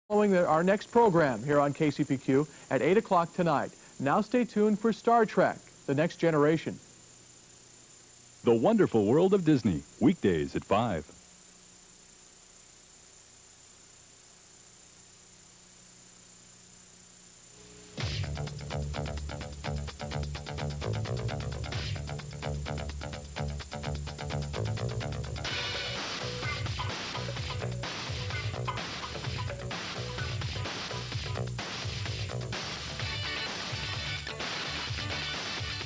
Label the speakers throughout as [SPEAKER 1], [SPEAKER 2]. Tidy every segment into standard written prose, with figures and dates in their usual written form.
[SPEAKER 1] Following our next program here on KCPQ at 8 o'clock tonight. Now stay tuned for Star Trek, The Next Generation.
[SPEAKER 2] The Wonderful World of Disney, weekdays at 5.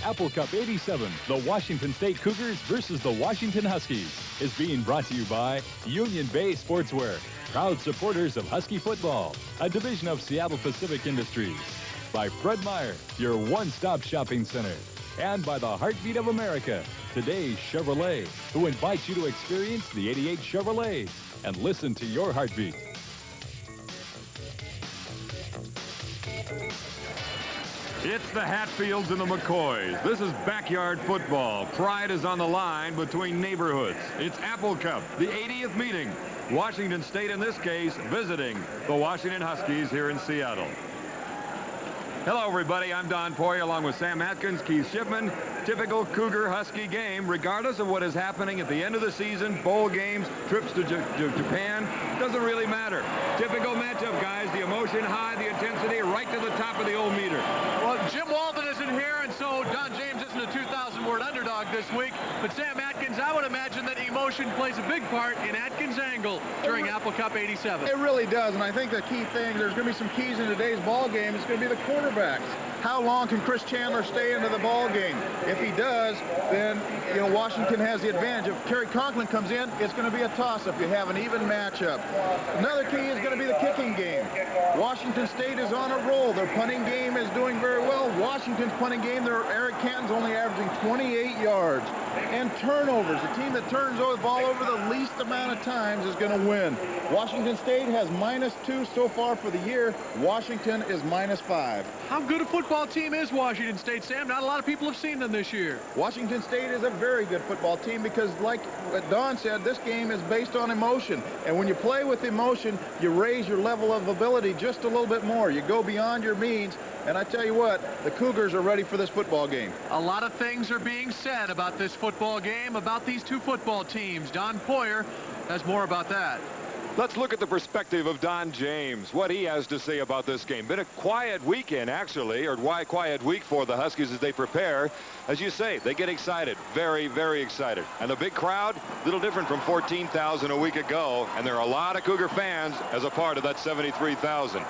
[SPEAKER 2] Apple Cup 87, the Washington State Cougars versus the Washington Huskies, is being brought to you by Union Bay Sportswear, proud supporters of Husky football, a division of Seattle Pacific Industries, by Fred Meyer, your one-stop shopping center, and by the Heartbeat of America, today's Chevrolet, who invites you to experience the 88 Chevrolets and listen to your heartbeat.
[SPEAKER 3] It's the Hatfields and the McCoys. This is backyard football. Pride is on the line between neighborhoods. It's Apple Cup, the 80th meeting. Washington State, in this case, visiting the Washington Huskies here in Seattle. Hello, everybody. I'm Don Poyer, along with Sam Atkins, Keith Shipman. Typical Cougar Husky game, regardless of what is happening at the end of the season, bowl games, trips to Japan, doesn't really matter. Typical matchup, guys. The emotion high, the intensity right to the top of the old meter.
[SPEAKER 4] Well, Jim Walden isn't here, and so Don James isn't a 2,000-word underdog this week. But Sam Atkins, I would imagine that emotion plays a big part in Atkins' angle during Apple Cup 87.
[SPEAKER 5] It really does, and I think the key thing, there's going to be some keys in today's ball game. It's going to be the quarterbacks. How long can Chris Chandler stay into the ball game? If he does, then, you know, Washington has the advantage. If Kerry Conklin comes in, it's going to be a toss-up. You have an even matchup. Another key is going to be the kicking game. Washington State is on a roll. Their punting game is doing very well. Washington's punting game, Eric Canton's only averaging 28 yards. And turnovers. The team that turns the ball over the least amount of times is going to win. Washington State has -2 so far for the year. Washington is -5.
[SPEAKER 4] How good a football team is Washington State, Sam? Not a lot of people have seen them this year.
[SPEAKER 5] Washington State is a very good football team because, like Don said, this game is based on emotion. And when you play with emotion, you raise your level of ability just a little bit more. You go beyond your means. And I tell you what, the Cougars are ready for this football game.
[SPEAKER 4] A lot of things are being said about this football game, about these two football teams. Don Poyer has more about that.
[SPEAKER 3] Let's look at the perspective of Don James, what he has to say about this game. Been a quiet weekend, actually, or why quiet week for the Huskies as they prepare. As you say, they get excited, very, very excited. And the big crowd, a little different from 14,000 a week ago, and there are a lot of Cougar fans as a part of that 73,000.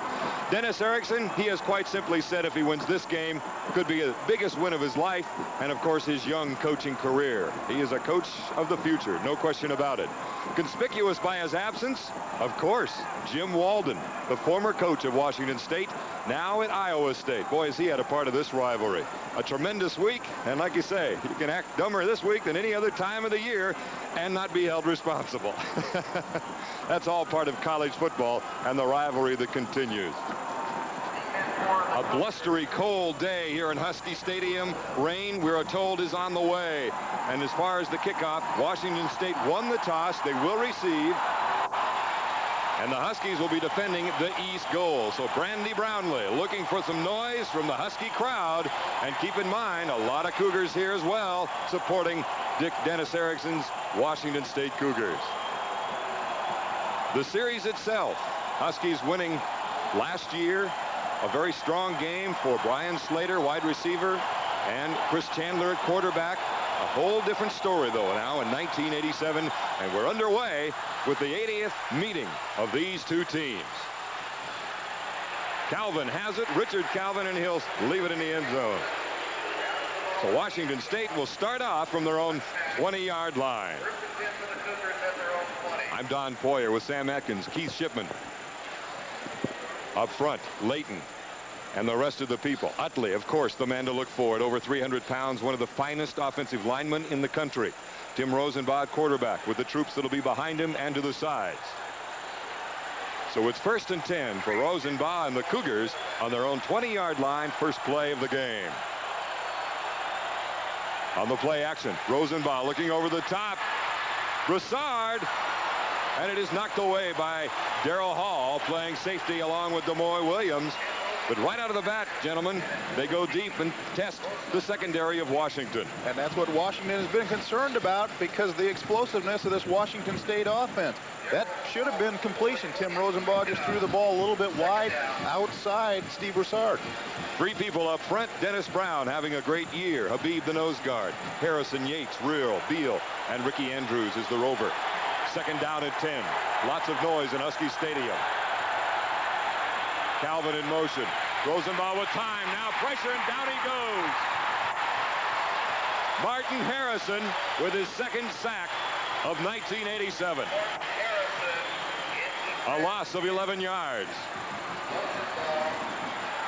[SPEAKER 3] Dennis Erickson, he has quite simply said if he wins this game, could be the biggest win of his life, and of course his young coaching career. He is a coach of the future, no question about it. Conspicuous by his absence, of course, Jim Walden, the former coach of Washington State, now at Iowa State. Boy, has he had a part of this rivalry. A tremendous week, and like you say, you can act dumber this week than any other time of the year and not be held responsible. That's all part of college football and the rivalry that continues. A blustery, cold day here in Husky Stadium. Rain, we are told, is on the way. And as far as the kickoff, Washington State won the toss. They will receive. And the Huskies will be defending the east goal. So Brandy Brownlee looking for some noise from the Husky crowd. And keep in mind, a lot of Cougars here as well, supporting Dennis Erickson's Washington State Cougars. The series itself, Huskies winning last year. A very strong game for Brian Slater, wide receiver, and Chris Chandler at quarterback. A whole different story, though, now in 1987, and we're underway with the 80th meeting of these two teams. Calvin has it, Richard Calvin, and he'll leave it in the end zone. So Washington State will start off from their own 20-yard line. I'm Don Poyer with Sam Atkins, Keith Shipman. Up front, Layton and the rest of the people. Utley, of course, the man to look for at over 300 pounds, one of the finest offensive linemen in the country. Tim Rosenbach, quarterback, with the troops that'll be behind him and to the sides. So it's 1st and 10 for Rosenbach and the Cougars on their own 20-yard line, first play of the game. On the play action, Rosenbach looking over the top. Broussard And it is knocked away by Darrell Hall, playing safety along with Demoy Williams. But right out of the bat, gentlemen, they go deep and test the secondary of Washington.
[SPEAKER 5] And that's what Washington has been concerned about, because of the explosiveness of this Washington State offense. That should have been completion. Tim Rosenbaugh just threw the ball a little bit wide outside Steve Broussard.
[SPEAKER 3] 3 people up front. Dennis Brown having a great year. Habib the nose guard. Harrison Yates, Real, Beal, and Ricky Andrews is the rover. Second down at 10. Lots of noise in Husky Stadium. Calvin in motion. Rosenbaugh with time. Now pressure, and down he goes. Martin Harrison with his second sack of 1987. A loss of 11 yards.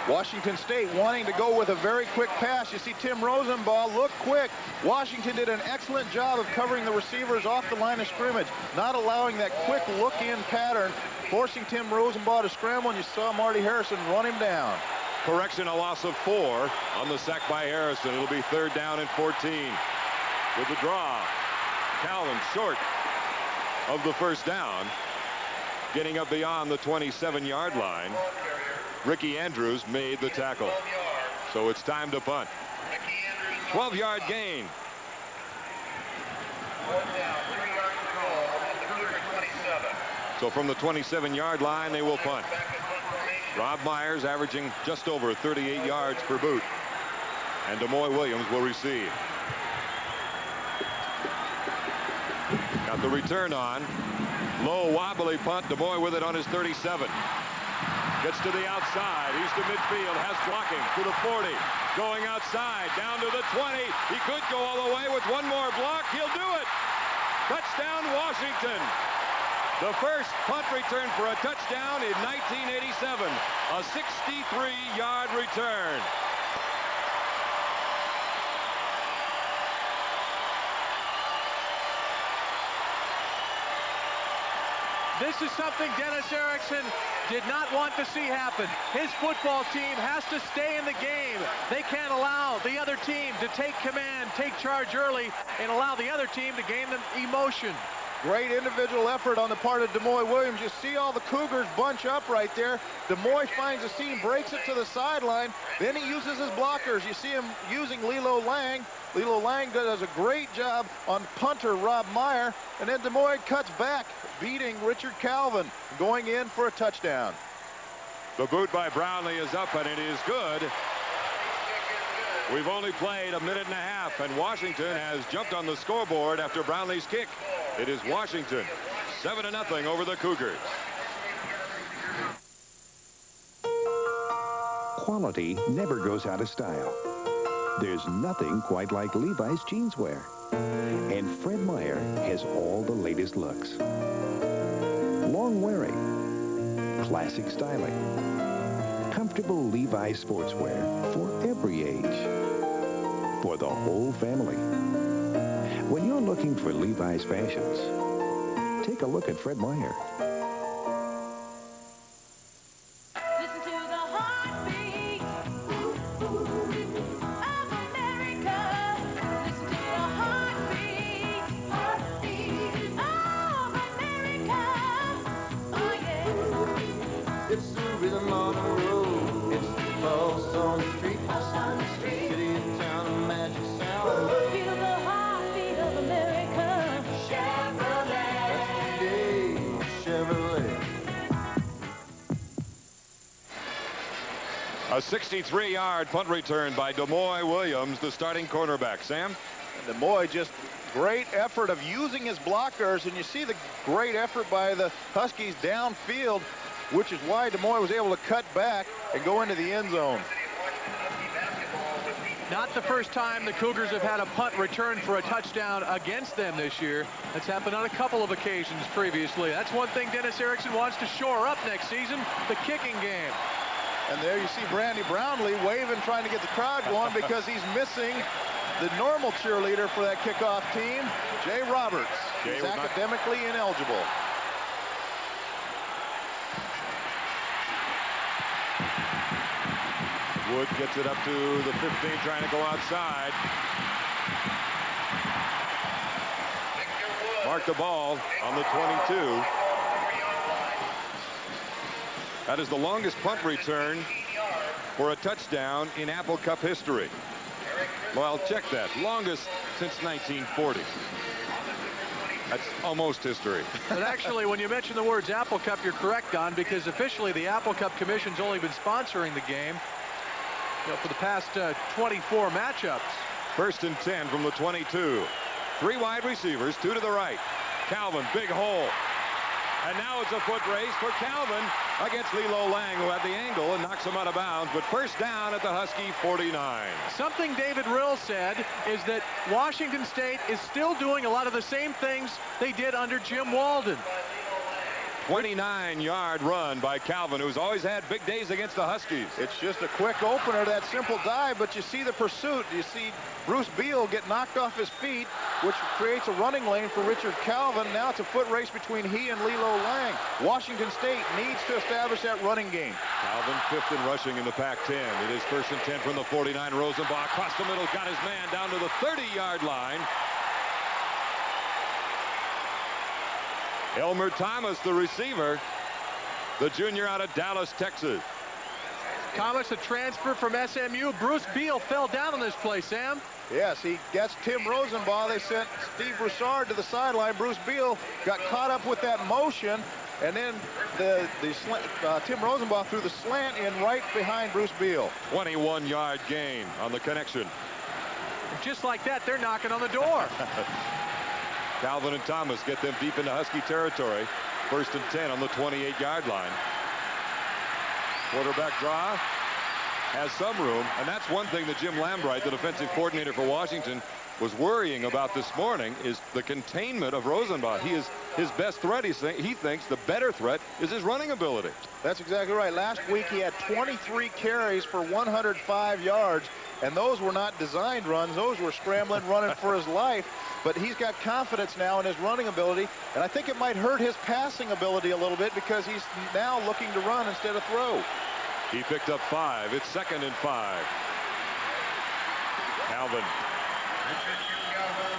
[SPEAKER 5] Washington State wanting to go with a very quick pass. You see Tim Rosenbaugh look quick. Washington did an excellent job of covering the receivers off the line of scrimmage, not allowing that quick look-in pattern, forcing Tim Rosenbaugh to scramble, and you saw Marty Harrison run him down.
[SPEAKER 3] Correction, a loss of 4 on the sack by Harrison. It'll be 3rd down and 14. With the draw, Calvin short of the first down, getting up beyond the 27-yard line. Ricky Andrews made the tackle. So it's time to punt. 12-yard gain. So from the 27-yard line, they will punt. Rob Myers averaging just over 38 yards per boot. And Demoy Williams will receive. Got the return on. Low wobbly punt. Demoy with it on his 37. Gets to the outside. He's to midfield. Has blocking to the 40. Going outside. Down to the 20. He could go all the way with one more block. He'll do it. Touchdown, Washington. The first punt return for a touchdown in 1987. A 63-yard return.
[SPEAKER 4] This is something Dennis Erickson did not want to see happen. His football team has to stay in the game. They can't allow the other team to take command, take charge early, and allow the other team to gain the emotion.
[SPEAKER 5] Great individual effort on the part of Demoy Williams. You see all the Cougars bunch up right there. Demoy finds a seam, breaks it to the sideline. Then he uses his blockers. You see him using Lilo Lang. Lilo Lang does a great job on punter Rob Meyer. And then Demoy cuts back, beating Richard Calvin, going in for a touchdown.
[SPEAKER 3] The boot by Brownlee is up, and it is good. We've only played a minute and a half, and Washington has jumped on the scoreboard after Brownlee's kick. It is Washington 7-0 over the Cougars.
[SPEAKER 6] Quality never goes out of style. There's nothing quite like Levi's jeanswear. And Fred Meyer has all the latest looks. Long wearing, classic styling, comfortable Levi's sportswear for every age, for the whole family. When you're looking for Levi's fashions, take a look at Fred Meyer.
[SPEAKER 7] Listen to the heartbeat of America. Listen to the heartbeat of America. Oh yeah.
[SPEAKER 8] It's the rhythm on the road. It's the pulse on the street. City and town, a magic sound.
[SPEAKER 7] Feel the heartbeat of America.
[SPEAKER 8] Chevrolet. Today, Chevrolet.
[SPEAKER 3] A 63-yard punt return by Demoy Williams, the starting cornerback. Sam?
[SPEAKER 5] Demoy, just great effort of using his blockers, and you see the great effort by the Huskies downfield, which is why Demoy was able to cut back and go into the end zone.
[SPEAKER 4] Not the first time the Cougars have had a punt return for a touchdown against them this year. That's happened on a couple of occasions previously. That's one thing Dennis Erickson wants to shore up next season, the kicking game.
[SPEAKER 5] And there you see Brandy Brownlee waving, trying to get the crowd going, because he's missing the normal cheerleader for that kickoff team, Jay Roberts. He's academically ineligible.
[SPEAKER 3] Wood gets it up to the 15, trying to go outside. Mark the ball on the 22. That is the longest punt return for a touchdown in Apple Cup history. Well, check that. Longest since 1940. That's almost history.
[SPEAKER 4] But actually, when you mention the words Apple Cup, you're correct, Don, because officially the Apple Cup Commission's only been sponsoring the game for the past 24 matchups.
[SPEAKER 3] 1st and 10 from the 22. 3 wide receivers, 2 to the right. Calvin, big hole. And now it's a foot race for Calvin against Lilo Lang, who had the angle and knocks him out of bounds. But first down at the Husky 49.
[SPEAKER 4] Something David Rill said is that Washington State is still doing a lot of the same things they did under Jim Walden.
[SPEAKER 3] 29-yard run by Calvin, who's always had big days against the Huskies.
[SPEAKER 5] It's just a quick opener, that simple dive, but you see the pursuit. You see Bruce Beal get knocked off his feet, which creates a running lane for Richard Calvin. Now it's a foot race between he and Lilo Lang. Washington State needs to establish that running game.
[SPEAKER 3] Calvin 5th in rushing in the Pac-10. It is 1st and 10 from the 49. Rosenbach across the middle, got his man down to the 30-yard line. Elmer Thomas, the receiver, the junior out of Dallas, Texas.
[SPEAKER 4] Thomas, a transfer from SMU. Bruce Beal fell down on this play, Sam.
[SPEAKER 5] Yes, he gets Tim Rosenbaugh. They sent Steve Broussard to the sideline. Bruce Beal got caught up with that motion, and then Tim Rosenbaugh threw the slant in right behind Bruce Beal.
[SPEAKER 3] 21-yard gain on the connection.
[SPEAKER 4] Just like that, they're knocking on the door.
[SPEAKER 3] Calvin and Thomas get them deep into Husky territory. 1st and 10 on the 28-yard line. Quarterback draw has some room, and that's one thing that Jim Lambright, the defensive coordinator for Washington, was worrying about this morning, is the containment of Rosenbach. He is his best threat. He thinks the better threat is his running ability.
[SPEAKER 5] That's exactly right. Last week he had 23 carries for 105 yards, and those were not designed runs. Those were scrambling, running for his life. But he's got confidence now in his running ability, and I think it might hurt his passing ability a little bit because he's now looking to run instead of throw.
[SPEAKER 3] He picked up 5. It's 2nd and 5.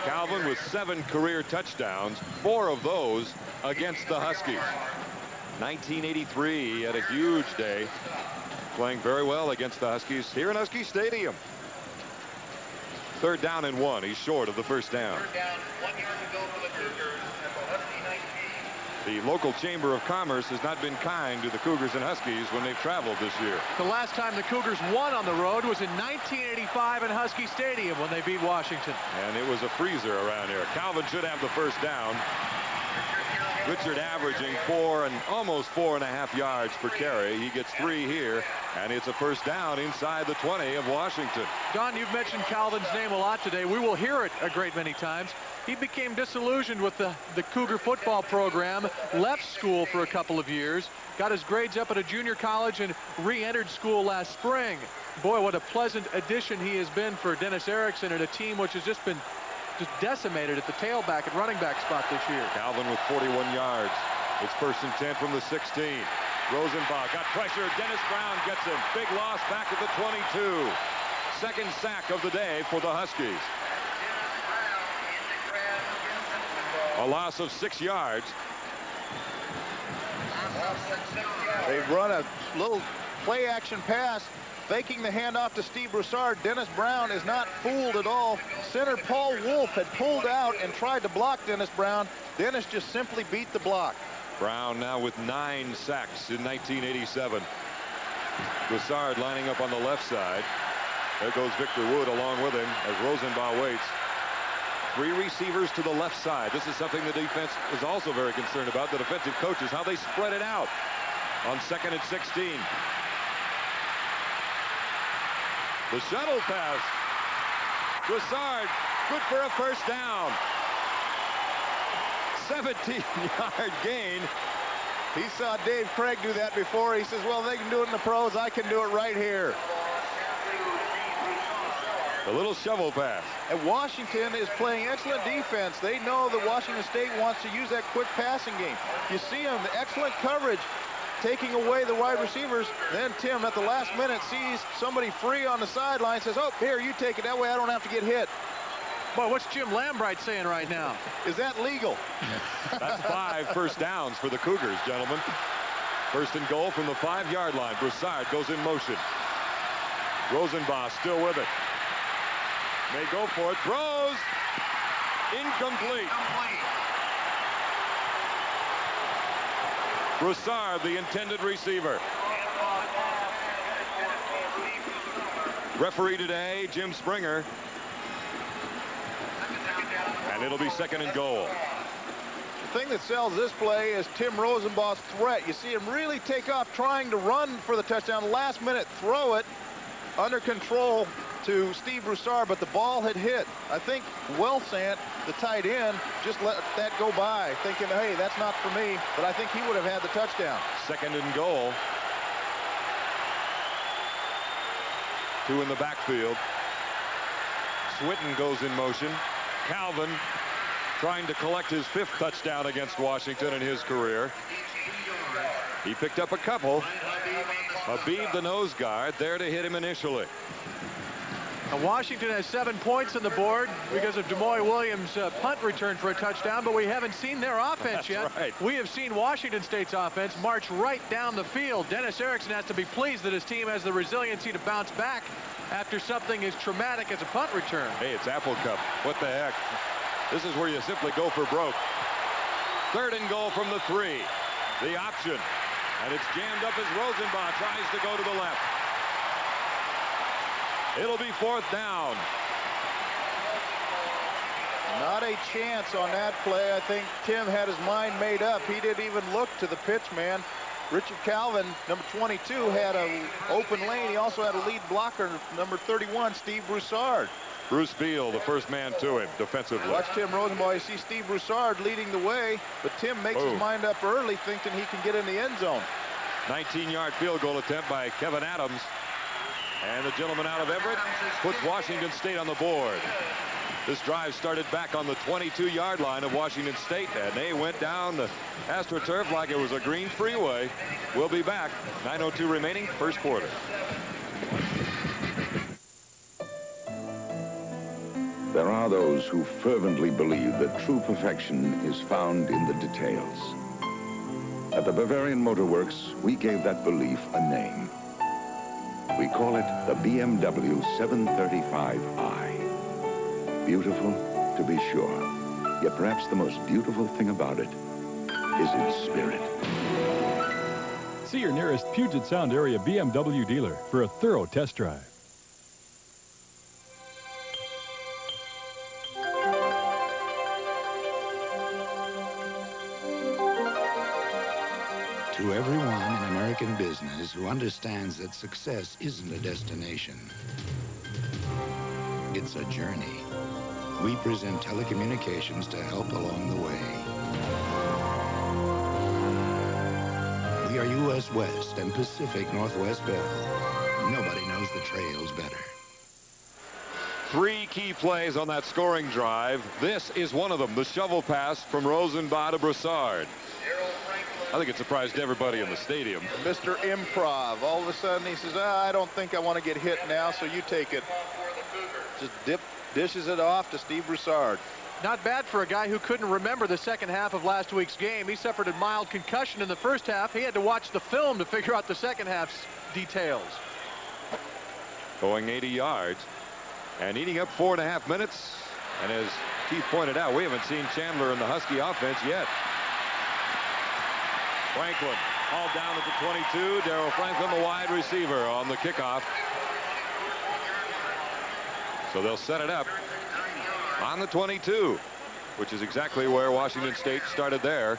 [SPEAKER 3] Calvin with 7 career touchdowns, 4 of those against the Huskies. 1983, he had a huge day, playing very well against the Huskies here in Husky Stadium. 3rd down and 1. He's short of the first down.
[SPEAKER 9] 3rd down, 1 yard to go for the Cougars at the Husky 19.
[SPEAKER 3] The local Chamber of Commerce has not been kind to the Cougars and Huskies when they've traveled this year.
[SPEAKER 4] The last time the Cougars won on the road was in 1985 in Husky Stadium when they beat Washington.
[SPEAKER 3] And it was a freezer around here. Calvin should have the first down. Richard averaging almost 4.5 yards per carry. He gets 3 here, and it's a first down inside the 20 of Washington.
[SPEAKER 4] Don, you've mentioned Calvin's name a lot today. We will hear it a great many times. He became disillusioned with the Cougar football program, left school for a couple of years, got his grades up at a junior college, and re-entered school last spring. Boy, what a pleasant addition he has been for Dennis Erickson and a team which has just been decimated at the tailback and running back spot this year.
[SPEAKER 3] Calvin with 41 yards. It's 1st and 10 from the 16. Rosenbach got pressure. Dennis Brown gets him. Big loss back at the 22. 2nd sack of the day for the Huskies. A loss of 6 yards.
[SPEAKER 5] They've run a little play action pass, faking the handoff to Steve Broussard. Dennis Brown is not fooled at all. Center Paul Wolf had pulled out and tried to block Dennis Brown. Dennis just simply beat the block.
[SPEAKER 3] Brown now with 9 sacks in 1987. Broussard lining up on the left side. There goes Victor Wood along with him as Rosenbach waits. 3 receivers to the left side. This is something the defense is also very concerned about. The defensive coaches, how they spread it out on 2nd and 16. The shuttle pass. Broussard, good for a first down. 17-yard gain.
[SPEAKER 5] He saw Dave Craig do that before. He says, well, they can do it in the pros. I can do it right here.
[SPEAKER 3] A little shovel pass.
[SPEAKER 5] And Washington is playing excellent defense. They know that Washington State wants to use that quick passing game. You see them, the excellent coverage, taking away the wide receivers. Then Tim, at the last minute, sees somebody free on the sideline, says, oh, here, you take it. That way I don't have to get hit.
[SPEAKER 4] Boy, what's Jim Lambright saying right now?
[SPEAKER 5] Is that legal?
[SPEAKER 3] That's 5 first downs for the Cougars, gentlemen. First and goal from the 5-yard line. Broussard goes in motion. Rosenbach still with it. May go for it. Throws. Incomplete. Broussard, the intended receiver. Referee today, Jim Springer. And it'll be second and goal.
[SPEAKER 5] The thing that sells this play is Tim Rosenbach's threat. You see him really take off trying to run for the touchdown. Last minute throw it under control to Steve Broussard, but the ball had hit. I think Wellsant, the tight end, just let that go by, thinking, hey, that's not for me. But I think he would have had the touchdown.
[SPEAKER 3] Second and goal. 2 in the backfield. Swinton goes in motion. Calvin trying to collect his 5th touchdown against Washington in his career. He picked up a couple. Habib, the nose guard, there to hit him initially.
[SPEAKER 4] Now, Washington has 7 points on the board because of Demoy Williams' punt return for a touchdown, but we haven't seen their offense yet.
[SPEAKER 3] Right.
[SPEAKER 4] We have seen Washington State's offense march right down the field. Dennis Erickson has to be pleased that his team has the resiliency to bounce back after something as traumatic as a punt return.
[SPEAKER 3] Hey, it's Apple Cup. What the heck? This is where you simply go for broke. Third and goal from the 3. The option. And it's jammed up as Rosenbach tries to go to the left. It'll be 4th down.
[SPEAKER 5] Not a chance on that play. I think Tim had his mind made up. He didn't even look to the pitch man. Richard Calvin, number 22, had an open lane. He also had a lead blocker, number 31, Steve Broussard.
[SPEAKER 3] Bruce Beal, the first man to him defensively.
[SPEAKER 5] Watch Tim Rosenbach. You see Steve Broussard leading the way, but Tim makes his mind up early, thinking he can get in the end zone.
[SPEAKER 3] 19-yard field goal attempt by Kevin Adams. And the gentleman out of Everett puts Washington State on the board. This drive started back on the 22-yard line of Washington State, and they went down the AstroTurf like it was a green freeway. We'll be back. 9:02 remaining, first quarter.
[SPEAKER 6] There are those who fervently believe that true perfection is found in the details. At the Bavarian Motor Works, we gave that belief a name. We call it the BMW 735i. Beautiful, to be sure. Yet perhaps the most beautiful thing about it is its spirit.
[SPEAKER 2] See your nearest Puget Sound area BMW dealer for a thorough test drive.
[SPEAKER 10] To everyone in American business who understands that success isn't a destination, it's a journey, we present telecommunications to help along the way. We are U.S. West and Pacific Northwest Bell. Nobody knows the trails better.
[SPEAKER 3] 3 key plays on that scoring drive. This is one of them, the shovel pass from Rosenbach to Broussard. I think it surprised everybody in the stadium.
[SPEAKER 5] Mr. Improv. All of a sudden he says, I don't think I want to get hit now, so you take it. Just dishes it off to Steve Broussard.
[SPEAKER 4] Not bad for a guy who couldn't remember the second half of last week's game. He suffered a mild concussion in the first half. He had to watch the film to figure out the second half's details.
[SPEAKER 3] Going 80 yards and eating up 4.5 minutes. And as Keith pointed out, we haven't seen Chandler in the Husky offense yet. Franklin hauled down at the 22. Darrell Franklin, the wide receiver, on the kickoff. So they'll set it up on the 22, which is exactly where Washington State started their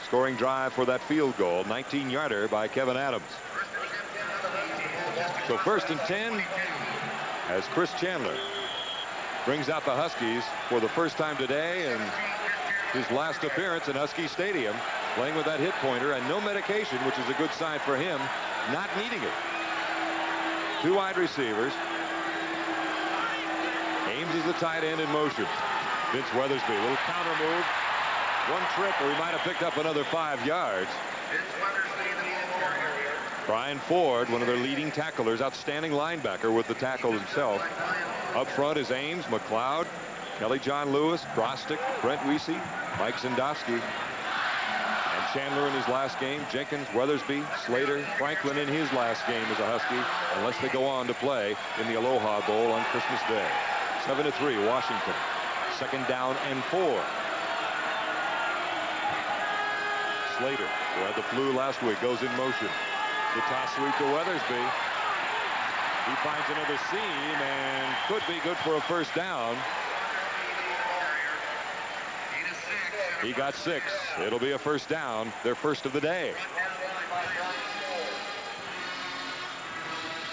[SPEAKER 3] scoring drive for that field goal. 19-yarder by Kevin Adams. So 1st and 10 as Chris Chandler brings out the Huskies for the first time today and his last appearance in Husky Stadium, playing with that hit pointer and no medication, which is a good sign for him, not needing it. 2 wide receivers. Ames is the tight end in motion. Vince Weathersby, a little counter move. 1 trip, or he might have picked up another 5 yards. Brian Ford, one of their leading tacklers, outstanding linebacker with the tackle himself. Up front is Ames, McLeod, Kelly John Lewis, Brostick, Brent Weesey, Mike Zendowski. And Chandler in his last game, Jenkins, Weathersby, Slater, Franklin in his last game as a Husky, unless they go on to play in the Aloha Bowl on Christmas Day. 7-3, Washington. 2nd down and 4. Slater, who had the flu last week, goes in motion. The toss sweep to Weathersby. He finds another seam and could be good for a 1st down. He got 6. It'll be a 1st down, their first of the day.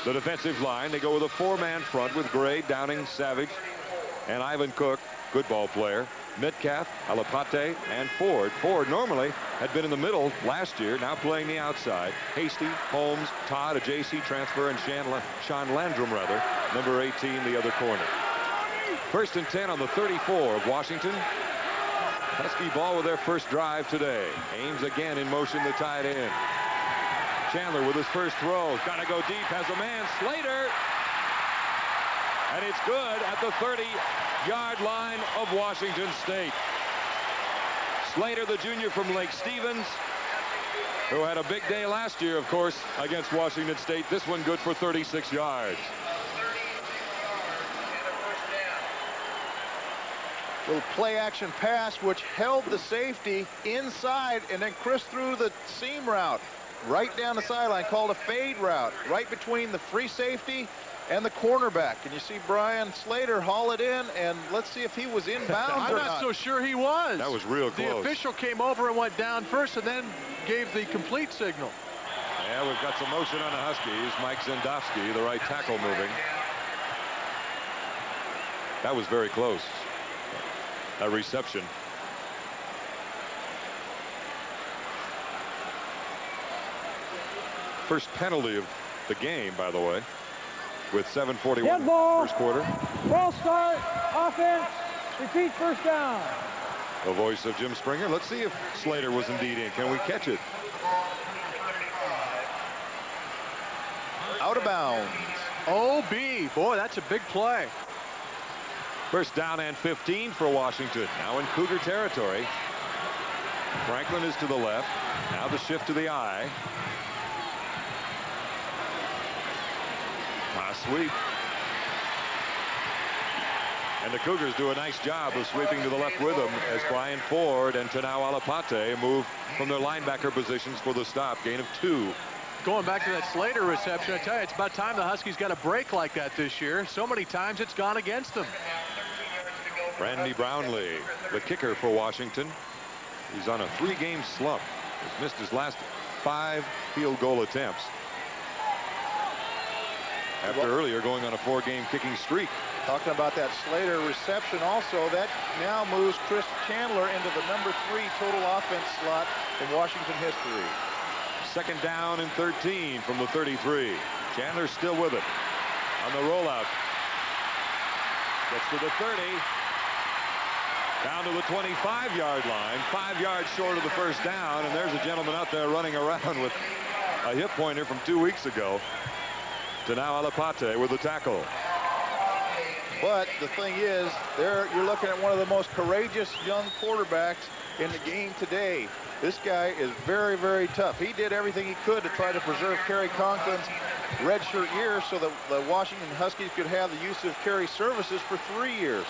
[SPEAKER 3] The defensive line, they go with a 4-man front with Gray, Downing, Savage, and Ivan Cook, good ball player. Metcalf, Alapate, and Ford. Ford normally had been in the middle last year, now playing the outside. Hasty, Holmes, Todd, a JC transfer, and Sean Landrum, rather, number 18, the other corner. 1st and 10 on the 34 of Washington. Husky ball with their first drive today. Ames again in motion to tie it in. Chandler with his first throw. Got to go deep. Has a man. Slater. And it's good at the 30-yard line of Washington State. Slater, the junior from Lake Stevens, who had a big day last year, of course, against Washington State. This one good for 36 yards.
[SPEAKER 5] Little play action pass which held the safety inside, and then Chris threw the seam route right down the sideline, called a fade route, right between the free safety and the cornerback. And you see Brian Slater haul it in, and let's see if he was inbounds
[SPEAKER 4] I'm
[SPEAKER 5] or
[SPEAKER 4] not so sure he was.
[SPEAKER 3] That was real close.
[SPEAKER 4] The official came over and went down first and then gave the complete signal.
[SPEAKER 3] Yeah, we've got some motion on the Huskies. Mike Zendowski, the right tackle, moving. That was very close. A reception. First penalty of the game, by the way, with 7:41 first quarter.
[SPEAKER 11] Ball start, offense, repeat 1st down.
[SPEAKER 3] The voice of Jim Springer. Let's see if Slater was indeed in. Can we catch it?
[SPEAKER 5] Out of bounds.
[SPEAKER 4] OB, boy, that's a big play.
[SPEAKER 3] 1st down and 15 for Washington. Now in Cougar territory. Franklin is to the left. Now the shift to the eye. Toss sweep. And the Cougars do a nice job of sweeping to the left with them as Brian Ford and Tanao Alapate move from their linebacker positions for the stop. Gain of 2.
[SPEAKER 4] Going back to that Slater reception, I tell you, it's about time the Huskies got a break like that this year. So many times it's gone against them.
[SPEAKER 3] Randy Brownlee, the kicker for Washington. He's on a 3-game slump. He's missed his last 5 field goal attempts after earlier going on a 4-game kicking streak.
[SPEAKER 5] Talking about that Slater reception also, that now moves Chris Chandler into the number 3 total offense slot in Washington history.
[SPEAKER 3] 2nd down and 13 from the 33. Chandler still with it on the rollout. Gets to the 30. Down to the 25-yard line, 5 yards short of the 1st down, and there's a gentleman out there running around with a hip pointer from 2 weeks ago. Tanao Alapate with the tackle.
[SPEAKER 5] But the thing is, you're looking at one of the most courageous young quarterbacks in the game today. This guy is very, very tough. He did everything he could to try to preserve Kerry Conklin's redshirt year so that the Washington Huskies could have the use of Kerry services for 3 years.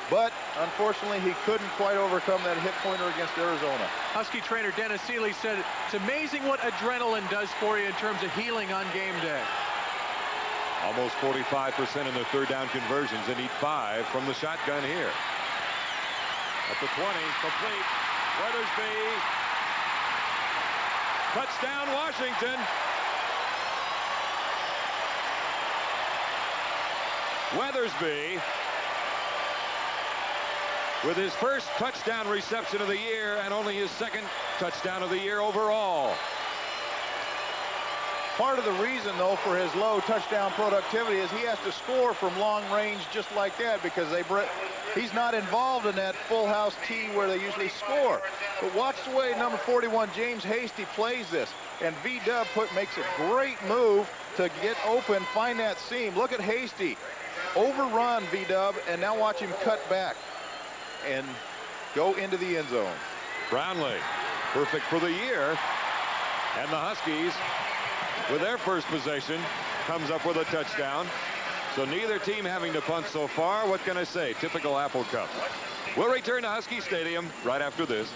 [SPEAKER 5] But unfortunately, he couldn't quite overcome that hit pointer against Arizona.
[SPEAKER 4] Husky trainer Dennis Seeley said it's amazing what adrenaline does for you in terms of healing on game day.
[SPEAKER 3] Almost 45% in their 3rd down conversions. They need 5 from the shotgun here. At the 20, complete. Weathersby. Touchdown, Washington. Weathersby with his first touchdown reception of the year and only his 2nd touchdown of the year overall.
[SPEAKER 5] Part of the reason, though, for his low touchdown productivity is he has to score from long range just like that because he's not involved in that full house tee where they usually score. But watch the way number 41, James Hasty, plays this. And V-Dub makes a great move to get open, find that seam. Look at Hasty. Overrun V-Dub, and now watch him cut back. and go into the end zone.
[SPEAKER 3] Brownlee, perfect for the year. And the Huskies, with their first possession, comes up with a touchdown. So neither team having to punt so far. What can I say? Typical Apple Cup. We'll return to Husky Stadium right after this.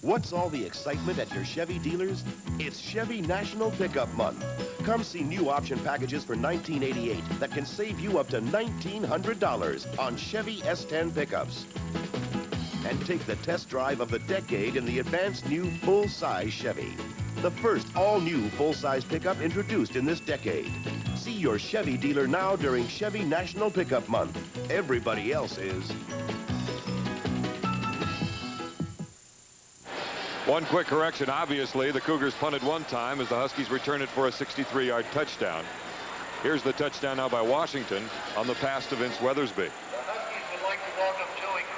[SPEAKER 12] What's all the excitement at your Chevy dealers? It's Chevy National Pickup Month. Come see new option packages for $1988 that can save you up to $1,900 on Chevy S10 pickups. And take the test drive of the decade in the advanced new full-size Chevy. The first all-new full-size pickup introduced in this decade. See your Chevy dealer now during Chevy National Pickup Month. Everybody else is.
[SPEAKER 3] One quick correction. Obviously, the Cougars punted one time as the Huskies return it for a 63-yard touchdown. Here's the touchdown now by Washington on the pass to Vince Weathersby.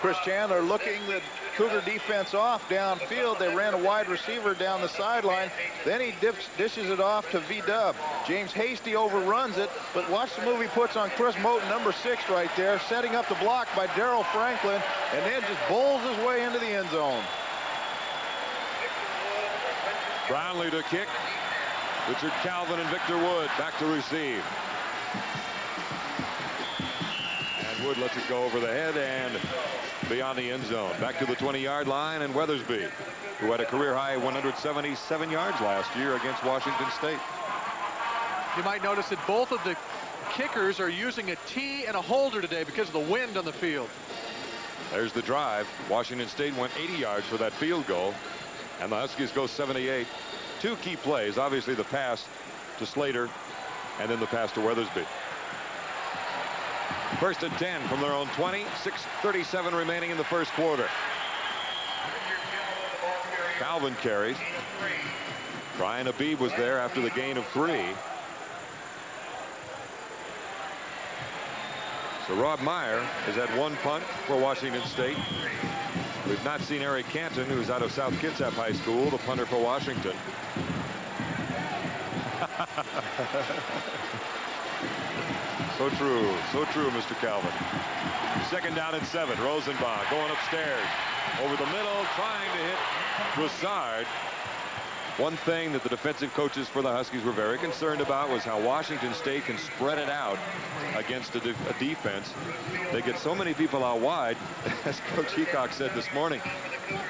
[SPEAKER 5] Chris Chandler looking the Cougar defense off downfield. They ran a wide receiver down the sideline. Then he dishes it off to V-Dub. James Hasty overruns it, but watch the move he puts on Chris Moten, number 6 right there, setting up the block by Darrell Franklin, and then just bowls his way into the end zone.
[SPEAKER 3] Brownlee to kick. Richard Calvin and Victor Wood back to receive. And Wood lets it go over the head and beyond the end zone. Back to the 20-yard line, and Weathersby, who had a career-high 177 yards last year against Washington State.
[SPEAKER 4] You might notice that both of the kickers are using a tee and a holder today because of the wind on the field.
[SPEAKER 3] There's the drive. Washington State went 80 yards for that field goal. And the Huskies go 78. Two key plays, obviously the pass to Slater and then the pass to Weathersby. First and 10 from their own 20. 6:37 remaining in the first quarter. Calvin carries. Brian Abib was there after the gain of 3. So Rob Meyer is at 1 punt for Washington State. We've not seen Eric Canton, who's out of South Kitsap High School, the punter for Washington. So true, Mr. Calvin. Second down and 7. Rosenbaugh going upstairs. Over the middle, trying to hit Broussard. One thing that the defensive coaches for the Huskies were very concerned about was how Washington State can spread it out against a defense. They get so many people out wide, as Coach Heacock said this morning,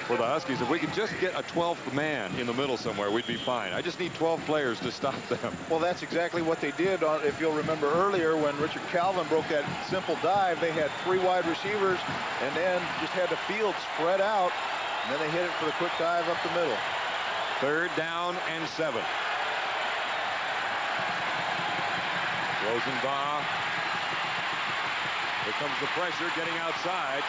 [SPEAKER 3] for the Huskies, if we could just get a 12th man in the middle somewhere, we'd be fine. I just need 12 players to stop them.
[SPEAKER 5] Well, that's exactly what they did. If you'll remember earlier when Richard Calvin broke that simple dive, they had 3 wide receivers and then just had the field spread out, and then they hit it for the quick dive up the middle.
[SPEAKER 3] Third down and 7. Rosenbaugh. Here comes the pressure, getting outside.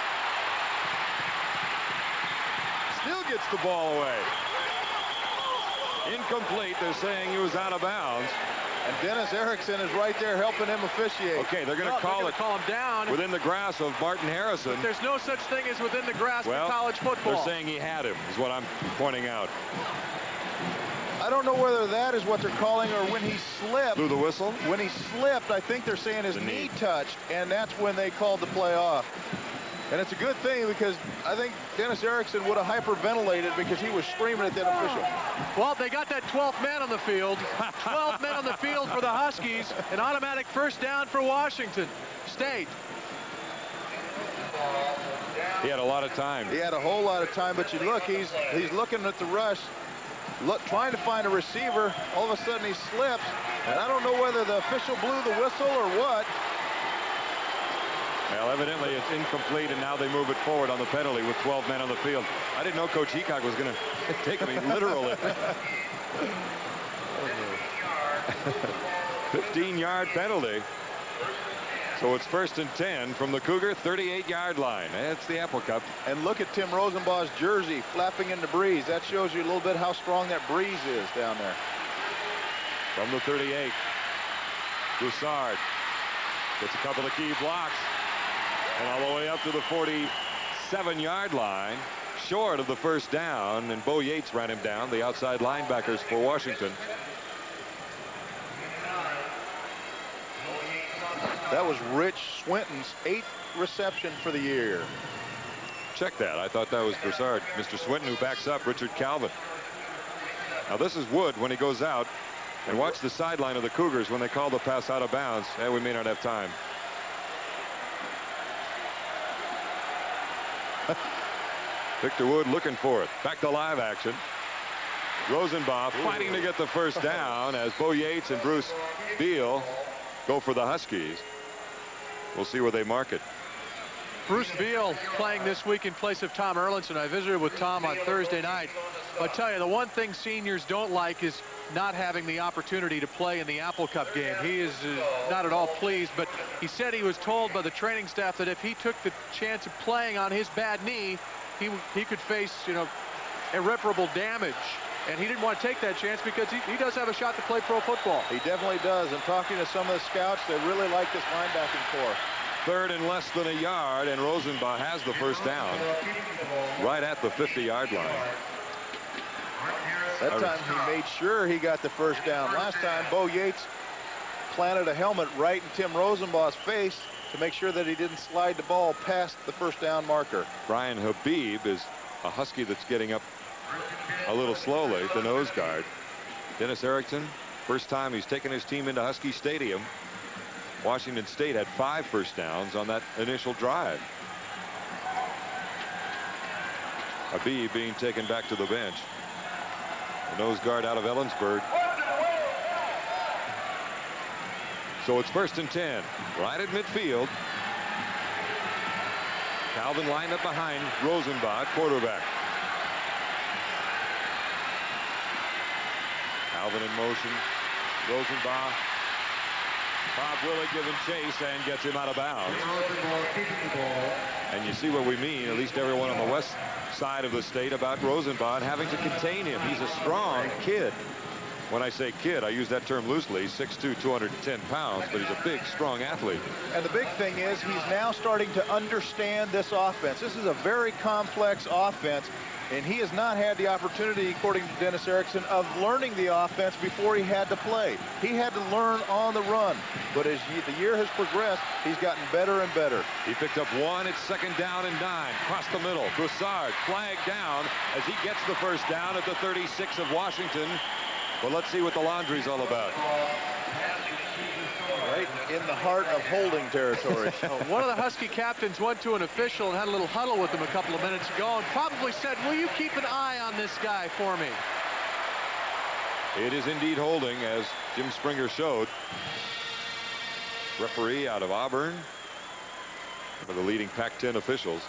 [SPEAKER 3] Still gets the ball away. Incomplete. They're saying he was out of bounds.
[SPEAKER 5] And Dennis Erickson is right there helping him officiate.
[SPEAKER 3] Okay, they're going to call
[SPEAKER 4] him down
[SPEAKER 3] within the grasp of Martin Harrison.
[SPEAKER 4] But there's no such thing as within the grasp of college football.
[SPEAKER 3] They're saying he had him, is what I'm pointing out.
[SPEAKER 5] I don't know whether that is what they're calling or when he slipped.
[SPEAKER 3] Blew the whistle?
[SPEAKER 5] When he slipped, I think they're saying his knee touched, and that's when they called the play off. And it's a good thing because I think Dennis Erickson would have hyperventilated because he was screaming at that official.
[SPEAKER 4] Well, they got that 12th man on the field. 12 men on the field for the Huskies. An automatic first down for Washington State.
[SPEAKER 3] He had a lot of time.
[SPEAKER 5] He had a whole lot of time, but you look, he's looking at the rush, trying to find a receiver. All of a sudden he slips, and I don't know whether the official blew the whistle or what.
[SPEAKER 3] Well, evidently it's incomplete, and now they move it forward on the penalty with 12 men on the field. I didn't know Coach Heacock was going to take me literally. 15-yard penalty. So it's 1st and 10 from the Cougar 38-yard line. That's the Apple Cup.
[SPEAKER 5] And look at Tim Rosenbaugh's jersey flapping in the breeze. That shows you a little bit how strong that breeze is down there.
[SPEAKER 3] From the 38, Broussard gets a couple of key blocks. And all the way up to the 47-yard line, short of the first down. And Bo Yates ran him down, the outside linebackers for Washington.
[SPEAKER 5] That was Rich Swinton's 8th reception for the year.
[SPEAKER 3] Check that. I thought that was Broussard. Mr. Swinton, who backs up Richard Calvin. Now this is Wood when he goes out. And watch the sideline of the Cougars when they call the pass out of bounds. We may not have time. Victor Wood looking for it. Back to live action. Rosenbaugh fighting to get the first down as Bo Yates and Bruce Beal go for the Huskies. We'll see where they mark it.
[SPEAKER 4] Bruce Beal playing this week in place of Tom Erlinson. I visited with Tom on Thursday night. I'll tell you, the one thing seniors don't like is not having the opportunity to play in the Apple Cup game. He is not at all pleased, but he said he was told by the training staff that if he took the chance of playing on his bad knee, he could face, irreparable damage. And he didn't want to take that chance because he does have a shot to play pro football.
[SPEAKER 5] He definitely does. And talking to some of the scouts, they really like this linebacking core.
[SPEAKER 3] 3rd and less than a yard, and Rosenbaugh has the first down right at the 50-yard line.
[SPEAKER 5] That time he made sure he got the first down. Last time, Bo Yates planted a helmet right in Tim Rosenbaugh's face to make sure that he didn't slide the ball past the first down marker.
[SPEAKER 3] Brian Habib is a Husky that's getting up a little slowly, the nose guard. Dennis Erickson, first time he's taken his team into Husky Stadium. Washington State had 5 first downs on that initial drive. Habib being taken back to the bench. The nose guard out of Ellensburg. So it's 1st and 10, right at midfield. Calvin lined up behind Rosenbaugh, quarterback. Calvin in motion. Rosenbaugh. Bob Willett giving chase and gets him out of bounds. And you see what we mean, at least everyone on the west side of the state, about Rosenbaugh and having to contain him. He's a strong kid. When I say kid, I use that term loosely. He's 6'2", 210 pounds, but he's a big, strong athlete.
[SPEAKER 5] And the big thing is he's now starting to understand this offense. This is a very complex offense, and he has not had the opportunity, according to Dennis Erickson, of learning the offense before he had to play. He had to learn on the run, but as the year has progressed, he's gotten better and better.
[SPEAKER 3] He picked up 1. It's 2nd down and 9. Across the middle, Broussard flagged down as he gets the first down at the 36 of Washington. Well, let's see what the laundry's all about.
[SPEAKER 5] Right in the heart of holding territory.
[SPEAKER 4] One of the Husky captains went to an official and had a little huddle with him a couple of minutes ago and probably said, will you keep an eye on this guy for me?
[SPEAKER 3] It is indeed holding, as Jim Springer showed. Referee out of Auburn, one of the leading Pac-10 officials.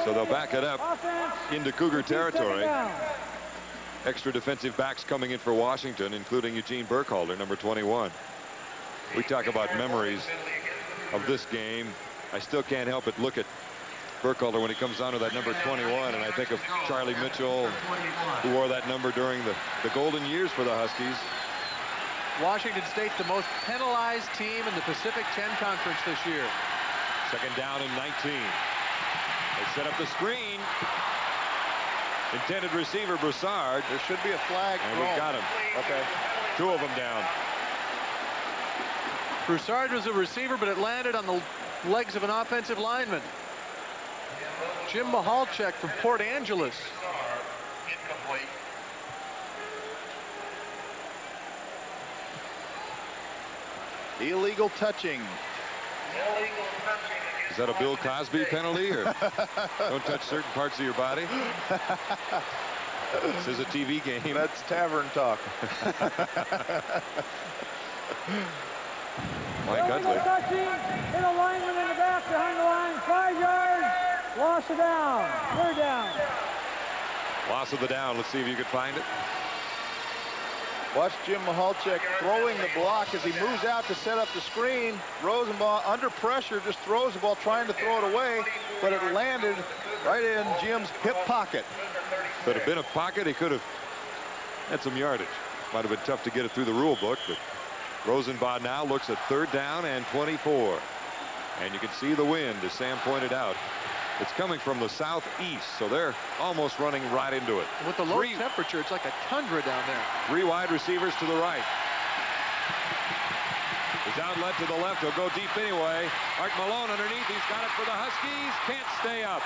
[SPEAKER 3] So they'll back it up into Cougar territory. Extra defensive backs coming in for Washington, including Eugene Burkhalter, number 21. We talk about memories of this game. I still can't help but look at Burkhalter when he comes down to that number 21, and I think of Charlie Mitchell, who wore that number during the golden years for the Huskies.
[SPEAKER 4] Washington State's the most penalized team in the Pacific 10 Conference this year.
[SPEAKER 3] 2nd down and 19. They set up the screen. Intended receiver Broussard.
[SPEAKER 5] There should be a flag.
[SPEAKER 3] And we got him.
[SPEAKER 5] Okay.
[SPEAKER 3] 2 of them down.
[SPEAKER 4] Broussard was a receiver, but it landed on the legs of an offensive lineman. Jim Mahalchek from Port Angeles.
[SPEAKER 5] Illegal touching.
[SPEAKER 3] Is that a Bill Cosby penalty, or don't touch certain parts of your body? This is a TV game.
[SPEAKER 5] That's tavern talk.
[SPEAKER 3] Mike Utley.
[SPEAKER 11] Touching, hit a lineman in the back behind the line, 5 yards, loss of down, 3rd down.
[SPEAKER 3] Loss of the down. Let's see if you can find it.
[SPEAKER 5] Watch Jim Mahalchek throwing the block as he moves out to set up the screen. Rosenbaugh, under pressure, just throws the ball, trying to throw it away, but it landed right in Jim's hip pocket.
[SPEAKER 3] Could have been a pocket. He could have had some yardage. Might have been tough to get it through the rule book, but Rosenbaugh now looks at 3rd down and 24. And you can see the wind, as Sam pointed out. It's coming from the southeast, so they're almost running right into it.
[SPEAKER 4] With the low temperature, it's like a tundra down there.
[SPEAKER 3] 3 wide receivers to the right. His outlet to the left. He'll go deep anyway. Art Malone underneath. He's got it for the Huskies. Can't stay up.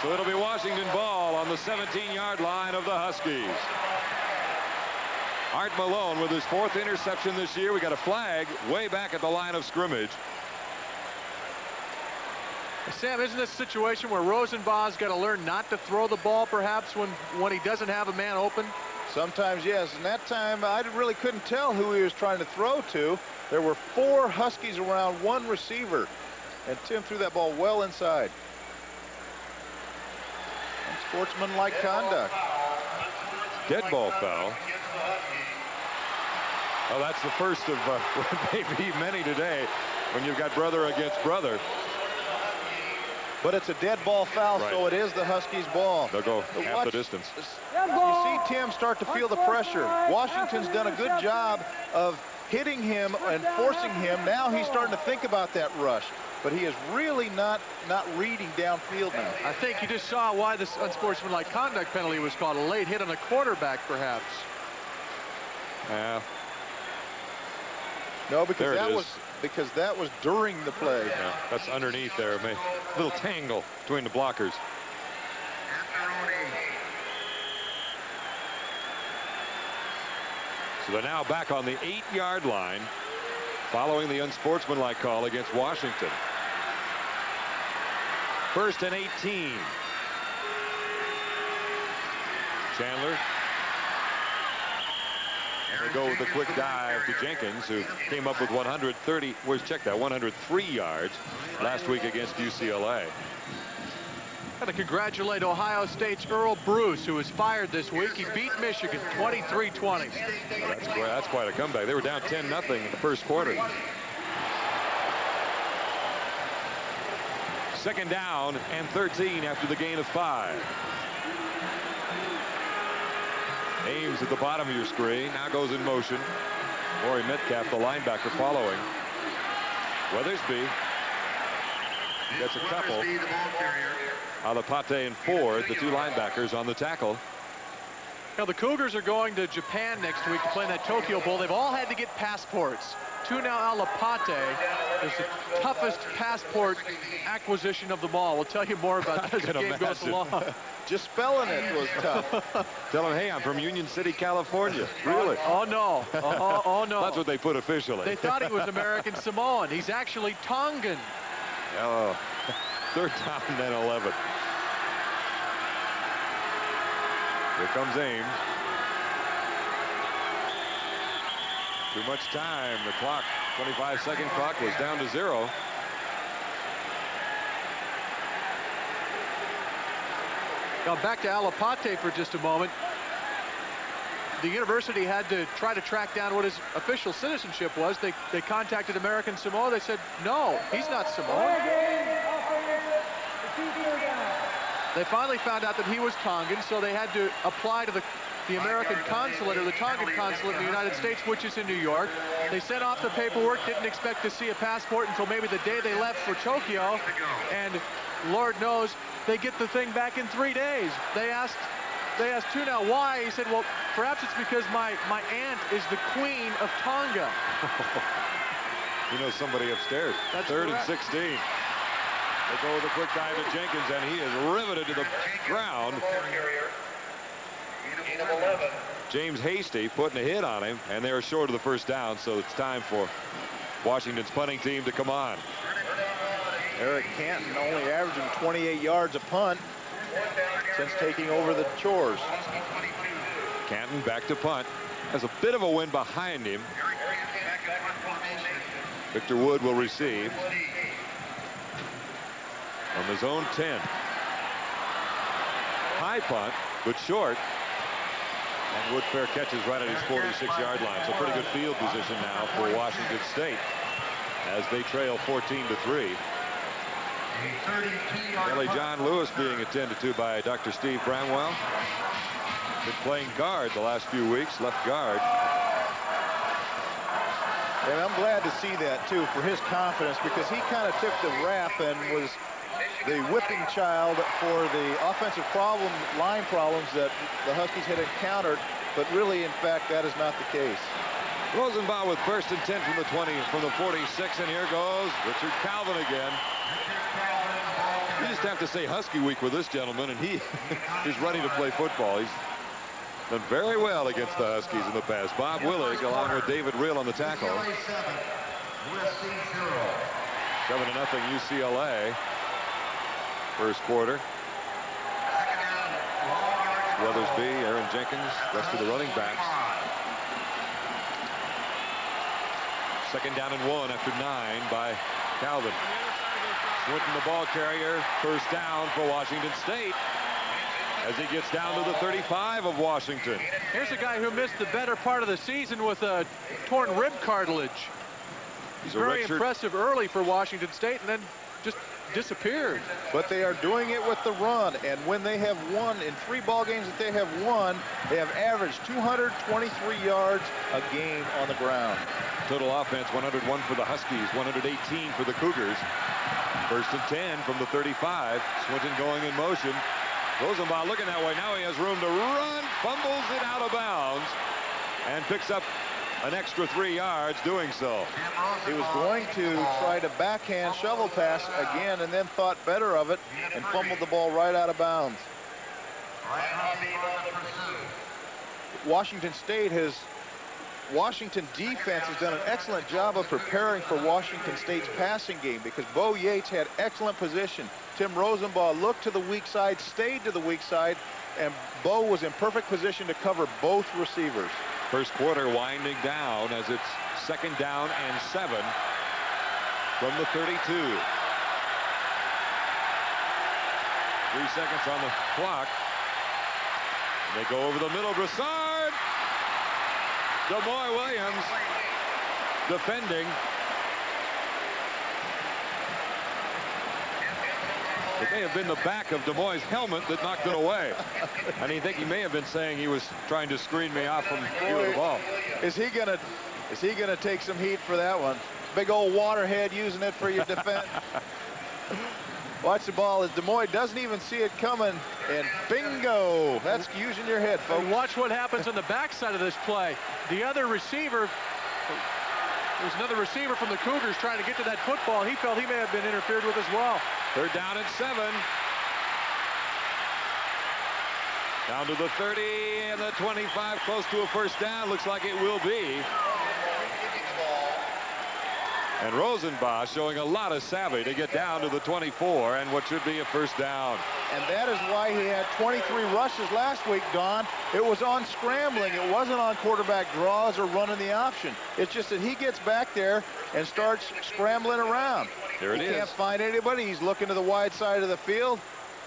[SPEAKER 3] So it'll be Washington ball on the 17-yard line of the Huskies. Art Malone with his 4th interception this year. We got a flag way back at the line of scrimmage.
[SPEAKER 4] Sam, isn't this a situation where Rosenbaugh's got to learn not to throw the ball perhaps when he doesn't have a man open?
[SPEAKER 5] Sometimes, yes. And that time, I really couldn't tell who he was trying to throw to. There were 4 Huskies around 1 receiver. And Tim threw that ball well inside. Unsportsmanlike conduct.
[SPEAKER 3] Dead ball foul. Well, that's the first of maybe many today when you've got brother against brother.
[SPEAKER 5] But it's a dead ball foul,
[SPEAKER 3] right.
[SPEAKER 5] So it is the Huskies' ball.
[SPEAKER 3] They'll go half the distance.
[SPEAKER 5] You see Tim start to feel the pressure. Washington's done a good job of hitting him and forcing him. Now he's starting to think about that rush. But he is really not reading downfield now.
[SPEAKER 4] I think you just saw why this unsportsmanlike conduct penalty was called. A late hit on the quarterback, perhaps.
[SPEAKER 3] Yeah.
[SPEAKER 5] No, because that was during the play.
[SPEAKER 3] Yeah, that's underneath there. A little tangle between the blockers. So they're now back on the 8-yard line following the unsportsmanlike call against Washington. 1st and 18. Chandler. And they go with a quick dive to Jenkins, who came up with 130. Where's check that? 103 yards last week against UCLA.
[SPEAKER 4] Got to congratulate Ohio State's Earl Bruce, who was fired this week. He beat Michigan 23-20.
[SPEAKER 3] That's quite a comeback. They were down 10-0 in the first quarter. 2nd down and 13 after the gain of 5. Ames at the bottom of your screen. Now goes in motion. Rory Metcalf, the linebacker, following. Weathersby gets a couple. Alapate and Ford, the 2 linebackers, on the tackle.
[SPEAKER 4] Now the Cougars are going to Japan next week to play in that Tokyo Bowl. They've all had to get passports. Tunao Alapate is the toughest passport acquisition of them all. We'll tell you more about that as the game goes along.
[SPEAKER 5] Just spelling it was tough.
[SPEAKER 3] Tell him, hey, I'm from Union City, California. Really?
[SPEAKER 4] Oh, no. Oh, no.
[SPEAKER 3] That's what they put officially.
[SPEAKER 4] They thought he was American Samoan. He's actually Tongan.
[SPEAKER 3] Oh, 3rd down and 11. Here comes Ames. Too much time. The clock, 25-second clock, was down to 0.
[SPEAKER 4] Now back to Alapate for just a moment. The university had to try to track down what his official citizenship was. They contacted American Samoa. They said, no, he's not Samoan. They finally found out that he was Tongan, so they had to apply to the American consulate, or the Tongan consulate in the United States, which is in New York. They sent off the paperwork, didn't expect to see a passport until maybe the day they left for Tokyo, and Lord knows they get the thing back in 3 days. They asked Tunao why. He said, well, perhaps it's because my aunt is the queen of Tonga.
[SPEAKER 3] You know somebody upstairs.
[SPEAKER 4] That's
[SPEAKER 3] 3rd
[SPEAKER 4] correct.
[SPEAKER 3] and 16. They go with a quick dive to Jenkins, and he is riveted to the ground. James Hasty putting a hit on him, and they're short of the 1st down, so it's time for Washington's punting team to come on.
[SPEAKER 5] Eric Canton only averaging 28 yards a punt since taking over the chores.
[SPEAKER 3] Canton back to punt. Has a bit of a wind behind him. Victor Wood will receive on the zone 10. High punt, but short. And Woodfair catches right at his 46-yard line. So pretty good field position now for Washington State as they trail 14-3. Kelly John Lewis being attended to by Dr. Steve Bramwell. Been playing guard the last few weeks, left guard.
[SPEAKER 5] And I'm glad to see that, too, for his confidence, because he kind of took the rap and was the whipping child for the offensive line problems that the Huskies had encountered, but really, in fact, that is not the case.
[SPEAKER 3] Rosenbaugh with first and 10 from the 20, from the 46, and here goes Richard Calvin again. You just have to say Husky week with this gentleman, and he is ready to play football. He's done very well against the Huskies in the past. Bob Willig along with David Rill on the tackle. 7-0 UCLA. First quarter. Weathersby, Aaron Jenkins, rest of the running backs. Second down and 1 after 9 by Calvin. Swinton, the ball carrier. First down for Washington State as he gets down to the 35 of Washington.
[SPEAKER 4] Here's a guy who missed the better part of the season with a torn rib cartilage.
[SPEAKER 3] He's
[SPEAKER 4] very impressive early for Washington State, and then just disappeared.
[SPEAKER 5] But they are doing it with the run, and when they have won in 3 ball games that they have won, they have averaged 223 yards a game on the ground.
[SPEAKER 3] Total offense 101 for the Huskies, 118 for the Cougars. First and 10 from the 35. Swinton going in motion. Rosenbaugh looking that way. Now he has room to run, fumbles it out of bounds, and picks up an extra 3 yards doing so.
[SPEAKER 5] He was going to try to backhand shovel pass again and then thought better of it and fumbled the ball right out of bounds. Washington defense has done an excellent job of preparing for Washington State's passing game, because Bo Yates had excellent position. Tim Rosenbaugh looked to the weak side, stayed to the weak side, and Bo was in perfect position to cover both receivers.
[SPEAKER 3] First quarter winding down as it's second down and 7 from the 32. 3 seconds on the clock. And they go over the middle. Broussard. Demoy Williams defending. It may have been the back of Demoy's helmet that knocked it away. And I think he may have been saying he was trying to screen me off from the ball.
[SPEAKER 5] Is he gonna take some heat for that one? Big old waterhead using it for your defense. Watch the ball as Demoy doesn't even see it coming, and bingo! That's using your head, folks.
[SPEAKER 4] And watch what happens on the backside of this play. The other receiver, there's another receiver from the Cougars trying to get to that football. He felt he may have been interfered with as well.
[SPEAKER 3] Third down and 7. Down to the 30 and the 25, close to a first down. Looks like it will be. And Rosenbaugh showing a lot of savvy to get down to the 24 and what should be a first down.
[SPEAKER 5] And that is why he had 23 rushes last week, Don. It was on scrambling. It wasn't on quarterback draws or running the option. It's just that he gets back there and starts scrambling around.
[SPEAKER 3] There it is.
[SPEAKER 5] He can't find anybody. He's looking to the wide side of the field.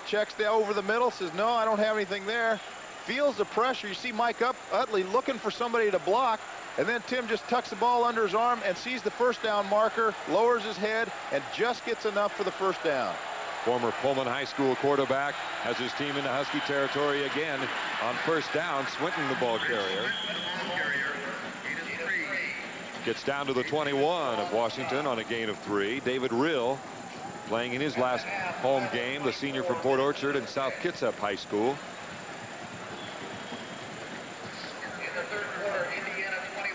[SPEAKER 5] Checks over the middle. Says, no, I don't have anything there. Feels the pressure. You see Mike Utley looking for somebody to block. And then Tim just tucks the ball under his arm and sees the first down marker, lowers his head, and just gets enough for the first down.
[SPEAKER 3] Former Pullman High School quarterback has his team into Husky territory again on first down. Swinton, the ball carrier. Gets down to the 21 of Washington on a gain of 3. David Rill playing in his last home game, the senior from Port Orchard and South Kitsap High School.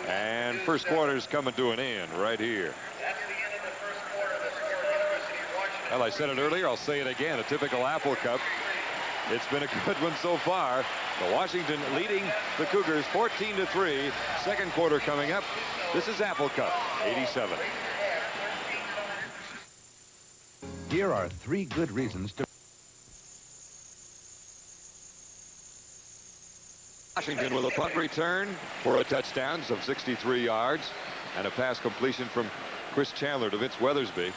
[SPEAKER 3] And first quarter's coming to an end right here. Well, I said it earlier, I'll say it again, a typical Apple Cup. It's been a good one so far. The Washington leading the Cougars 14-3. Second quarter coming up. This is Apple Cup 87.
[SPEAKER 10] Here are 3 good reasons to...
[SPEAKER 3] Washington with a punt return for a touchdown of 63 yards and a pass completion from Chris Chandler to Vince Weathersby,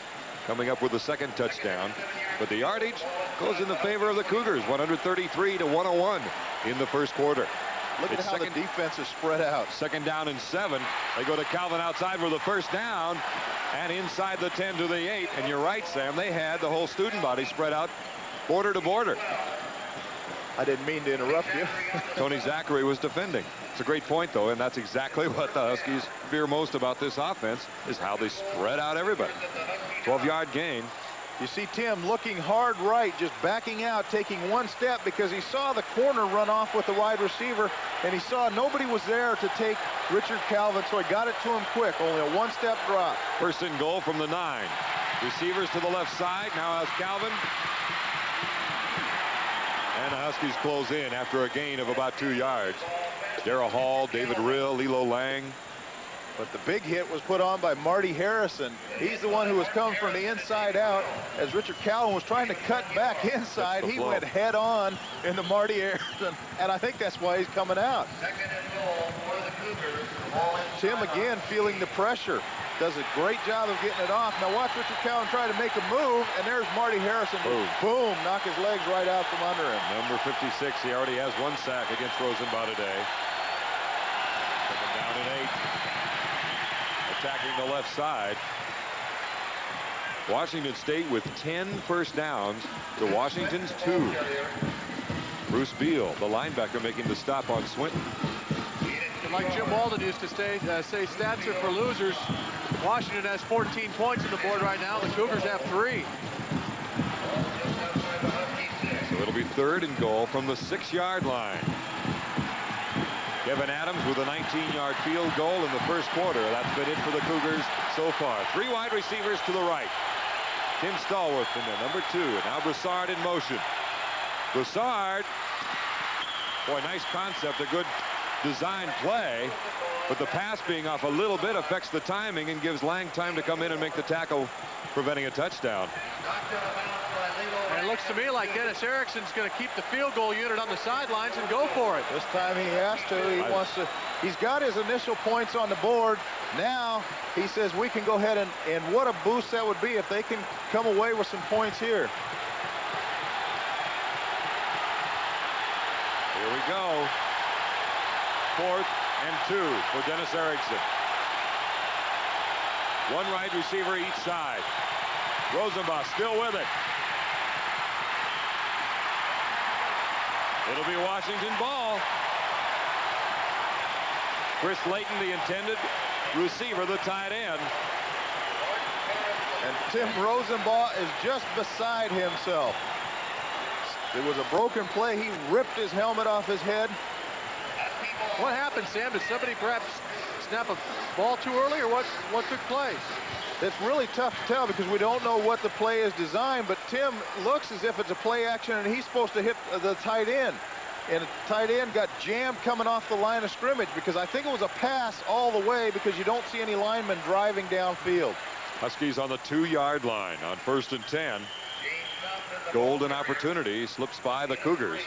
[SPEAKER 3] coming up with the second touchdown. But the yardage goes in the favor of the Cougars, 133-101 in the first quarter.
[SPEAKER 5] Look at
[SPEAKER 3] It's
[SPEAKER 5] how the defense is spread out.
[SPEAKER 3] 2nd down and 7. They go to Calvin outside for the first down and inside the 10 to the 8. And you're right, Sam. They had the whole student body spread out border to border.
[SPEAKER 5] I didn't mean to interrupt you.
[SPEAKER 3] Tony Zachary was defending. It's a great point, though, and that's exactly what the Huskies fear most about this offense is how they spread out everybody. 12-yard gain.
[SPEAKER 5] You see Tim looking hard right, just backing out, taking one step because he saw the corner run off with the wide receiver, and he saw nobody was there to take Richard Calvin, so he got it to him quick. Only a one-step drop.
[SPEAKER 3] 1st and goal from the 9. Receivers to the left side. Now has Calvin. And the Huskies close in after a gain of about 2 yards. Darrell Hall, David Rill, Lilo Lang.
[SPEAKER 5] But the big hit was put on by Marty Harrison. He's the one who was coming from the inside out. As Richard Calvin was trying to cut back inside, he went head on into Marty Harrison. And I think that's why he's coming out.
[SPEAKER 9] 2nd and goal for the Cougars.
[SPEAKER 5] Tim again feeling the pressure. Does a great job of getting it off. Now watch Richard Calvin try to make a move, and there's Marty Harrison.
[SPEAKER 3] Boom.
[SPEAKER 5] Boom, knock his legs right out from under him.
[SPEAKER 3] Number 56, he already has 1 sack against Rosenbauer today. 2nd down and 8. Attacking the left side. Washington State with 10 first downs to Washington's 2. Bruce Beal, the linebacker, making the stop on Swinton.
[SPEAKER 4] And like Jim Walden used to say stats are for losers. Washington has 14 points on the board right now. The Cougars have 3.
[SPEAKER 3] So it'll be 3rd and goal from the 6-yard line. Kevin Adams with a 19-yard field goal in the first quarter. That's been it for the Cougars so far. 3 wide receivers to the right. Tim Stallworth in there, number 2. And now Broussard in motion. Broussard, boy, nice concept, a good design play. But the pass being off a little bit affects the timing and gives Lang time to come in and make the tackle, preventing a touchdown.
[SPEAKER 4] And it looks to me like Dennis Erickson's going to keep the field goal unit on the sidelines and go for it.
[SPEAKER 5] This time he has to. He wants to. He's got his initial points on the board. Now he says we can go ahead and what a boost that would be if they can come away with some points here.
[SPEAKER 3] Here we go. 4th and 2 for Dennis Erickson. 1 wide receiver each side. Rosenbauer still with it. It'll be Washington ball. Chris Layton, the intended receiver, the tight end.
[SPEAKER 5] And Tim Rosenbauer is just beside himself. It was a broken play. He ripped his helmet off his head.
[SPEAKER 4] What happened, Sam? Did somebody perhaps snap a ball too early, or what took place?
[SPEAKER 5] It's really tough to tell because we don't know what the play is designed, but Tim looks as if it's a play action and he's supposed to hit the tight end. And the tight end got jammed coming off the line of scrimmage because I think it was a pass all the way because you don't see any linemen driving downfield.
[SPEAKER 3] Huskies on the 2-yard line on 1st and 10. Golden opportunity slips by the Cougars.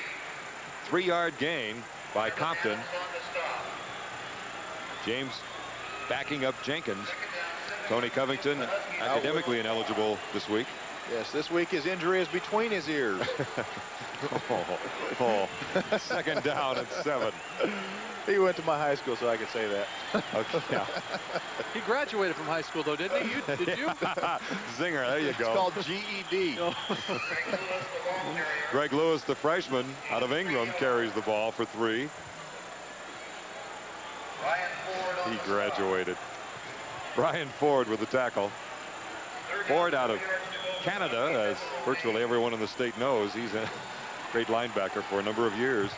[SPEAKER 3] 3-yard gain by Compton. James backing up Jenkins. Tony Covington academically ineligible this week.
[SPEAKER 5] Yes, this week his injury is between his ears.
[SPEAKER 3] 2nd down and 7.
[SPEAKER 5] He went to my high school, so I could say that.
[SPEAKER 3] Okay. Yeah.
[SPEAKER 4] He graduated from high school, though, didn't he? Did you?
[SPEAKER 3] Zinger, there you go.
[SPEAKER 5] It's called GED.
[SPEAKER 3] Greg Lewis, the freshman out of Ingram, carries the ball for 3. He graduated. Brian Ford with the tackle. Ford out of Canada, as virtually everyone in the state knows. He's a great linebacker for a number of years.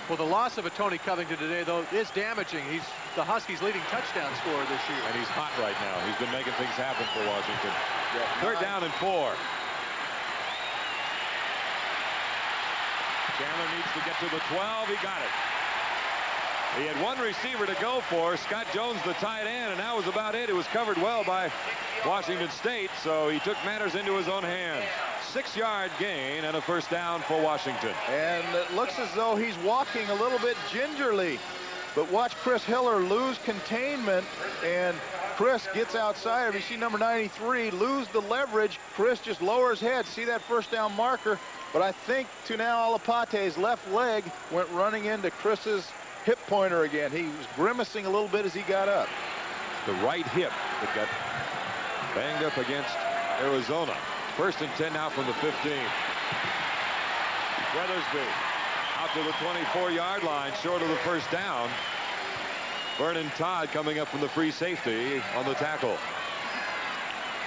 [SPEAKER 4] Well, the loss of a Tony Covington today, though, is damaging. He's the Huskies' leading touchdown scorer this year.
[SPEAKER 3] And he's hot right now. He's been making things happen for Washington. 3rd down and 4. Chandler needs to get to the 12. He got it. He had 1 receiver to go for. Scott Jones, the tight end, and that was about it. It was covered well by Washington State, so he took matters into his own hands. 6-yard gain and a 1st down for Washington.
[SPEAKER 5] And it looks as though he's walking a little bit gingerly. But watch Chris Hiller lose containment, and Chris gets outside of him. You see number 93 lose the leverage. Chris just lowers head. See that 1st down marker? But I think Tunao Alapate's left leg went running into Chris's hip pointer again. He was grimacing a little bit as he got up.
[SPEAKER 3] The right hip that got banged up against Arizona. 1st and 10 now from the 15. Weathersby out to the 24-yard line, short of the first down. Vernon Todd coming up from the free safety on the tackle.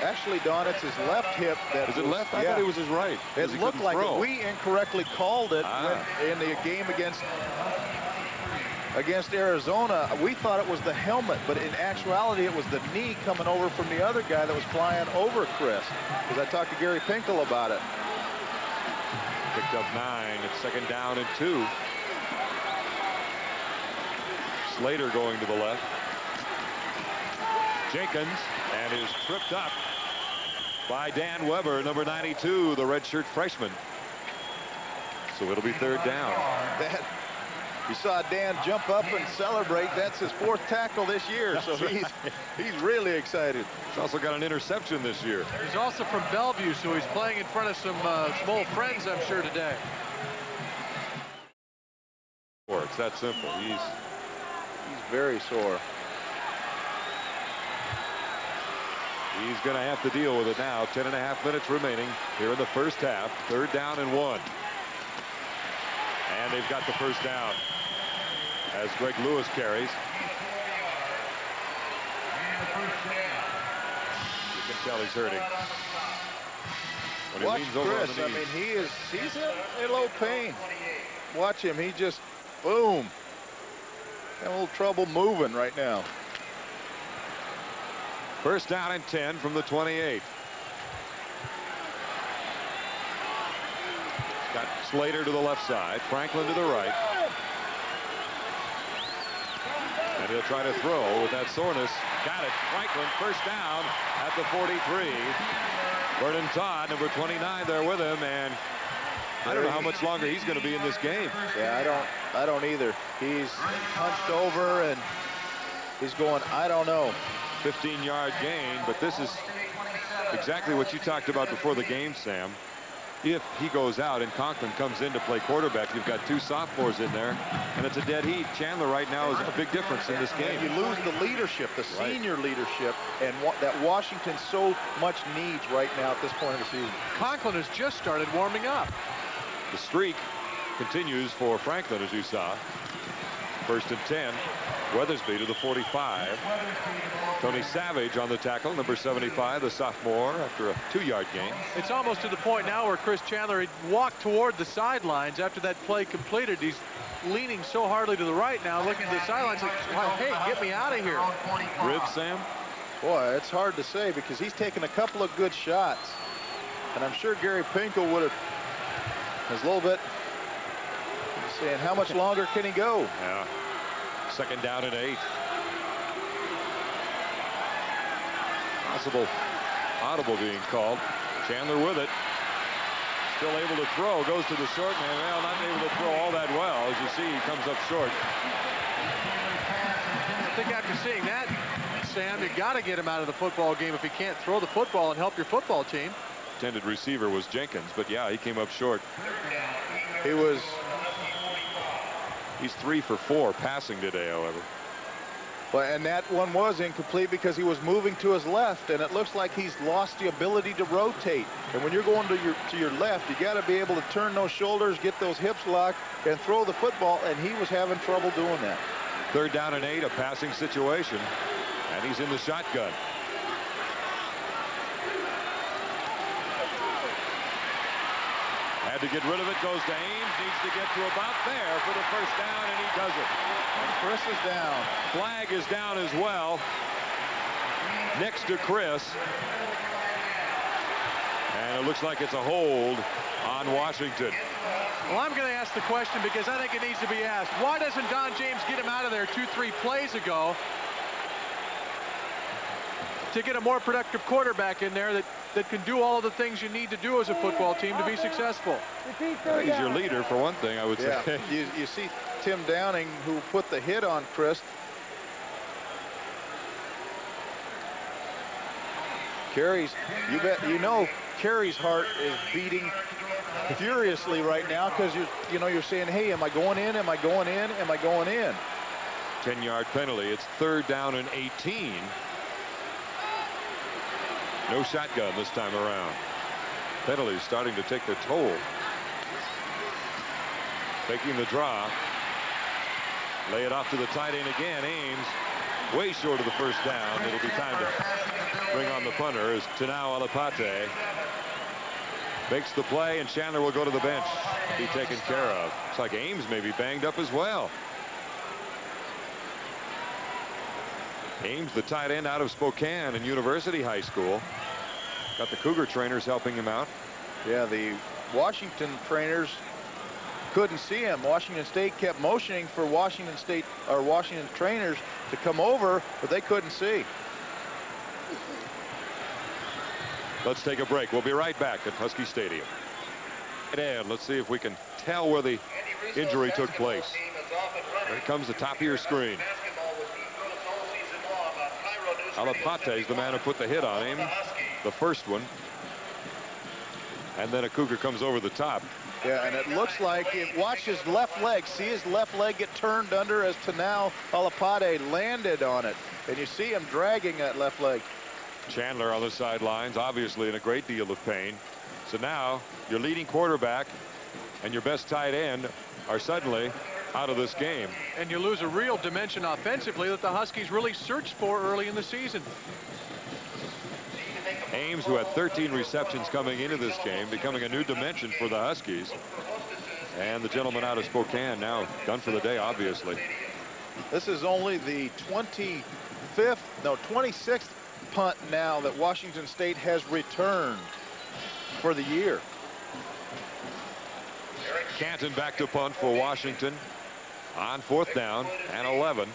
[SPEAKER 5] Actually, Don, it's his left hip that
[SPEAKER 3] Is it left? I thought it was his right.
[SPEAKER 5] It looked like it. We incorrectly called it in the game against Arizona. We thought it was the helmet, but in actuality, it was the knee coming over from the other guy that was flying over Chris. Because I talked to Gary Pinkel about it.
[SPEAKER 3] Picked up 9. It's 2nd down and 2. Slater going to the left. Jenkins, and is tripped up by Dan Weber, number 92, the redshirt freshman. So it'll be 3rd down.
[SPEAKER 5] You saw Dan jump up and celebrate. That's his 4th tackle this year, so he's really excited.
[SPEAKER 3] He's also got an interception this year.
[SPEAKER 4] He's also from Bellevue, so he's playing in front of some old friends, I'm sure, today.
[SPEAKER 3] It's that simple. He's
[SPEAKER 5] very sore.
[SPEAKER 3] He's going to have to deal with it now. 10.5 minutes remaining here in the first half. 3rd down and 1. And they've got the first down as Greg Lewis carries. You can tell he's hurting. When
[SPEAKER 5] Watch
[SPEAKER 3] he leans over on
[SPEAKER 5] Chris.
[SPEAKER 3] the
[SPEAKER 5] I
[SPEAKER 3] knees.
[SPEAKER 5] mean, he's in low pain. Watch him. He just, boom. Got a little trouble moving right now.
[SPEAKER 3] 1st down and 10 from the 28. Got Slater to the left side, Franklin to the right. And he'll try to throw with that soreness. Got it. Franklin, 1st down at the 43. Vernon Todd, number 29, there with him, and I don't know how much longer he's going to be in this game.
[SPEAKER 5] Yeah, I don't either. He's hunched over and he's going, I don't know.
[SPEAKER 3] 15-yard gain, but this is exactly what you talked about before the game, Sam. If he goes out and Conklin comes in to play quarterback, you've got 2 sophomores in there, and it's a dead heat. Chandler right now is a big difference in this game.
[SPEAKER 5] You lose the leadership, the senior leadership, and that Washington so much needs right now at this point of the season.
[SPEAKER 4] Conklin has just started warming up.
[SPEAKER 3] The streak continues for Franklin, as you saw. 1st and 10. Weathersby to the 45. Tony Savage on the tackle, number 75, the sophomore, after a 2-yard gain.
[SPEAKER 4] It's almost to the point now where Chris Chandler had walked toward the sidelines after that play completed. He's leaning so hardly to the right now, looking at the sidelines like, hey, get me out of here.
[SPEAKER 3] Ribs, Sam?
[SPEAKER 5] Boy, it's hard to say because he's taken a couple of good shots. And I'm sure Gary Pinkel would have, a little bit, saying, how much longer can he go?
[SPEAKER 3] Yeah. 2nd down and 8. Possible audible being called. Chandler with it. Still able to throw. Goes to the short man. Well, not able to throw all that well. As you see, he comes up short.
[SPEAKER 4] I think after seeing that, Sam, you got to get him out of the football game if he can't throw the football and help your football team.
[SPEAKER 3] Intended receiver was Jenkins, but yeah, he came up short. He's 3 for 4 passing today, however.
[SPEAKER 5] Well, and that one was incomplete because he was moving to his left, and it looks like he's lost the ability to rotate. And when you're going to your left, you got to be able to turn those shoulders, get those hips locked, and throw the football, and he was having trouble doing that.
[SPEAKER 3] 3rd down and 8, a passing situation, and he's in the shotgun. Had to get rid of it, goes to Ames, needs to get to about there for the 1st down, and he does it.
[SPEAKER 5] And Chris is down.
[SPEAKER 3] Flag is down as well, next to Chris. And it looks like it's a hold on Washington.
[SPEAKER 4] Well, I'm going to ask the question because I think it needs to be asked. Why doesn't Don James get him out of there 2-3 plays ago to get a more productive quarterback in there that can do all of the things you need to do as a football team to be successful?
[SPEAKER 3] He's your leader, for one thing, I would say.
[SPEAKER 5] You see Tim Downing, who put the hit on Chris. Carey's, you know Carey's heart is beating furiously right now because you're saying, hey, am I going in? Am I going in? Am I going in?
[SPEAKER 3] 10-yard penalty. It's 3rd down and 18. No shotgun this time around. Penalties starting to take their toll. Taking the draw. Lay it off to the tight end again. Ames way short of the first down. It'll be time to bring on the punter as Tinao Alapate makes the play, and Chandler will go to the bench to be taken care of. Looks like Ames may be banged up as well. Ames, the tight end out of Spokane and University High School. Got the Cougar trainers helping him out.
[SPEAKER 5] Yeah, the Washington trainers couldn't see him. Washington State kept motioning for Washington trainers to come over, but they couldn't see.
[SPEAKER 3] Let's take a break. We'll be right back at Husky Stadium. And let's see if we can tell where the injury took place. There comes the top of your screen. Alapate is the man who put the hit on him, the first one. And then a Cougar comes over the top.
[SPEAKER 5] Yeah, and it looks like, watch his left leg. See his left leg get turned under as Tinao Alapate landed on it. And you see him dragging that left leg.
[SPEAKER 3] Chandler on the sidelines, obviously in a great deal of pain. So now your leading quarterback and your best tight end are suddenly out of this game.
[SPEAKER 1] And you lose a real dimension offensively that the Huskies really searched for early in the season.
[SPEAKER 3] Ames, who had 13 receptions coming into this game, becoming a new dimension for the Huskies. And the gentleman out of Spokane now done for the day, obviously.
[SPEAKER 5] This is only the 26th punt now that Washington State has returned for the year.
[SPEAKER 3] Canton back to punt for Washington on 4th down and 11.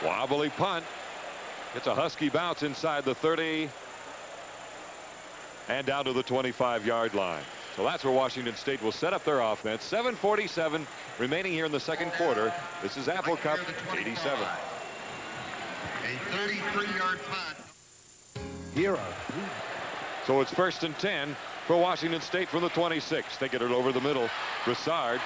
[SPEAKER 3] Wobbly punt. It's a Husky bounce inside the 30 and down to the 25-yard line. So that's where Washington State will set up their offense. 7:47 remaining here in the second quarter. This is Apple Cup 87.
[SPEAKER 9] A 33-yard punt.
[SPEAKER 10] Here
[SPEAKER 3] So it's 1st and 10 for Washington State from the 26. They get it over the middle. Broussard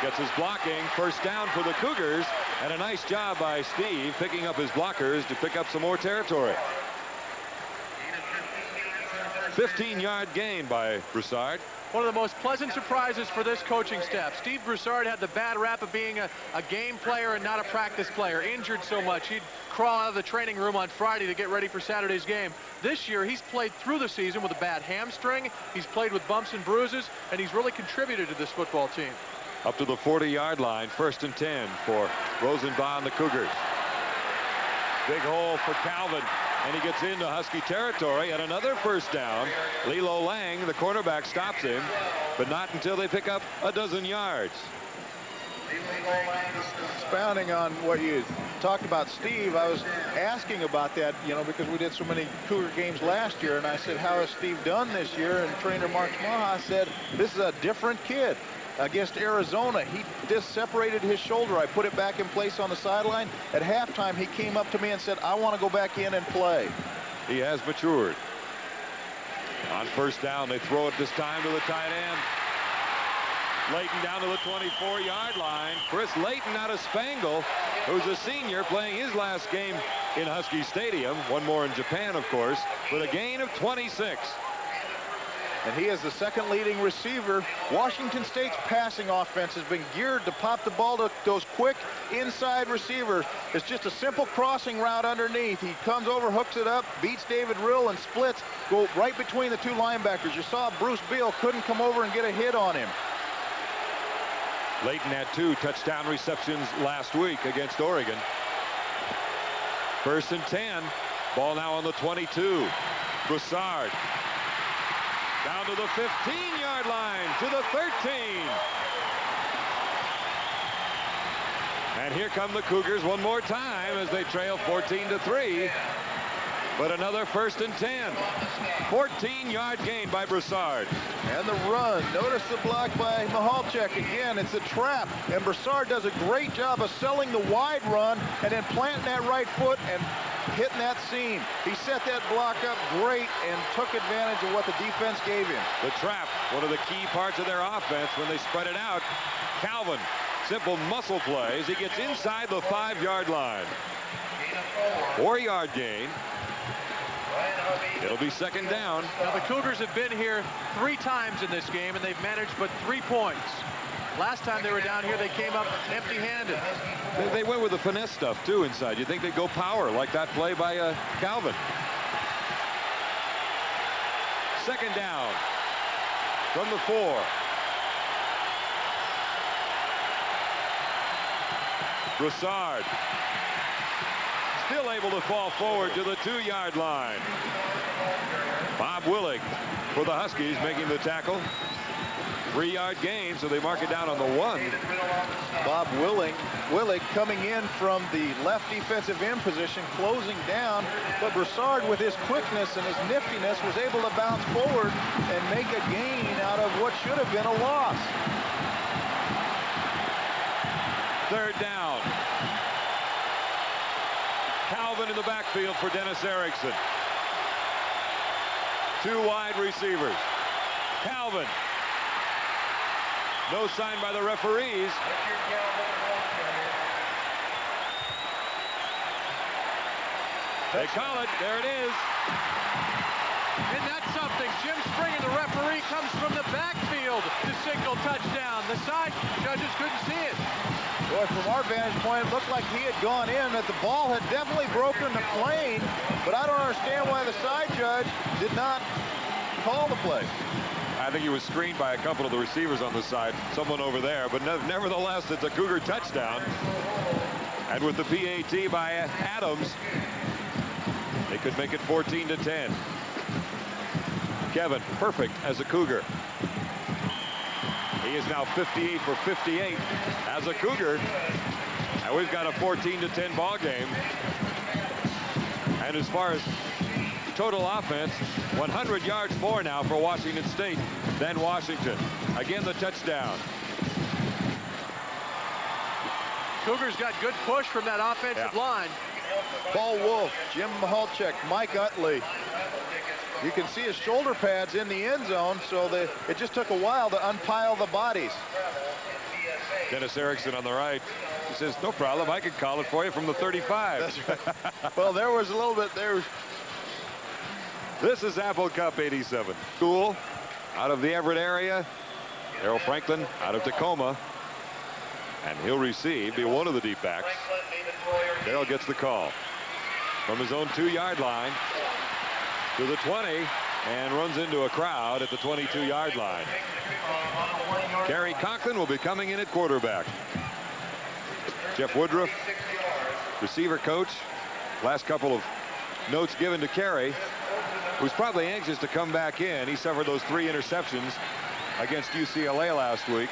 [SPEAKER 3] gets his blocking. 1st down for the Cougars. And a nice job by Steve picking up his blockers to pick up some more territory. 15-yard gain by Broussard.
[SPEAKER 1] One of the most pleasant surprises for this coaching staff. Steve Broussard had the bad rap of being a game player and not a practice player. Injured so much, he'd crawl out of the training room on Friday to get ready for Saturday's game. This year, he's played through the season with a bad hamstring. He's played with bumps and bruises, and he's really contributed to this football team.
[SPEAKER 3] Up to the 40-yard line, 1st and 10 for Rosenbaum, the Cougars. Big hole for Calvin, and he gets into Husky territory, and another 1st down. Lilo Lang, the cornerback, stops him, but not until they pick up a dozen yards.
[SPEAKER 5] Expounding on what you talked about, Steve, I was asking about that, because we did so many Cougar games last year, and I said, how has Steve done this year? And trainer Mark Maha said, this is a different kid. Against Arizona, he just separated his shoulder. I put it back in place on the sideline. At halftime, he came up to me and said, I want to go back in and play.
[SPEAKER 3] He has matured. On 1st down, they throw it this time to the tight end. Layton down to the 24-yard line. Chris Layton out of Spangle, who's a senior playing his last game in Husky Stadium. One more in Japan, of course, with a gain of 26.
[SPEAKER 5] And he is the 2nd leading receiver. Washington State's passing offense has been geared to pop the ball to those quick inside receivers. It's just a simple crossing route underneath. He comes over, hooks it up, beats David Rill, and splits, go right between the 2 linebackers. You saw Bruce Beal couldn't come over and get a hit on him.
[SPEAKER 3] Layton had 2 touchdown receptions last week against Oregon. 1st and 10. Ball now on the 22. Broussard. Down to the 15-yard line, to the 13. And here come the Cougars one more time as they trail 14-3. But another 1st and 10. 14-yard gain by Broussard.
[SPEAKER 5] And the run. Notice the block by Michalczyk. Again, it's a trap. And Broussard does a great job of selling the wide run and then planting that right foot and hitting that seam. He set that block up great and took advantage of what the defense gave him.
[SPEAKER 3] The trap, one of the key parts of their offense when they spread it out. Calvin, simple muscle plays. He gets inside the 5-yard line. 4-yard gain. It'll be second down.
[SPEAKER 1] Now the Cougars have been here 3 times in this game, and they've managed but 3 points. Last time they were down here, they came up empty-handed.
[SPEAKER 3] They went with the finesse stuff, too, inside. You'd think they'd go power, like that play by Calvin. Second down from the 4. Broussard still able to fall forward to the 2-yard line. Bob Willig for the Huskies making the tackle. 3-yard gain, so they mark it down on the 1.
[SPEAKER 5] Bob Willig coming in from the left defensive end position, closing down, but Broussard with his quickness and his niftiness was able to bounce forward and make a gain out of what should have been a loss.
[SPEAKER 3] Third down. Calvin in the backfield for Dennis Erickson. 2 wide receivers. Calvin. No sign by the referees. They call it. There it is.
[SPEAKER 1] And that's something. Jim Springer, the referee, comes from the backfield to signal touchdown. The side judges couldn't see it.
[SPEAKER 5] Boy, from our vantage point, it looked like he had gone in, that the ball had definitely broken the plane, but I don't understand why the side judge did not call the play.
[SPEAKER 3] I think he was screened by a couple of the receivers on the side, someone over there, but nevertheless, it's a Cougar touchdown. And with the PAT by Adams, they could make it 14-10. Kevin, perfect as a Cougar. He is now 58 for 58 as a Cougar. And we've got a 14-10 ball game. And as far as total offense, 100 yards more now for Washington State than Washington. Again, the touchdown.
[SPEAKER 1] Cougars got good push from that offensive line.
[SPEAKER 5] Paul Wolf, Jim Mahalchek, Mike Utley. You can see his shoulder pads in the end zone, so it just took a while to unpile the bodies.
[SPEAKER 3] Dennis Erickson on the right. He says, no problem, I can call it for you from the 35.
[SPEAKER 5] That's right. Well, there was a little bit there.
[SPEAKER 3] This is Apple Cup 87. School out of the Everett area. Errol Franklin out of Tacoma. And he'll receive, be one of the deep backs. Darrell gets the call. From his own 2-yard line to the 20 and runs into a crowd at the 22-yard line. Kerry Conklin will be coming in at quarterback. Jeff Woodruff, receiver coach. Last couple of notes given to Kerry, who's probably anxious to come back in. He suffered those 3 interceptions against UCLA last week.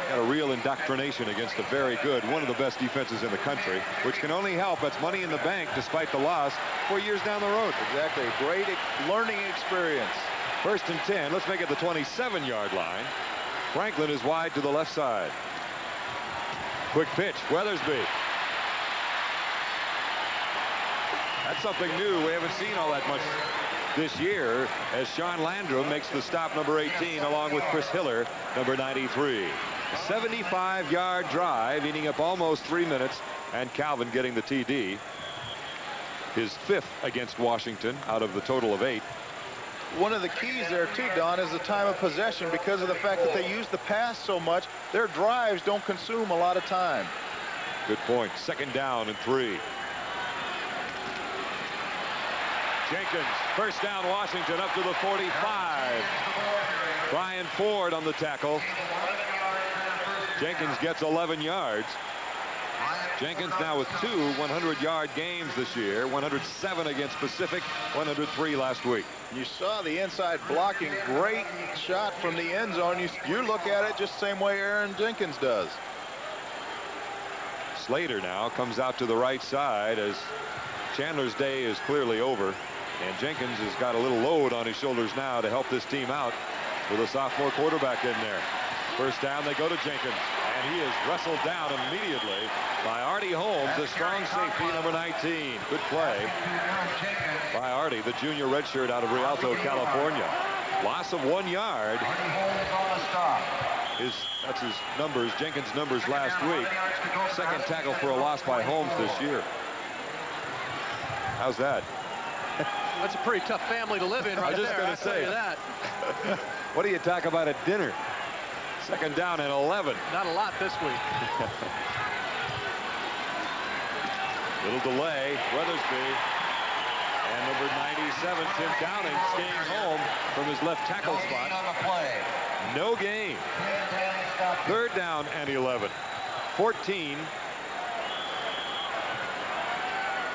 [SPEAKER 3] Got a real indoctrination against a very good, one of the best defenses in the country, which can only help. That's money in the bank despite the loss 4 years down the road.
[SPEAKER 5] Exactly. Great learning experience.
[SPEAKER 3] First and 10. Let's make it the 27-yard line. Franklin is wide to the left side. Quick pitch. Weathersby. That's something new. We haven't seen all that much this year as Sean Landrum makes the stop, number 18, along with Chris Hiller, number 93. 75-yard drive, eating up almost 3 minutes, and Calvin getting the TD. His 5th against Washington out of the total of 8.
[SPEAKER 5] One of the keys there, too, Don, is the time of possession. Because of the fact that they use the pass so much, their drives don't consume a lot of time.
[SPEAKER 3] Good point. Second down and 3. Jenkins, first down Washington, up to the 45. Brian Ford on the tackle. Jenkins gets 11 yards. Jenkins now with 2 100-yard games this year. 107 against Pacific, 103 last week.
[SPEAKER 5] You saw the inside blocking. Great shot from the end zone. You look at it just the same way Aaron Jenkins does.
[SPEAKER 3] Slater now comes out to the right side as Chandler's day is clearly over. And Jenkins has got a little load on his shoulders now to help this team out with a sophomore quarterback in there. First down, they go to Jenkins. And and he is wrestled down immediately by Artie Holmes, the strong safety, number 19. Good play by Artie, the junior redshirt out of Rialto, California. Loss of 1 yard. That's his numbers, Jenkins' numbers last week. Second tackle for a loss by Holmes this year. How's that?
[SPEAKER 1] That's a pretty tough family to live in right there.
[SPEAKER 3] I was just going to say
[SPEAKER 1] that.
[SPEAKER 3] What do you talk about at dinner? Second down and 11.
[SPEAKER 1] Not a lot this week.
[SPEAKER 3] Little delay. Weathersby. And number 97, Tim Downing, staying home from his left tackle spot. No gain. Third down and 11. 14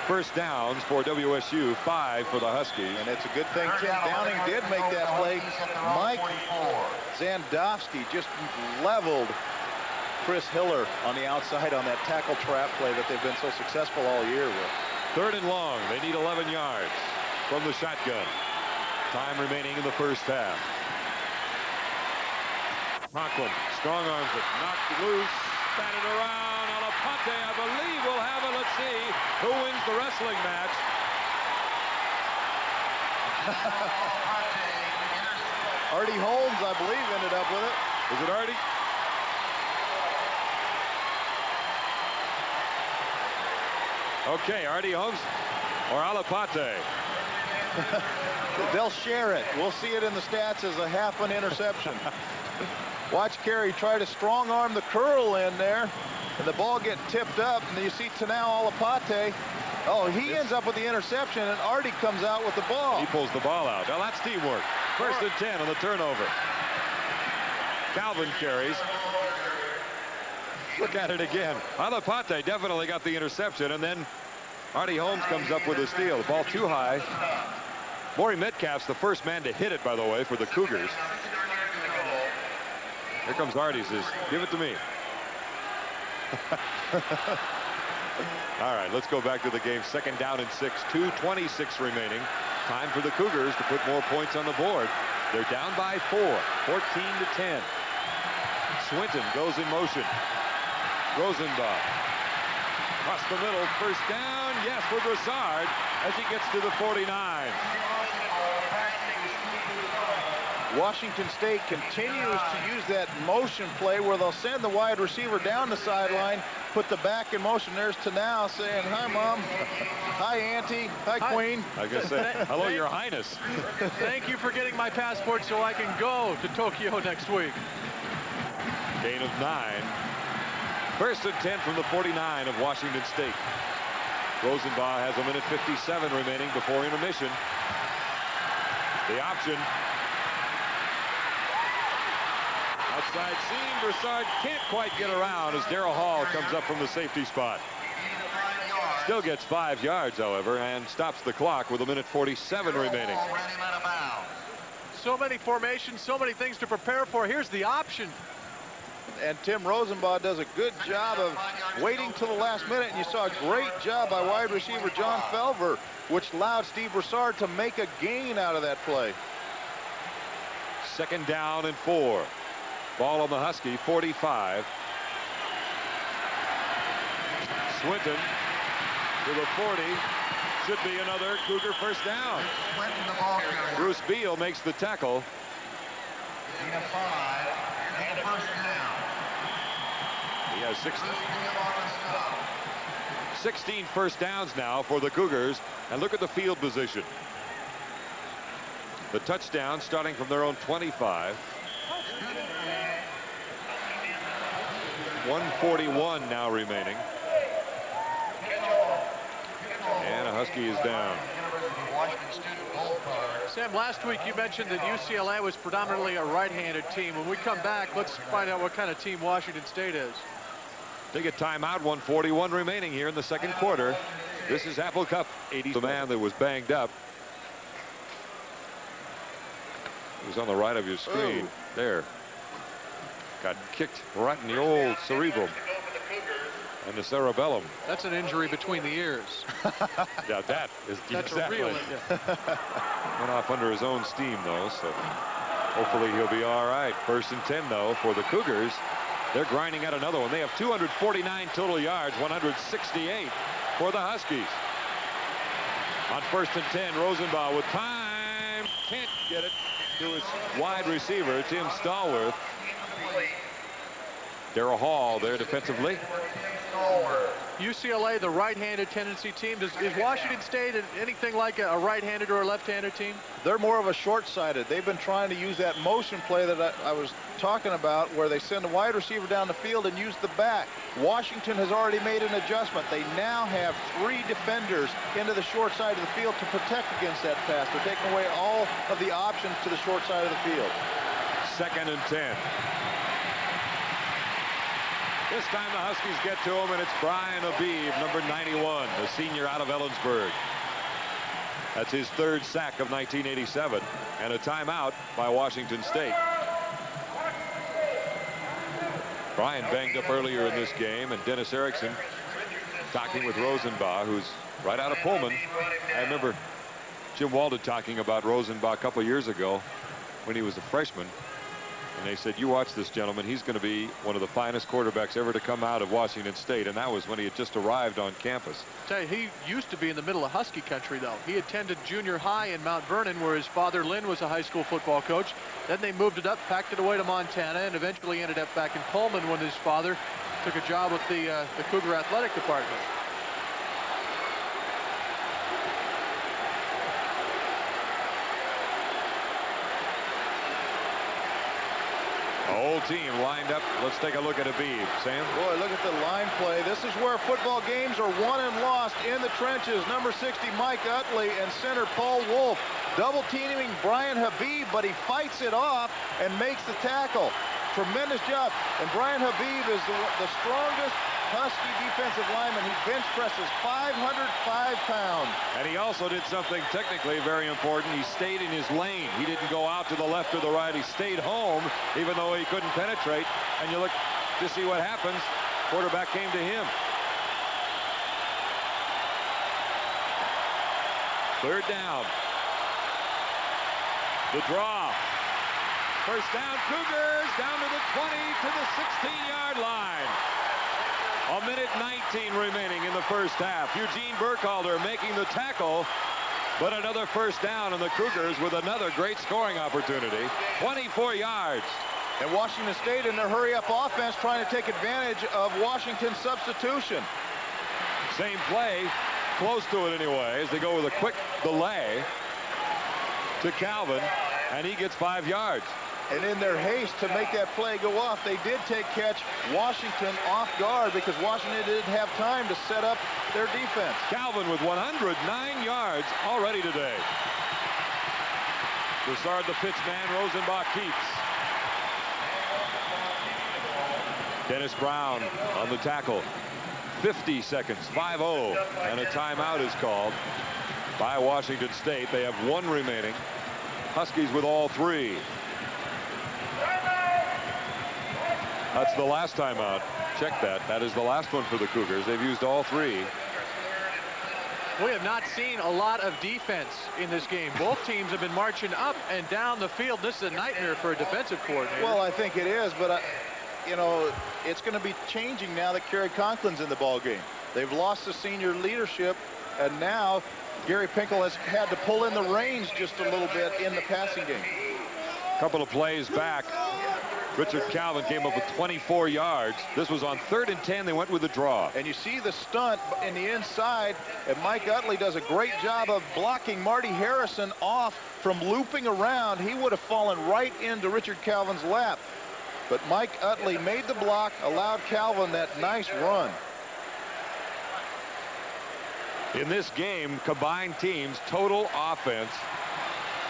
[SPEAKER 3] first downs for WSU, 5 for the Huskies.
[SPEAKER 5] And it's a good thing Tim Downing did make that play. Mike Zandowski just leveled Chris Hiller on the outside on that tackle trap play that they've been so successful all year with.
[SPEAKER 3] Third and long. They need 11 yards from the shotgun. Time remaining in the first half. Conklin strong arms it, knocked loose, batted around. Alapate, I believe, will have it. Let's see who wins the wrestling match.
[SPEAKER 5] Artie Holmes, I believe, ended up with it.
[SPEAKER 3] Is it Artie? Okay, Artie Holmes or Alapate.
[SPEAKER 5] They'll share it. We'll see it in the stats as a half an interception. Watch Carey try to strong arm the curl in there, and the ball get tipped up, and you see Tanao Alapate. Oh, he ends up with the interception, and Artie comes out with the ball.
[SPEAKER 3] He pulls the ball out. Now that's teamwork. First and 10 on the turnover. Calvin carries. Look at it again. Alapate definitely got the interception, and then Artie Holmes comes up with a steal. The ball too high. Maury Metcalf's the first man to hit it, by the way, for the Cougars. Here comes Artie, says, give it to me. All right, let's go back to the game. Second down and 6, 2:26 remaining. Time for the Cougars to put more points on the board. They're down by 4, 14-10. Swinton goes in motion. Rosenbach. Across the middle, first down. Yes, for Broussard as he gets to the 49.
[SPEAKER 5] Washington State continues to use that motion play where they'll send the wide receiver down the sideline, put the back in motion. There's Tanao saying, hi, Mom. Hi, Auntie. Hi, Queen.
[SPEAKER 3] I guess hello, Your Highness.
[SPEAKER 1] Thank you for getting my passport so I can go to Tokyo next week.
[SPEAKER 3] Gain of 9. First and 10 from the 49 of Washington State. Rosenbach has 1:57 remaining before intermission. The option. Outside seam, Broussard can't quite get around as Daryl Hall comes up from the safety spot. Still gets 5 yards, however, and stops the clock with 1:47 remaining.
[SPEAKER 1] So many formations, so many things to prepare for. Here's the option.
[SPEAKER 5] And Tim Rosenbach does a good job of waiting till the last minute, and you saw a great job by wide receiver John Felver, which allowed Steve Broussard to make a gain out of that play.
[SPEAKER 3] Second down and 4. Ball on the Husky 45. Swinton to the 40. Should be another Cougar first down. Bruce Beal makes the tackle. 16 first downs now for the Cougars, and look at the field position. The touchdown starting from their own 25. 1:41 now remaining, and a Husky is down.
[SPEAKER 1] Sam, last week you mentioned that UCLA was predominantly a right-handed team. When we come back, let's find out what kind of team Washington State is.
[SPEAKER 3] Take a timeout. 1:41 remaining here in the second quarter. This is Apple Cup. 80. The man that was banged up. It was on the right of your screen. There. Got kicked right in the old cerebrum and the cerebellum.
[SPEAKER 1] That's an injury between the ears.
[SPEAKER 3] Yeah, that's exactly.
[SPEAKER 1] A real injury.
[SPEAKER 3] Went off under his own steam, though, so hopefully he'll be all right. First and 10, though, for the Cougars They're grinding out another one. They have 249 total yards, 168 for the Huskies. On 1st and 10, Rosenbach with time. Can't get it to his wide receiver, Tim Stallworth. Darrell Hall there defensively.
[SPEAKER 1] UCLA, the right-handed tendency team. Is Washington State anything like a right-handed or a left-handed team?
[SPEAKER 5] They're more of a short-sided. They've been trying to use that motion play that I was talking about, where they send a wide receiver down the field and use the back. Washington has already made an adjustment. They now have 3 defenders into the short side of the field to protect against that pass. They're taking away all of the options to the short side of the field.
[SPEAKER 3] 2nd and 10. This time the Huskies get to him, and it's Brian Habib, number 91, the senior out of Ellensburg. That's his 3rd sack of 1987, and a timeout by Washington State. Brian banged up earlier in this game, and Dennis Erickson talking with Rosenbach, who's right out of Pullman. I remember Jim Walden talking about Rosenbach a couple years ago when he was a freshman. And they said, you watch this gentleman, he's going to be one of the finest quarterbacks ever to come out of Washington State. And that was when he had just arrived on campus.
[SPEAKER 1] Tell you, he used to be in the middle of Husky country, though. He attended junior high in Mount Vernon, where his father, Lynn, was a high school football coach. Then they moved it up, packed it away to Montana, and eventually ended up back in Pullman when his father took a job with the Cougar Athletic Department.
[SPEAKER 3] The whole team lined up. Let's take a look at Habib. Sam?
[SPEAKER 5] Boy, look at the line play. This is where football games are won and lost, in the trenches. Number 60, Mike Utley, and center Paul Wolf. Double teaming Brian Habib, but he fights it off and makes the tackle. Tremendous job. And Brian Habib is the strongest Husky defensive lineman. He bench presses 505 pounds.
[SPEAKER 3] And he also did something technically very important. He stayed in his lane. He didn't go out to the left or the right. He stayed home, even though he couldn't penetrate. And you look to see what happens. Quarterback came to him. 3rd down. The draw. 1st down, Cougars down to the 20 to the 16-yard line. A minute 19 remaining in the 1st half. Eugene Burkhalter making the tackle, but another 1st down, and the Cougars with another great scoring opportunity. 24 yards.
[SPEAKER 5] And Washington State in their hurry-up offense trying to take advantage of Washington's substitution.
[SPEAKER 3] Same play, close to it anyway, as they go with a quick delay to Calvin, and he gets 5 yards.
[SPEAKER 5] And in their haste to make that play go off, they did catch Washington off guard, because Washington didn't have time to set up their defense.
[SPEAKER 3] Calvin with 109 yards already today. Broussard the pitch man, Rosenbach keeps. Dennis Brown on the tackle. 50 seconds, 5-0, and a timeout is called by Washington State. They have 1 remaining. Huskies with all 3. That's the last timeout. Check that. That is the last one for the Cougars. They've used all 3.
[SPEAKER 1] We have not seen a lot of defense in this game. Both teams have been marching up and down the field. This is a nightmare for a defensive coordinator.
[SPEAKER 5] Well, I think it is, but you know, it's going to be changing now that Kerry Conklin's in the ball game. They've lost the senior leadership, and now Gary Pinkel has had to pull in the reins just a little bit in the passing game.
[SPEAKER 3] Couple of plays back. Richard Calvin came up with 24 yards. This was on 3rd and 10. They went with a draw.
[SPEAKER 5] And you see the stunt in the inside, and Mike Utley does a great job of blocking Marty Harrison off from looping around. He would have fallen right into Richard Calvin's lap. But Mike Utley made the block, allowed Calvin that nice run.
[SPEAKER 3] In this game, combined teams, total offense,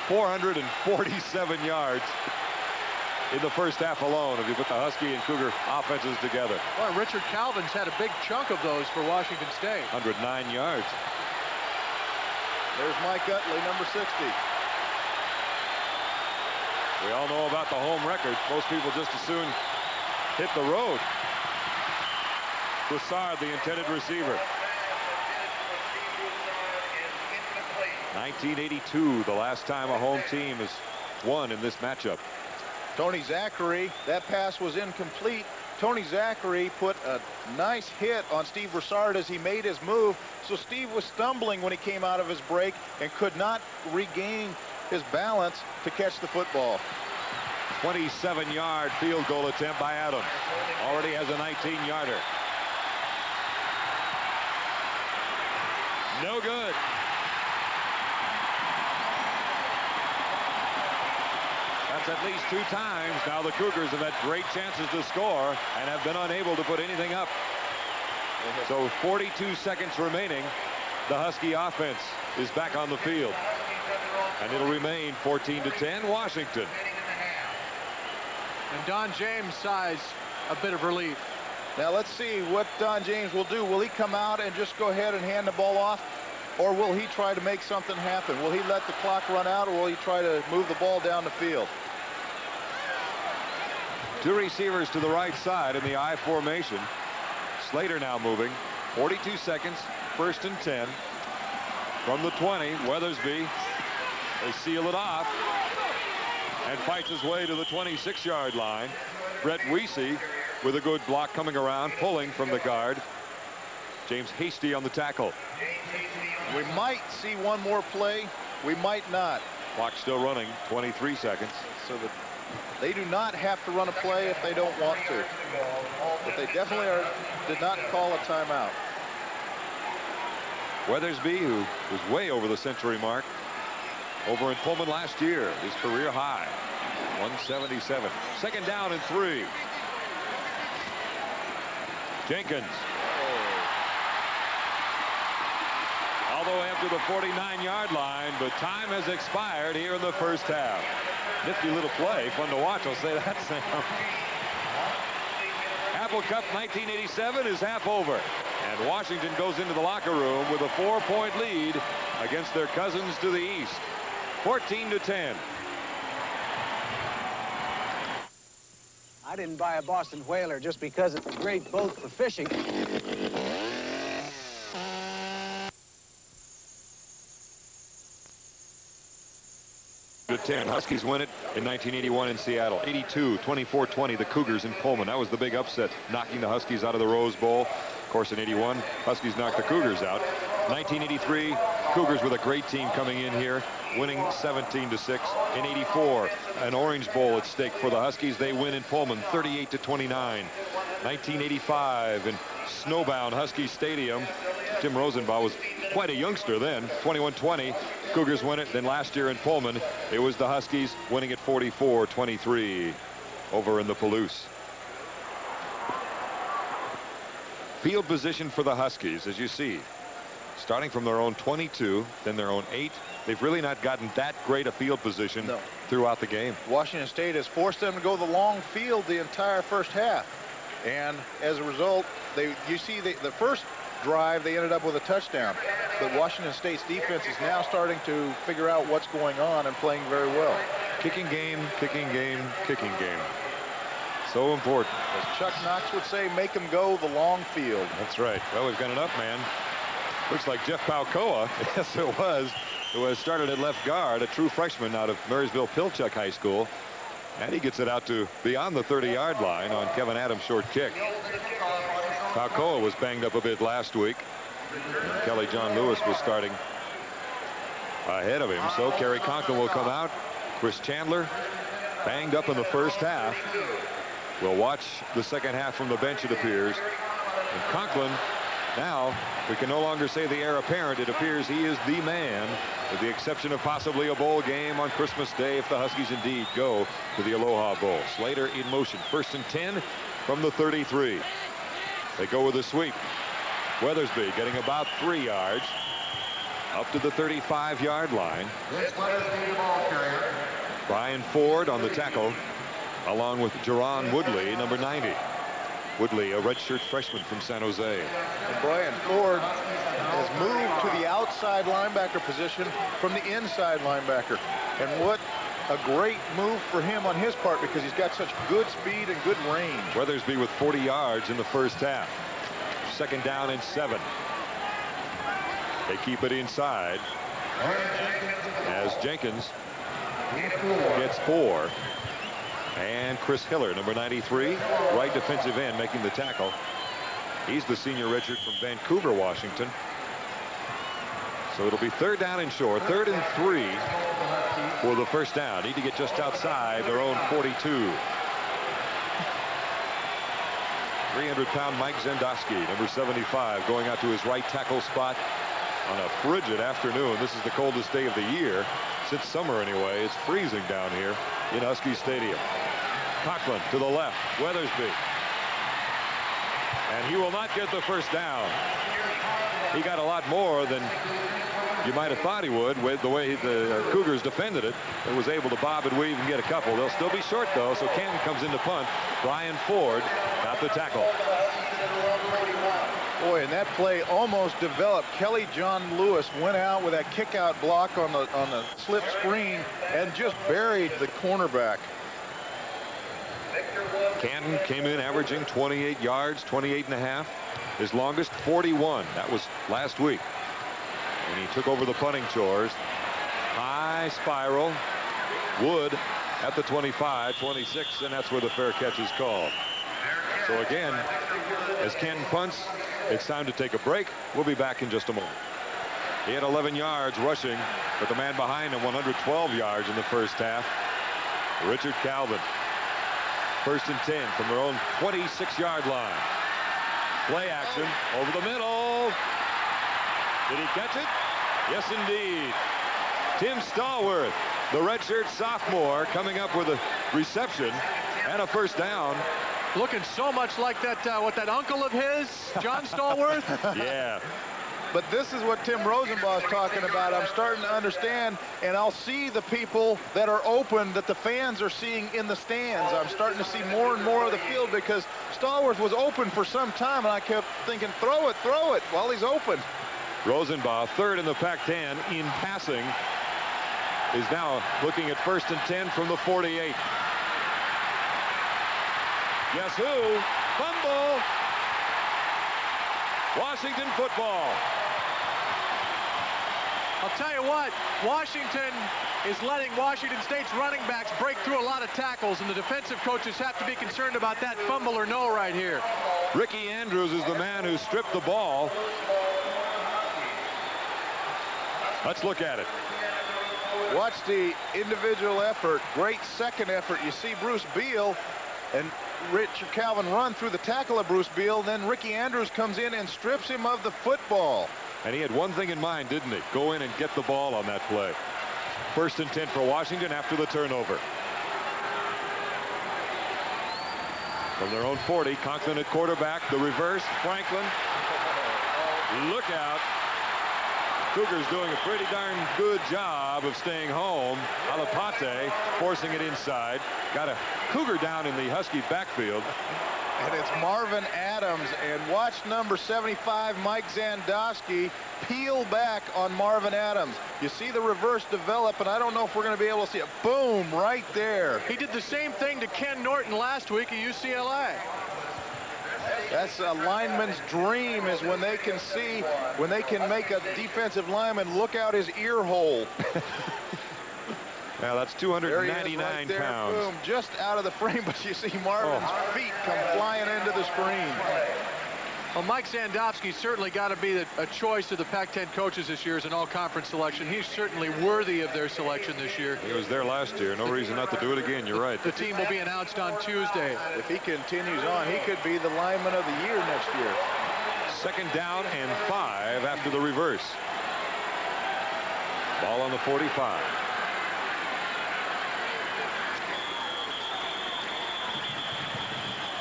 [SPEAKER 3] 447 yards. In the 1st half alone, if you put the Husky and Cougar offenses together.
[SPEAKER 1] Well, Richard Calvin's had a big chunk of those for Washington State.
[SPEAKER 3] 109 yards.
[SPEAKER 5] There's Mike Utley, number 60.
[SPEAKER 3] We all know about the home record. Most people just as soon hit the road. Broussard, the intended receiver. 1982, the last time a home team has won in this matchup.
[SPEAKER 5] Tony Zachary, that pass was incomplete Tony Zachary put a nice hit on Steve Broussard as he made his move. So Steve was stumbling when he came out of his break and could not regain his balance to catch the football.
[SPEAKER 3] 27-yard field goal attempt by Adams. Already has a 19-yarder. No good. That's at least 2 times now the Cougars have had great chances to score and have been unable to put anything up. So 42 seconds remaining. The Husky offense is back on the field. And it'll remain 14-10 Washington.
[SPEAKER 1] And Don James sighs a bit of relief.
[SPEAKER 5] Now let's see what Don James will do. Will he come out and just go ahead and hand the ball off? Or will he try to make something happen? Will he let the clock run out, or will he try to move the ball down the field?
[SPEAKER 3] 2 receivers to the right side in the I formation. Slater now moving. 42 seconds. 1st and 10. From the 20, Weathersby. They seal it off. And fights his way to the 26-yard line. Brett Weesey with a good block coming around, pulling from the guard. James Hasty on the tackle.
[SPEAKER 5] We might see one more play. We might not.
[SPEAKER 3] Clock still running. 23 seconds.
[SPEAKER 5] So that they do not have to run a play if they don't want to. But they definitely did not call a timeout.
[SPEAKER 3] Weathersby, who was way over the century mark over in Pullman last year, his career high, 177. 2nd down and 3. Jenkins. All the way up to the 49-yard line, but time has expired here in the first half. Nifty little play, fun to watch, I'll say that, Sam. Apple Cup 1987 is half over, and Washington goes into the locker room with a 4-point lead against their cousins to the east. 14-10.
[SPEAKER 13] I didn't buy a Boston Whaler just because it's a great boat for fishing.
[SPEAKER 3] To 10. Huskies win it in 1981 in Seattle. 82, 24-20, the Cougars in Pullman. That was the big upset, knocking the Huskies out of the Rose Bowl. Of course, in 81, Huskies knocked the Cougars out. 1983, Cougars with a great team coming in here, winning 17-6. In 84, an Orange Bowl at stake for the Huskies. They win in Pullman, 38-29. 1985 in snowbound Husky Stadium. Tim Rosenbaugh was quite a youngster then. 21-20. Cougars win it. Then last year in Pullman, it was the Huskies winning at 44-23 over in the Palouse. Field position for the Huskies, as you see, starting from their own 22, then their own 8. They've really not gotten that great a field position throughout the game.
[SPEAKER 5] Washington State has forced them to go the long field the entire first half. And as a result, you see the first drive, they ended up with a touchdown. But Washington State's defense is now starting to figure out what's going on and playing very well.
[SPEAKER 3] Kicking game, kicking game, kicking game. So important.
[SPEAKER 5] As Chuck Knox would say, make them go the long field.
[SPEAKER 3] That's right. Well, we've got an up man. Looks like Jeff Palcoa, yes it was, who has started at left guard, a true freshman out of Marysville-Pilchuck High School. And he gets it out to beyond the 30-yard line on Kevin Adams' short kick. Palcoa was banged up a bit last week. And Kelly John Lewis was starting ahead of him. So Kerry Conklin will come out. Chris Chandler banged up in the first half. We'll watch the second half from the bench, it appears. And Conklin, now, we can no longer say the heir apparent. It appears he is the man, with the exception of possibly a bowl game on Christmas Day if the Huskies indeed go to the Aloha Bowl. Slater in motion. 1st and 10 from the 33. They go with a sweep. Weathersby getting about 3 yards. Up to the 35-yard line. Brian Ford on the tackle, along with Jerron Woodley, number 90. Woodley, a redshirt freshman from San Jose.
[SPEAKER 5] And Brian Ford has moved to the outside linebacker position from the inside linebacker. And what a great move for him on his part, because he's got such good speed and good range.
[SPEAKER 3] Weathersby with 40 yards in the first half. 2nd down and 7. They keep it inside as Jenkins gets 4. And Chris Hiller, number 93, right defensive end, making the tackle. He's the senior redshirt from Vancouver, Washington. So it'll be 3rd down and short, 3rd and 3 for the first down. Need to get just outside their own 42. 300-pound Mike Zandowski, number 75, going out to his right tackle spot on a frigid afternoon. This is the coldest day of the year since summer anyway. It's freezing down here in Husky Stadium. Conklin to the left, Weathersby, and he will not get the first down. He got a lot more than you might have thought he would with the way the Cougars defended it. He was able to bob and weave and get a couple. They'll still be short though, so Canton comes in to punt. Brian Ford got the tackle.
[SPEAKER 5] Boy, and that play almost developed. Kelly John Lewis went out with that kick-out block on the slip screen and just buried the cornerback.
[SPEAKER 3] Canton came in averaging 28 yards, 28.5. His longest 41. That was last week. And he took over the punting chores. High spiral. Wood at the 25, 26, and that's where the fair catch is called. So again, as Canton punts, it's time to take a break. We'll be back in just a moment. He had 11 yards rushing, but the man behind him 112 yards in the first half. Richard Calvin. 1st and 10 from their own 26-yard line. Play action over the middle. Did he catch it? Yes, indeed. Tim Stallworth, the redshirt sophomore, coming up with a reception and a first down.
[SPEAKER 1] Looking so much like that, what that uncle of his, John Stallworth.
[SPEAKER 3] Yeah.
[SPEAKER 5] But this is what Tim Rosenbaugh's talking about. I'm starting to understand, and I'll see the people that are open that the fans are seeing in the stands. I'm starting to see more and more of the field because Stallworth was open for some time, and I kept thinking, throw it while he's open.
[SPEAKER 3] Rosenbaugh, 3rd in the Pac-10 in passing, is now looking at 1st and 10 from the 48. Guess who? Fumble! Washington football.
[SPEAKER 1] I'll tell you what, Washington is letting Washington State's running backs break through a lot of tackles, and the defensive coaches have to be concerned about that fumble or no right here.
[SPEAKER 3] Ricky Andrews is the man who stripped the ball. Let's look at it.
[SPEAKER 5] Watch the individual effort. Great second effort. You see Bruce Beal and Richard Calvin run through the tackle of Bruce Beal. Then Ricky Andrews comes in and strips him of the football.
[SPEAKER 3] And he had one thing in mind, didn't he? Go in and get the ball on that play. 1st and 10 for Washington after the turnover. From their own 40, Conklin at quarterback. The reverse, Franklin. Look out. Cougars doing a pretty darn good job of staying home. Alapate forcing it inside. Got a Cougar down in the Husky backfield.
[SPEAKER 5] And it's Marvin Adams, and watch number 75, Mike Zandowski, peel back on Marvin Adams. You see the reverse develop, and I don't know if we're going to be able to see it. Boom, right there.
[SPEAKER 1] He did the same thing to Ken Norton last week at UCLA.
[SPEAKER 5] That's a lineman's dream, is when they can see, when they can make a defensive lineman look out his ear hole.
[SPEAKER 3] Now that's 299
[SPEAKER 5] right there,
[SPEAKER 3] pounds.
[SPEAKER 5] Boom, just out of the frame, but you see Marvin's feet come flying into the screen.
[SPEAKER 1] Well, Mike Zandowski's certainly got to be a choice of the Pac-10 coaches this year as an all-conference selection. He's certainly worthy of their selection this year.
[SPEAKER 3] He was there last year. No reason not to do it again. You're right.
[SPEAKER 1] The team will be announced on Tuesday.
[SPEAKER 5] If he continues on, he could be the lineman of the year next year.
[SPEAKER 3] 2nd down and 5 after the reverse. Ball on the 45.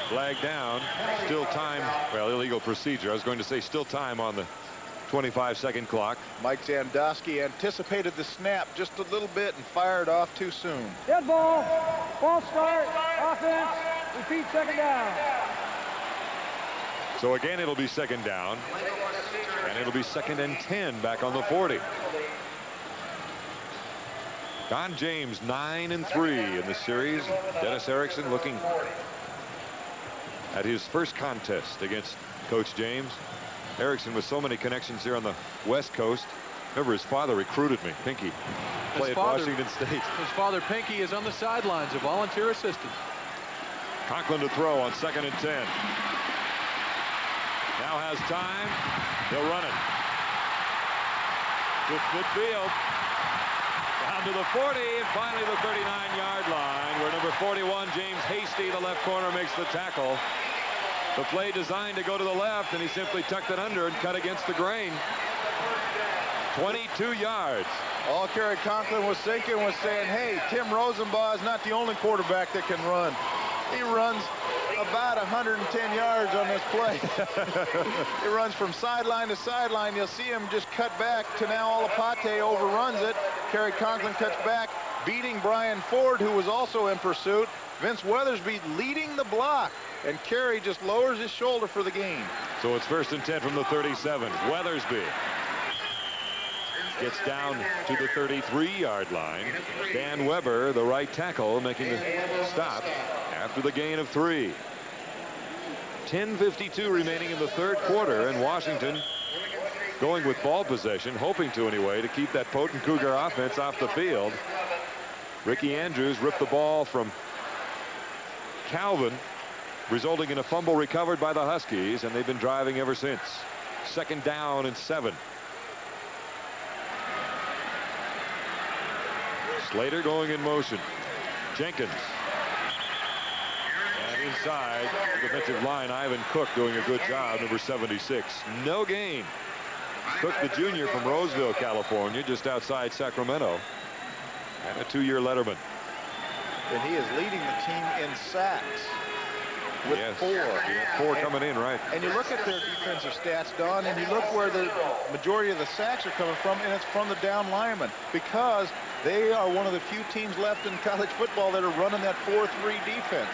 [SPEAKER 3] Flag down. Still time. Well, illegal procedure. I was going to say still time on the 25-second clock.
[SPEAKER 5] Mike Zandowski anticipated the snap just a little bit and fired off too soon.
[SPEAKER 11] Dead ball. False start. Offense. Repeat 2nd down.
[SPEAKER 3] So again, it'll be 2nd down. And it'll be 2nd and 10 back on the 40. Don James 9-3 in the series. Dennis Erickson looking at his first contest against Coach James. Erickson with so many connections here on the West Coast. Remember, his father recruited me, Pinky. Play at Washington State.
[SPEAKER 1] His father, Pinky, is on the sidelines, a volunteer assistant.
[SPEAKER 3] Conklin to throw on 2nd and 10. Now has time. He'll run it. To midfield. Down to the 40, and finally the 39-yard line, where number 41, James Hasty, the left corner, makes the tackle. The play designed to go to the left, and he simply tucked it under and cut against the grain. 22 yards.
[SPEAKER 5] All Kerry Conklin was thinking was saying, hey, Tim Rosenbaugh is not the only quarterback that can run. He runs about 110 yards on this play. He runs from sideline to sideline. You'll see him just cut back to now Alapate overruns it. Kerry Conklin cuts back, beating Brian Ford, who was also in pursuit. Vince Weathersby leading the block, and Kerry just lowers his shoulder for the gain.
[SPEAKER 3] So it's 1st and 10 from the 37. Weathersby gets down to the 33-yard line. Dan Weber, the right tackle, making the stop after the gain of 3. 10:52 remaining in the 3rd quarter, and Washington going with ball possession, hoping to anyway, to keep that potent Cougar offense off the field. Ricky Andrews ripped the ball from Calvin, resulting in a fumble recovered by the Huskies, and they've been driving ever since. 2nd down and 7. Slater going in motion. Jenkins. And inside the defensive line, Ivan Cook doing a good job, number 76. No gain. Cook, the junior from Roseville, California, just outside Sacramento. And a 2-year letterman.
[SPEAKER 5] And he is leading the team in sacks with 4.
[SPEAKER 3] Yeah, 4 coming in, right.
[SPEAKER 5] And you look at their defensive stats, Don, and you look where the majority of the sacks are coming from, and it's from the down linemen, because they are one of the few teams left in college football that are running that 4-3 defense.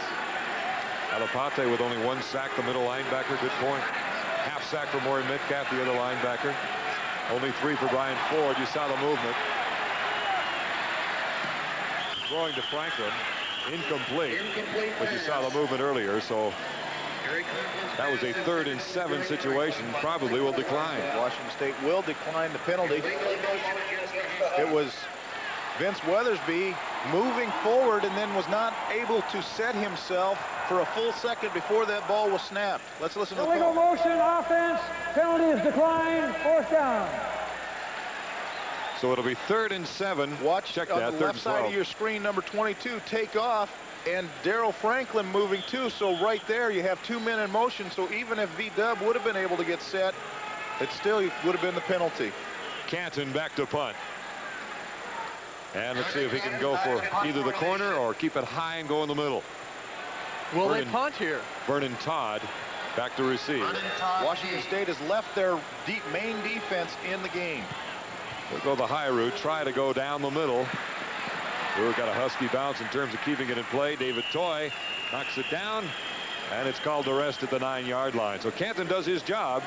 [SPEAKER 3] Alapate with only 1 sack, the middle linebacker. Good point. Half sack for Maury Metcalf, the other linebacker. Only 3 for Brian Ford. You saw the movement. Throwing to Franklin. Incomplete. But you saw the movement earlier, so that was a 3rd and 7 situation. Probably will decline.
[SPEAKER 5] Washington State will decline the penalty. It was Vince Weathersby moving forward and then was not able to set himself for a full second before that ball was snapped. Let's listen to the
[SPEAKER 11] illegal
[SPEAKER 5] call.
[SPEAKER 11] motion, offense, penalty is declined, 4th down.
[SPEAKER 3] So it'll be 3rd and 7.
[SPEAKER 5] Watch
[SPEAKER 3] Check
[SPEAKER 5] on
[SPEAKER 3] that,
[SPEAKER 5] the
[SPEAKER 3] 3rd
[SPEAKER 5] left
[SPEAKER 3] and
[SPEAKER 5] side
[SPEAKER 3] 12.
[SPEAKER 5] of your screen, number 22 take off, and Daryl Franklin moving too. So right there you have 2 men in motion. So even if V-Dub would have been able to get set, it still would have been the penalty.
[SPEAKER 3] Canton back to punt. And let's see if he can go for either the corner or keep it high and go in the middle.
[SPEAKER 1] Will they punt here?
[SPEAKER 3] Vernon Todd back to receive.
[SPEAKER 5] Washington State has left their main defense in the game.
[SPEAKER 3] We'll go the high route, try to go down the middle. We've got a Husky bounce in terms of keeping it in play. David Toy knocks it down, and it's called to rest at the 9-yard line. So Canton does his job,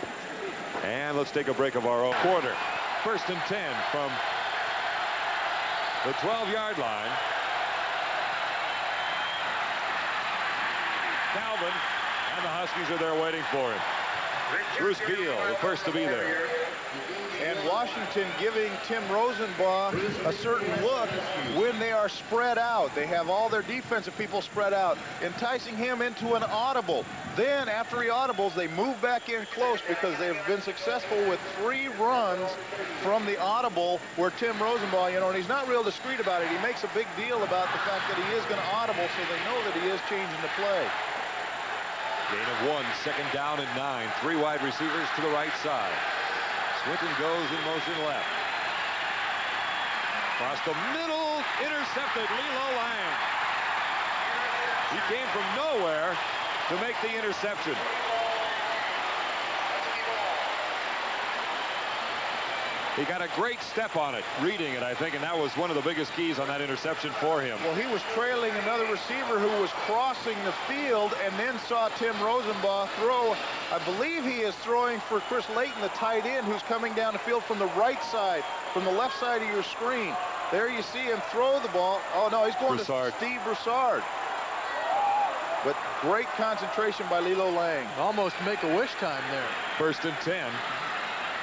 [SPEAKER 3] and let's take a break of our own quarter. 1st and 10 from the 12-yard line. Calvin, and the Huskies are there waiting for him. Bruce Beal, the first to be there.
[SPEAKER 5] And Washington giving Tim Rosenbaugh a certain look when they are spread out. They have all their defensive people spread out, enticing him into an audible. Then after he audibles, they move back in close because they have been successful with 3 runs from the audible where Tim Rosenbaugh, you know, and he's not real discreet about it. He makes a big deal about the fact that he is going to audible, so they know that he is changing the play.
[SPEAKER 3] Gain of 1, 2nd down and 9. 3 wide receivers to the right side. Swinton goes in motion left. Across the middle, intercepted, Lilo Lang. He came from nowhere to make the interception. He got a great step on it, reading it, I think, and that was one of the biggest keys on that interception for him.
[SPEAKER 5] Well, he was trailing another receiver who was crossing the field and then saw Tim Rosenbaugh throw. I believe he is throwing for Chris Layton, the tight end, who's coming down the field from the right side, from the left side of your screen. There you see him throw the ball. Oh, no, he's going
[SPEAKER 3] Broussard.
[SPEAKER 5] to Steve Broussard. But great concentration by Lilo Lang.
[SPEAKER 1] Almost make-a-wish time there.
[SPEAKER 3] 1st and 10.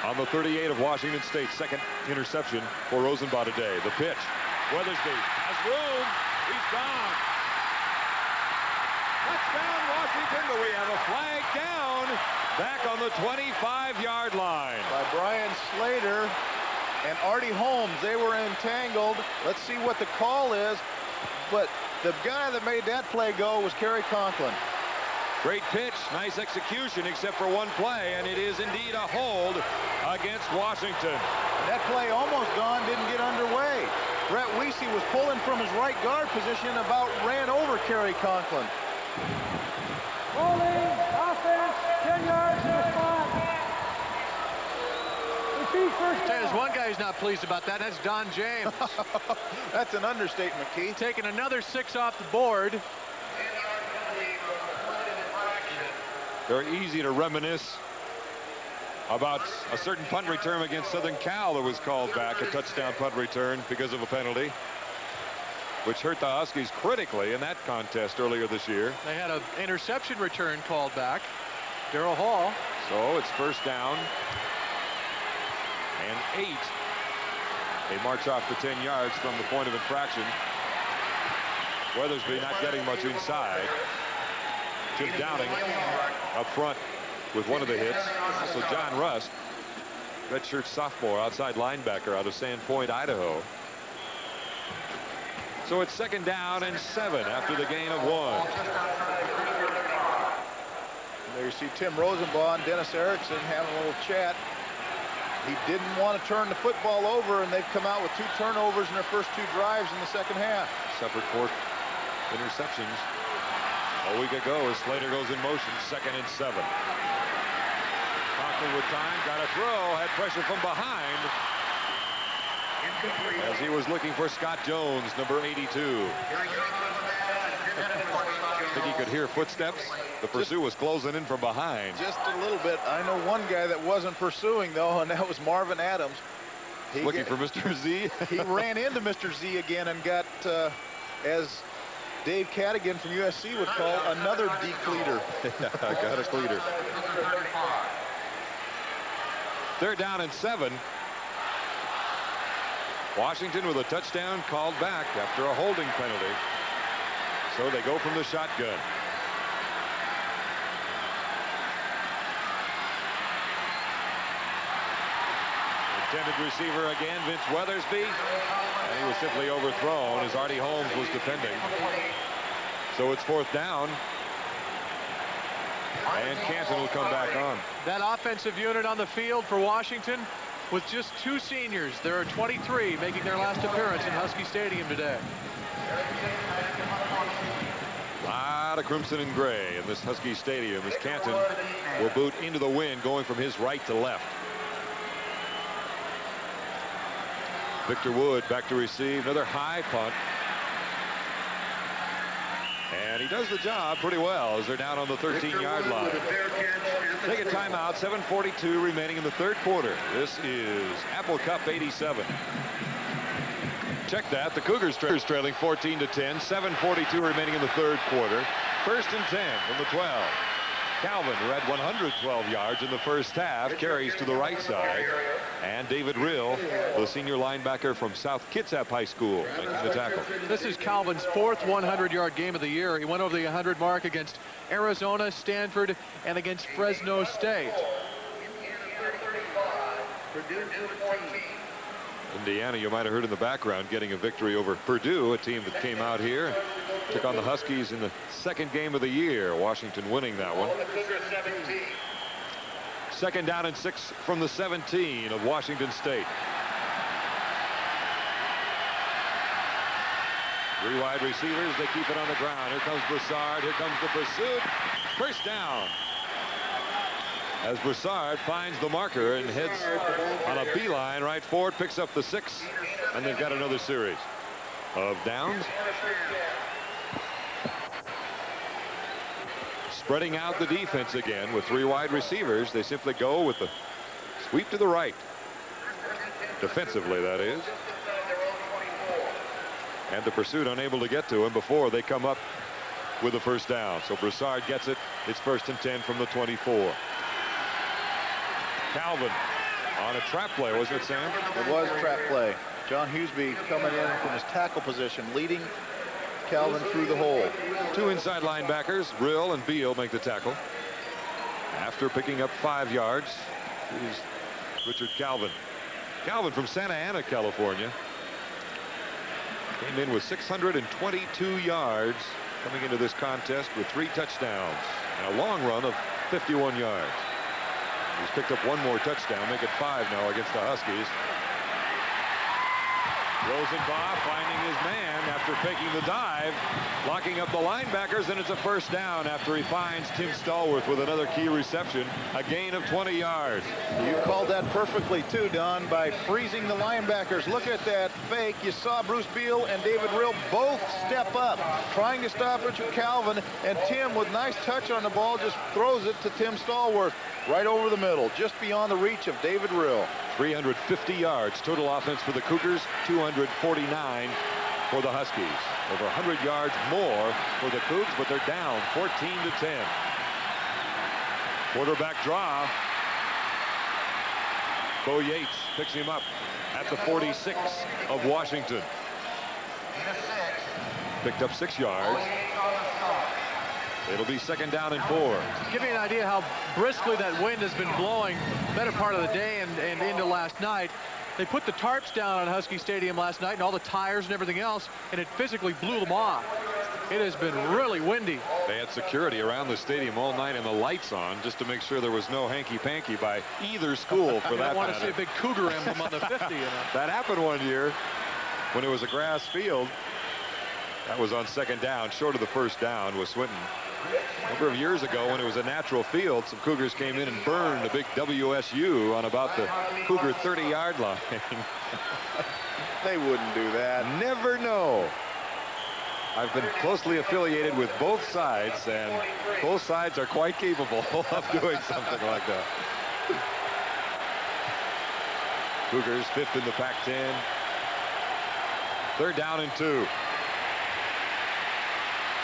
[SPEAKER 3] on the 38 of Washington State. Second interception for Rosenbach today. The pitch. Weathersby has room. He's gone. Touchdown Washington, but we have a flag down back on the 25-yard line.
[SPEAKER 5] By Brian Slater and Artie Holmes. They were entangled. Let's see what the call is. But the guy that made that play go was Kerry Conklin.
[SPEAKER 3] Great pitch, nice execution, except for one play, and it is indeed a hold against Washington.
[SPEAKER 5] That play almost gone, didn't get underway. Brett Weesey was pulling from his right guard position, about ran over Kerry Conklin.
[SPEAKER 11] Holding, offense, 10 yards to the spot. Repeat first
[SPEAKER 1] There's
[SPEAKER 11] down.
[SPEAKER 1] one guy who's not pleased about that. That's Don James.
[SPEAKER 5] That's an understatement, Keith.
[SPEAKER 1] Taking another 6 off the board.
[SPEAKER 3] Very easy to reminisce about a certain punt return against Southern Cal that was called back, a touchdown punt return because of a penalty, which hurt the Huskies critically in that contest earlier this year.
[SPEAKER 1] They had an interception return called back. Darrell Hall.
[SPEAKER 3] So it's first down and 8. They march off the 10 yards from the point of infraction. Weathersby not getting much inside. Jim Downing up front with one of the hits. Also John Rust, redshirt sophomore, outside linebacker out of Sandpoint, Idaho. So it's second down and 7 after the gain of 1.
[SPEAKER 5] There you see Tim Rosenbaugh and Dennis Erickson having a little chat. He didn't want to turn the football over, and they've come out with 2 turnovers in their first 2 drives in the second half.
[SPEAKER 3] Suffered 4 interceptions a week ago as Slater goes in motion. Second and 7. Conklin with time, got a throw, had pressure from behind as he was looking for Scott Jones, number 82. I think he could hear footsteps. The pursuit was closing in from behind.
[SPEAKER 5] Just a little bit. I know one guy that wasn't pursuing, though, and that was Marvin Adams.
[SPEAKER 3] Looking for Mr. Z.
[SPEAKER 5] He ran into Mr. Z again and got, as Dave Cadigan from USC would call, another decleater.
[SPEAKER 3] Got a cleater. Third down and 7. Washington with a touchdown called back after a holding penalty. So they go from the shotgun. Intended receiver again, Vince Weathersby. And he was simply overthrown as Artie Holmes was defending. So it's fourth down. And Canton will come back on.
[SPEAKER 1] That offensive unit on the field for Washington with just 2 seniors. There are 23 making their last appearance in Husky Stadium today.
[SPEAKER 3] A lot of crimson and gray in this Husky Stadium as Canton will boot into the wind, going from his right to left. Victor Wood back to receive. Another high punt. And he does the job pretty well as they're down on the 13-yard line. Take a timeout. 7:42 remaining in the third quarter. This is Apple Cup 87. Check that. The Cougars trailing 14-10. 7:42 remaining in the third quarter. First and 10 from the 12. Calvin, who had 112 yards in the first half, carries to the right side. And David Rill, the senior linebacker from South Kitsap High School, making the tackle.
[SPEAKER 1] This is Calvin's 4th 100-yard game of the year. He went over the 100 mark against Arizona, Stanford, and against Fresno State.
[SPEAKER 3] Indiana, you might have heard in the background, getting a victory over Purdue, a team that came out here, took on the Huskies in the second game of the year. Washington winning that one. Second down and 6 from the 17 of Washington State. 3 wide receivers. They keep it on the ground. Here comes Broussard. Here comes the pursuit. First down. As Broussard finds the marker and heads on a beeline right forward, picks up the 6, and they've got another series of downs. Spreading out the defense again with 3 wide receivers. They simply go with the sweep to the right. Defensively, that is. And the pursuit unable to get to him before they come up with a first down. So Broussard gets it. It's first and 10 from the 24. Calvin On a trap play, wasn't it, Sam?
[SPEAKER 5] It was a trap play. John Hughesby coming in from his tackle position, leading Calvin through the hole.
[SPEAKER 3] Two inside linebackers, Rill and Beal, make the tackle. After picking up 5 yards, here's Richard Calvin. Calvin from Santa Ana, California. Came in with 622 yards coming into this contest with 3 touchdowns and a long run of 51 yards. He's picked up 1 more touchdown, make it 5 now against the Huskies. Rosenbach finding his man after taking the dive, locking up the linebackers, and it's a first down after he finds Tim Stallworth with another key reception, a gain of 20 yards.
[SPEAKER 5] You called that perfectly too, Don, by freezing the linebackers. Look at that fake. You saw Bruce Beal and David Rill both step up, trying to stop Richard Calvin, and Tim, with nice touch on the ball, just throws it to Tim Stallworth right over the middle, just beyond the reach of David Rill.
[SPEAKER 3] 350 yards total offense for the Cougars, 249 for the Huskies. Over 100 yards more for the Cougs, but they're down 14-10. Quarterback draw. Bo Yates picks him up at the 46 of Washington. Picked up 6 yards. It'll be second down and 4.
[SPEAKER 1] Give you an idea how briskly that wind has been blowing better part of the day and into last night. They put the tarps down on Husky Stadium last night and all the tires and everything else, and it physically blew them off. It has been really windy.
[SPEAKER 3] They had security around the stadium all night and the lights on just to make sure there was no hanky-panky by either school for that matter.
[SPEAKER 1] I want to see a big Cougar emblem on the 50. You know?
[SPEAKER 3] That happened one year when it was a grass field. That was on second down, short of the first down with Swinton. A number of years ago, when it was a natural field, some Cougars came in and burned a big WSU on about the Cougar 30-yard line.
[SPEAKER 5] They wouldn't do that.
[SPEAKER 3] Never know. I've been closely affiliated with both sides, and both sides are quite capable of doing something like that. Cougars 5th in the Pac-10. 3rd down and 2.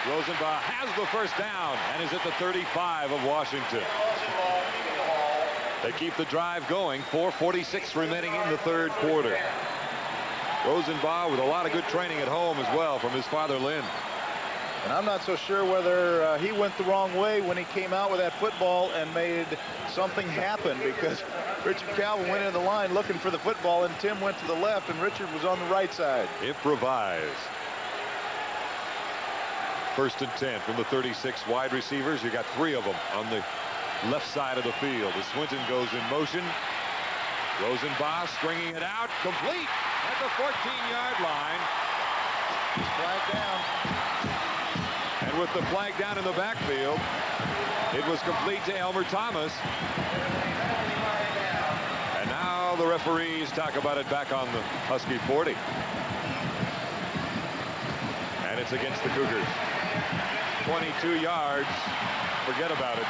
[SPEAKER 3] Rosenbach has the first down and is at the 35 of Washington. They keep the drive going. 4:46 remaining in the 3rd quarter. Rosenbach with a lot of good training at home as well from his father, Lynn.
[SPEAKER 5] And I'm not so sure whether he went the wrong way when he came out with that football and made something happen, because Richard Calvin went into the line looking for the football, and Tim went to the left, and Richard was on the right side.
[SPEAKER 3] Improvise. 1st and 10 from the 36 wide receivers. You got 3 of them on the left side of the field as Swinton goes in motion. Rosenbach stringing it out, complete at the 14-yard line.
[SPEAKER 5] Flag down.
[SPEAKER 3] And with the flag down in the backfield, it was complete to Elmer Thomas. And now the referees talk about it back on the Husky 40. And it's against the Cougars. 22 yards. Forget about it.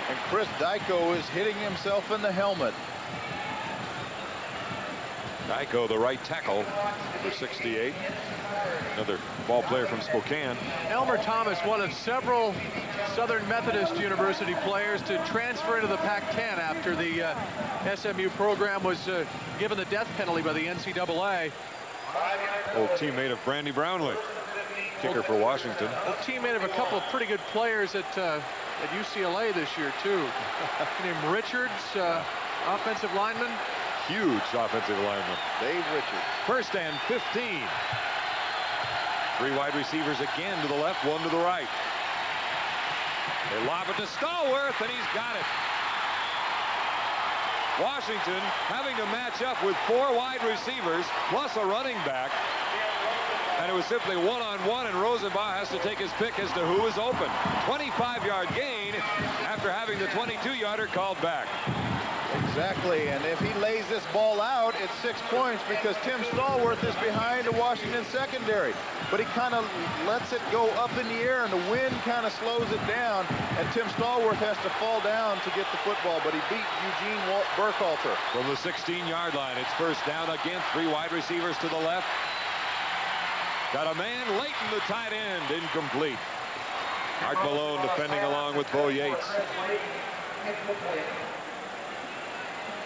[SPEAKER 5] And Chris Dyko is hitting himself in the helmet.
[SPEAKER 3] Dyko, the right tackle for 68. Another ball player from Spokane.
[SPEAKER 1] Elmer Thomas, one of several Southern Methodist University players to transfer into the Pac-10 after the SMU program was given the death penalty by the NCAA.
[SPEAKER 3] Old teammate of Brandy Brownlee, kicker for Washington.
[SPEAKER 1] Old teammate of a couple of pretty good players at UCLA this year too. Named Richards, offensive lineman.
[SPEAKER 3] Huge offensive lineman.
[SPEAKER 5] Dave Richards.
[SPEAKER 3] 1st and 15. 3 wide receivers again to the left, 1 to the right. They lob it to Stallworth, and he's got it. Washington having to match up with 4 wide receivers plus a running back. And it was simply one-on-one, and Rosenbach has to take his pick as to who is open. 25-yard gain after having the 22-yarder called back.
[SPEAKER 5] Exactly, and if he lays this ball out, it's 6 points because Tim Stallworth is behind the Washington secondary. But he kind of lets it go up in the air, and the wind kind of slows it down, and Tim Stallworth has to fall down to get the football, but he beat Eugene Burkhalter.
[SPEAKER 3] From the 16-yard line, it's 1st down again. 3 wide receivers to the left. Got a man, Leighton, the tight end, incomplete. Art Malone defending along with Bo Yates.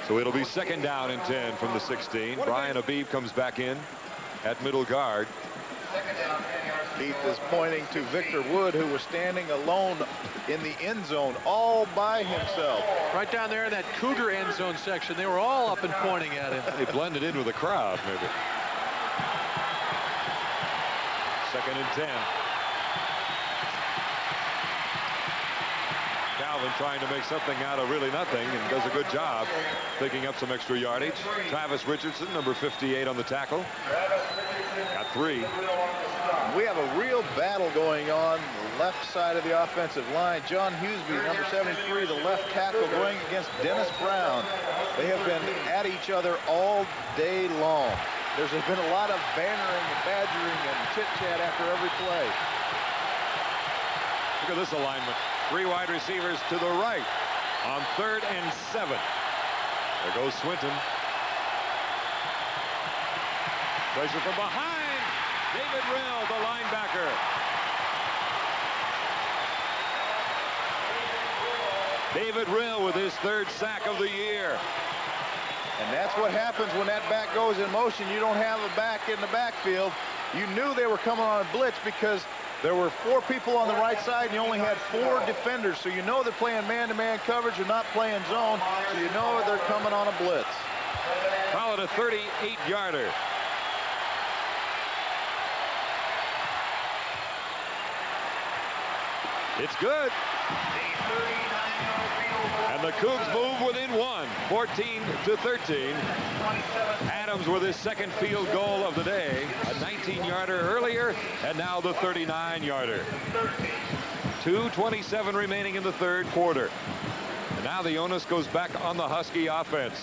[SPEAKER 3] So it'll be 2nd down and 10 from the 16. Brian Habib comes back in at middle guard.
[SPEAKER 5] Heath is pointing to Victor Wood, who was standing alone in the end zone all by himself.
[SPEAKER 1] Right down there in that Cougar end zone section. They were all up and pointing at him.
[SPEAKER 3] They blended in with the crowd, maybe. 2nd and 10. Calvin trying to make something out of really nothing and does a good job picking up some extra yardage. Travis Richardson, number 58 on the tackle. Got 3.
[SPEAKER 5] We have a real battle going on the left side of the offensive line. John Hughesby, number 73, the left tackle, going against Dennis Brown. They have been at each other all day long. There's been a lot of bantering and badgering and chit-chat after every play.
[SPEAKER 3] Look at this alignment. 3 wide receivers to the right on 3rd and 7. There goes Swinton. Pressure from behind. David Rill, the linebacker. David Rill with his 3rd sack of the year.
[SPEAKER 5] And that's what happens when that back goes in motion. You don't have a back in the backfield. You knew they were coming on a blitz because there were 4 people on the right side and you only had 4 defenders. So you know they're playing man-to-man coverage or not playing zone. So you know they're coming on a blitz.
[SPEAKER 3] Call it a 38-yarder. It's good. And the Cougs move within 1, 14-13. Adams with his 2nd field goal of the day. A 19-yarder earlier, and now the 39-yarder. 2:27 remaining in the 3rd quarter. And now the onus goes back on the Husky offense.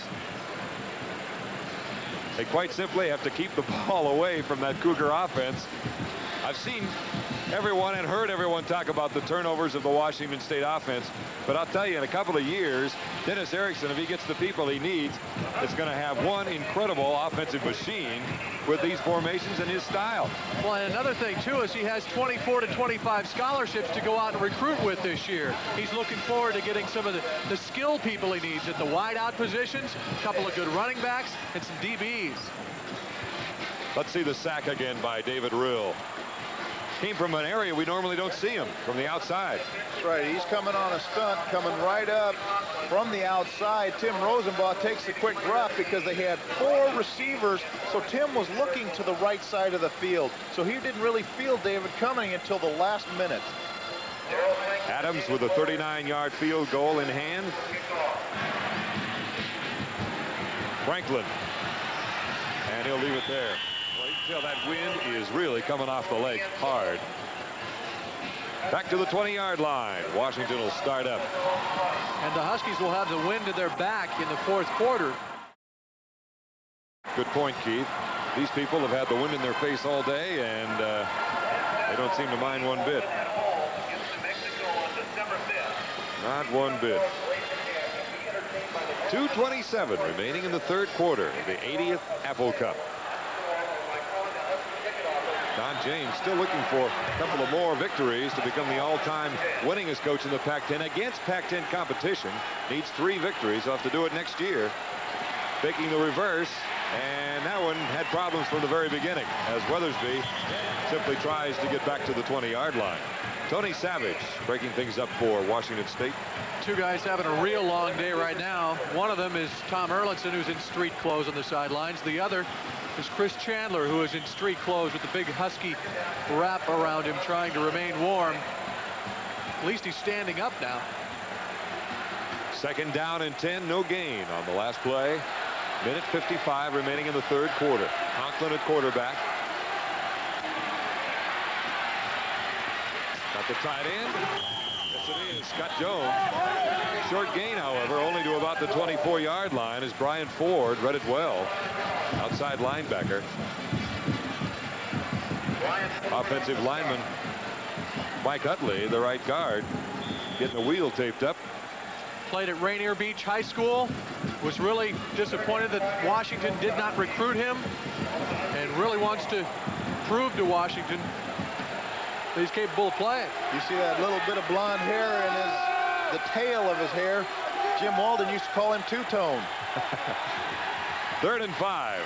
[SPEAKER 3] They quite simply have to keep the ball away from that Cougar offense. I've seen everyone and heard everyone talk about the turnovers of the Washington State offense, but I'll tell you, in a couple of years, Dennis Erickson, if he gets the people he needs, is going to have one incredible offensive machine with these formations and his style.
[SPEAKER 1] Well, and another thing, too, is he has 24 to 25 scholarships to go out and recruit with this year. He's looking forward to getting some of the skill people he needs at the wide-out positions, a couple of good running backs, and some DBs.
[SPEAKER 3] Let's see the sack again by David Rill. Came from an area we normally don't see him, from the outside.
[SPEAKER 5] That's right. He's coming on a stunt, coming right up from the outside. Tim Rosenbaugh takes a quick drop because they had 4 receivers, so Tim was looking to the right side of the field. So he didn't really feel David coming until the last minute.
[SPEAKER 3] Adams with a 39-yard field goal in hand. Franklin. And he'll leave it there. Well, you can tell that wind is really coming off the lake hard. Back to the 20-yard line. Washington will start up.
[SPEAKER 1] And the Huskies will have the wind at their back in the 4th quarter.
[SPEAKER 3] Good point, Keith. These people have had the wind in their face all day, and they don't seem to mind one bit. Not one bit. 2:27 remaining in the 3rd quarter, the 80th Apple Cup. Don James still looking for a couple of more victories to become the all-time winningest coach in the Pac-10 against Pac-10 competition. Needs 3 victories. He'll have to do it next year. Taking the reverse, and that one had problems from the very beginning as Weathersby simply tries to get back to the 20-yard line. Tony Savage breaking things up for Washington State.
[SPEAKER 1] 2 guys having a real long day right now. One of them is Tom Erlinson, who's in street clothes on the sidelines. The other is Chris Chandler, who is in street clothes with the big Husky wrap around him, trying to remain warm. At least he's standing up now.
[SPEAKER 3] 2nd down and 10, no gain on the last play. Minute 55 remaining in the 3rd quarter. Conklin at quarterback. Got the tight end. Yes, it is. Scott Jones. Short gain, however, only to about the 24-yard line as Brian Ford read it well. Outside linebacker. Offensive lineman Mike Utley, the right guard, getting the wheel taped up.
[SPEAKER 1] Played at Rainier Beach High School. Was really disappointed that Washington did not recruit him, and really wants to prove to Washington that he's capable of playing.
[SPEAKER 5] You see that little bit of blonde hair in the tail of his hair. Jim Walden used to call him two-tone.
[SPEAKER 3] 3rd and 5.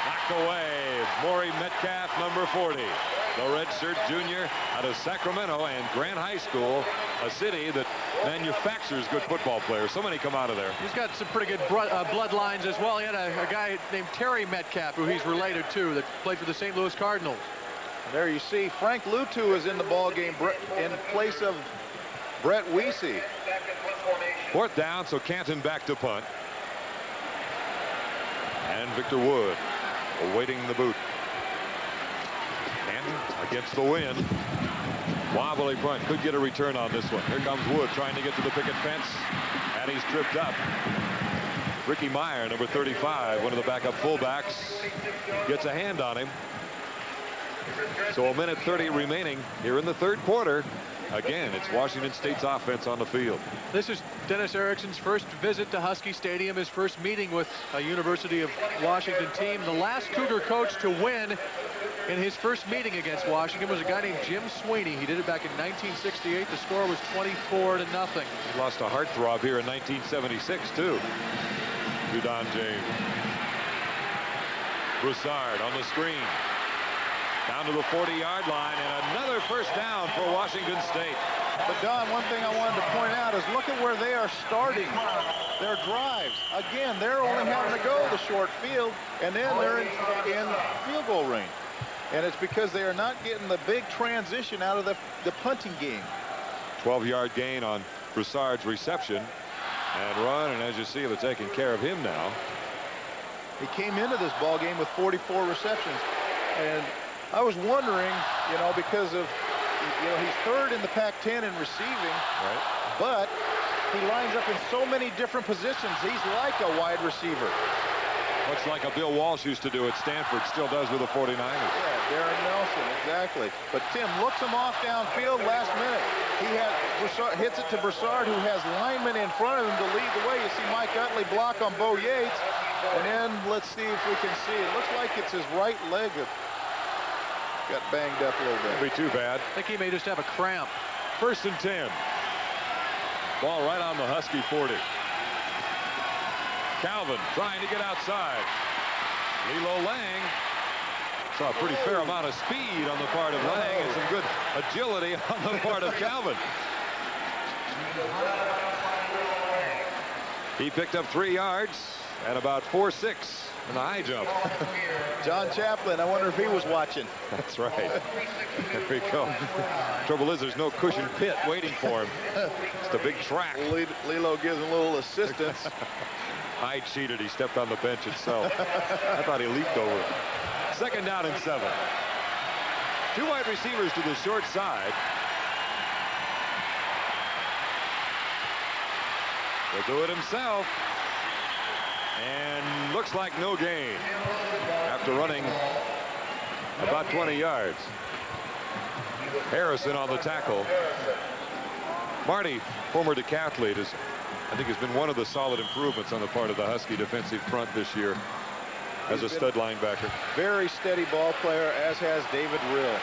[SPEAKER 3] Knocked away. Maury Metcalf, number 40. The redshirt junior out of Sacramento and Grant High School, a city that manufactures good football players. So many come out of there.
[SPEAKER 1] He's got some pretty good bloodlines as well. He had a guy named Terry Metcalf, who he's related to, that played for the St. Louis Cardinals.
[SPEAKER 5] There you see Frank Lutu is in the ball game in place of Brett Weesey.
[SPEAKER 3] 4th down, so Canton back to punt. And Victor Wood awaiting the boot. Canton against the wind. Wobbly punt. Could get a return on this one. Here comes Wood trying to get to the picket fence. And he's tripped up. Ricky Meyer, number 35, one of the backup fullbacks, gets a hand on him. So 1:30 remaining here in the 3rd quarter. Again, it's Washington State's offense on the field.
[SPEAKER 1] This is Dennis Erickson's first visit to Husky Stadium, his first meeting with a University of Washington team. The last Cougar coach to win in his first meeting against Washington was a guy named Jim Sweeney. He did it back in 1968. The score was 24-0.
[SPEAKER 3] He lost a heartthrob here in 1976, too, to Don James. Broussard on the screen. Down to the 40-yard line, and another first down for Washington State.
[SPEAKER 5] But Don, one thing I wanted to point out is look at where they are starting their drives. Again, they're only having to go the short field, and then they're in field goal range. And it's because they are not getting the big transition out of the punting game.
[SPEAKER 3] 12-yard gain on Broussard's reception and run, and as you see, they're taking care of him now.
[SPEAKER 5] He came into this ball game with 44 receptions, and I was wondering, you know, because of, you know, he's 3rd in the Pac-10 in receiving,
[SPEAKER 3] right,
[SPEAKER 5] but he lines up in so many different positions. He's like a wide receiver.
[SPEAKER 3] Much like a Bill Walsh used to do at Stanford, still does with the 49ers.
[SPEAKER 5] Yeah, Darren Nelson, exactly. But Tim looks him off downfield last minute. He has Broussard, hits it to Broussard, who has linemen in front of him to lead the way. You see Mike Utley block on Bo Yates. And then let's see if we can see. It looks like it's his right leg that got banged up a little bit.
[SPEAKER 3] Won't be too bad.
[SPEAKER 1] I think he may just have a cramp.
[SPEAKER 3] 1st and 10. Ball right on the Husky 40. Calvin trying to get outside. Lilo Lang saw a pretty fair amount of speed on the part of Lang and some good agility on the part of Calvin. He picked up 3 yards and about 4.6 in the high jump.
[SPEAKER 5] John Chaplin, I wonder if he was watching.
[SPEAKER 3] That's right. There we go. Trouble is, there's no cushion pit waiting for him. It's a big track.
[SPEAKER 5] Lilo gives him a little assistance.
[SPEAKER 3] I cheated. He stepped on the bench itself. I thought he leaped over it. 2nd down and 7. 2 wide receivers to the short side. He'll do it himself. And looks like no gain after running about 20 yards. Harrison on the tackle. Marty, former decathlete, I think has been one of the solid improvements on the part of the Husky defensive front this year as a stud linebacker.
[SPEAKER 5] Very steady ball player, as has David Rill.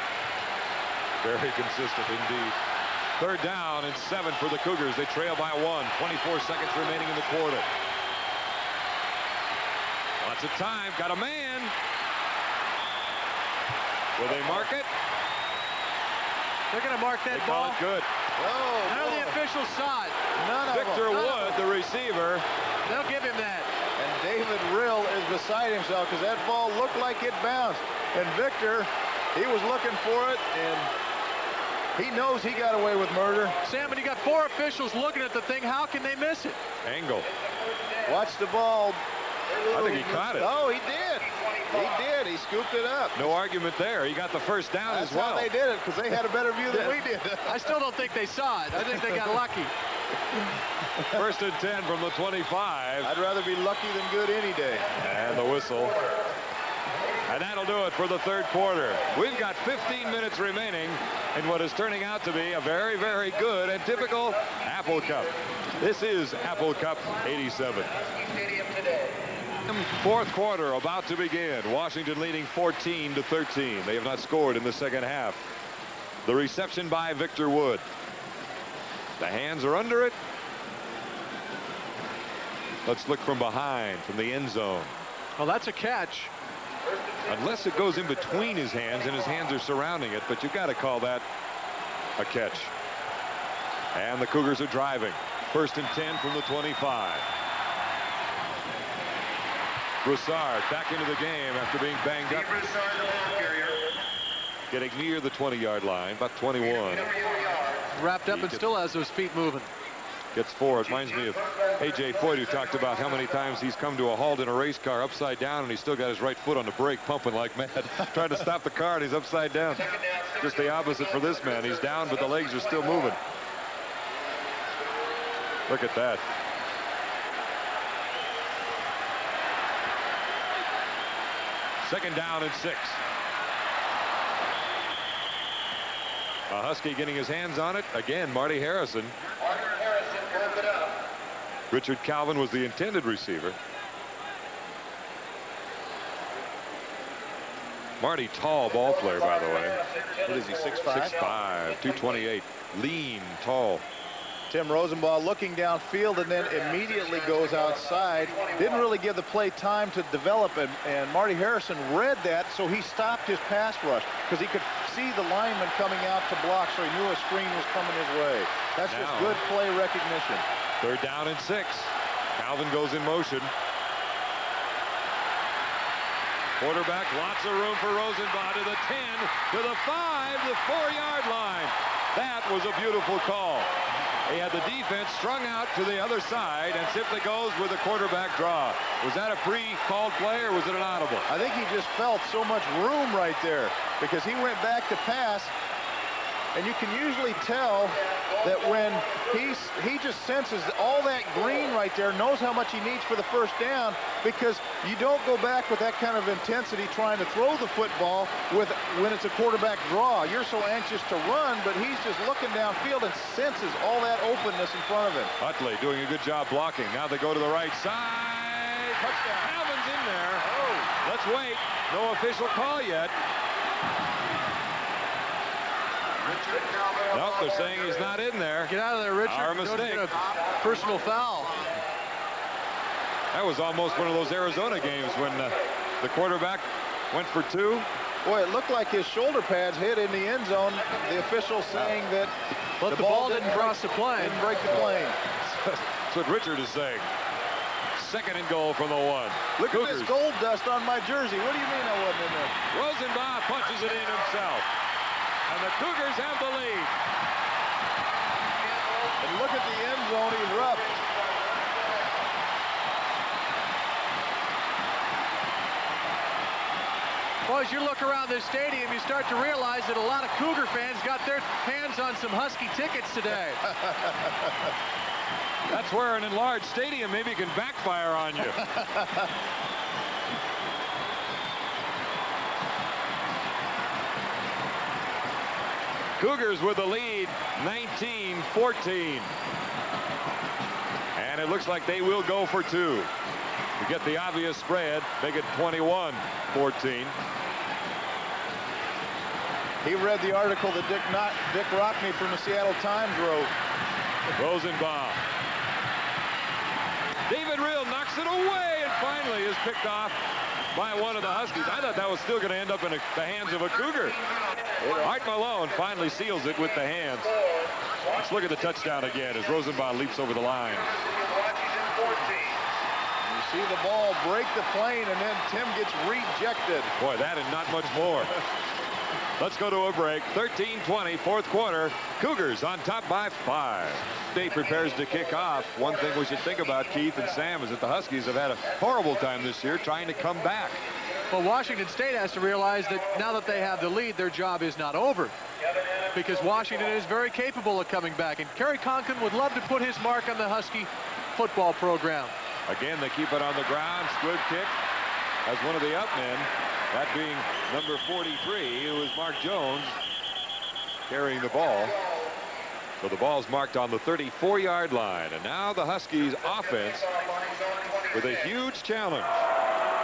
[SPEAKER 3] Very consistent indeed. 3rd down and 7 for the Cougars. They trail by 1. 24 seconds remaining in the quarter. Lots of time. Got a man. Will they mark it?
[SPEAKER 1] They're going to mark that
[SPEAKER 3] They call
[SPEAKER 1] ball.
[SPEAKER 3] it good.
[SPEAKER 5] Oh,
[SPEAKER 1] None of the officials saw it.
[SPEAKER 5] None of
[SPEAKER 3] Victor
[SPEAKER 5] them.
[SPEAKER 3] Wood, the receiver.
[SPEAKER 1] They'll give him that.
[SPEAKER 5] And David Rill is beside himself because that ball looked like it bounced. And Victor, he was looking for it, and he knows he got away with murder.
[SPEAKER 1] Sam, and you got 4 officials looking at the thing. How can they miss it?
[SPEAKER 3] Angle.
[SPEAKER 5] Watch the ball.
[SPEAKER 3] I think he caught it.
[SPEAKER 5] Oh, he did. He did. He scooped it up.
[SPEAKER 3] No argument there. He got the first down
[SPEAKER 5] That's
[SPEAKER 3] as well.
[SPEAKER 5] how they did it, because they had a better view than we did.
[SPEAKER 1] I still don't think they saw it. I think they got lucky.
[SPEAKER 3] 1st and 10 from the 25.
[SPEAKER 5] I'd rather be lucky than good any day.
[SPEAKER 3] And the whistle. And that'll do it for the 3rd quarter. We've got 15 minutes remaining in what is turning out to be a very, very good and typical Apple Cup. This is Apple Cup 87. 4th quarter about to begin. Washington leading 14-13. They have not scored in the 2nd half. The reception by Victor Wood. The hands are under it. Let's look from behind, from the end zone.
[SPEAKER 1] Well, that's a catch.
[SPEAKER 3] Unless it goes in between his hands and his hands are surrounding it, but you've got to call that a catch. And the Cougars are driving. 1st and 10 from the 25. Broussard back into the game after being banged up. Getting near the 20-yard line, about 21.
[SPEAKER 1] Wrapped up and still has those feet moving.
[SPEAKER 3] Gets 4. It reminds me of A.J. Foyt, who talked about how many times he's come to a halt in a race car upside down, and he's still got his right foot on the brake, pumping like mad, trying to stop the car, and he's upside down. Just the opposite for this man. He's down, but the legs are still moving. Look at that. Second down and 6. A Husky getting his hands on it. Again, Marty Harrison. Richard Calvin was the intended receiver. Marty, tall ball player, by the way.
[SPEAKER 5] What is he, 6'5"?
[SPEAKER 3] 6'5", 228. Lean, tall.
[SPEAKER 5] Tim Rosenbaugh looking downfield and then immediately goes outside. Didn't really give the play time to develop, and Marty Harrison read that, so he stopped his pass rush because he could see the lineman coming out to block, so he knew a screen was coming his way. That's just good play recognition.
[SPEAKER 3] 3rd down and 6. Calvin goes in motion. Quarterback, lots of room for Rosenbaugh to the 10, to the 5, the 4-yard line. That was a beautiful call. He had the defense strung out to the other side and simply goes with a quarterback draw. Was that a pre-called play or was it an audible?
[SPEAKER 5] I think he just felt so much room right there because he went back to pass, and you can usually tell that when he just senses all that green right there, knows how much he needs for the 1st down, because you don't go back with that kind of intensity trying to throw the football when it's a quarterback draw. You're so anxious to run, but he's just looking downfield and senses all that openness in front of him.
[SPEAKER 3] Utley doing a good job blocking. Now they go to the right side. Touchdown. Calvin's in there. Oh, let's wait. No official call yet. Nope, they're saying he's not in there.
[SPEAKER 1] Get out of there, Richard.
[SPEAKER 3] Our mistake.
[SPEAKER 1] Don't get a personal foul.
[SPEAKER 3] That was almost one of those Arizona games when the quarterback went for 2.
[SPEAKER 5] Boy, it looked like his shoulder pads hit in the end zone. The official saying that
[SPEAKER 1] but the ball didn't cross the plane.
[SPEAKER 5] Didn't break the plane.
[SPEAKER 3] That's what Richard is saying. 2nd and goal from the 1.
[SPEAKER 5] Look at this gold dust on my jersey. What do you mean I wasn't in there?
[SPEAKER 3] Rosenbaugh punches it in himself. And the Cougars have the lead.
[SPEAKER 5] And look at the end zone erupt.
[SPEAKER 1] Well, as you look around this stadium, you start to realize that a lot of Cougar fans got their hands on some Husky tickets today.
[SPEAKER 3] That's where an enlarged stadium maybe can backfire on you. Cougars with the lead, 19-14. And it looks like they will go for 2 to get the obvious spread, make it 21-14.
[SPEAKER 5] He read the article that Dick Rockney from the Seattle Times wrote.
[SPEAKER 3] Rosenbaugh. David Reel knocks it away and finally is picked off by one of the Huskies. I thought that was still going to end up in the hands of a Cougar. Art Malone finally seals it with the hands. Let's look at the touchdown again as Rosenbaugh leaps over the line.
[SPEAKER 5] You see the ball break the plane and then Tim gets rejected.
[SPEAKER 3] Boy, that and not much more. Let's go to a break. 13-20, 4th quarter. Cougars on top by 5. State prepares to kick off. One thing we should think about, Keith and Sam, is that the Huskies have had a horrible time this year trying to come back.
[SPEAKER 1] Well, Washington State has to realize that now that they have the lead, their job is not over, because Washington is very capable of coming back, and Kerry Conklin would love to put his mark on the Husky football program.
[SPEAKER 3] Again, they keep it on the ground. Squib kick as one of the up men, that being number 43, who is Mark Jones, carrying the ball. So the ball's marked on the 34-yard line, and now the Huskies offense with a huge challenge.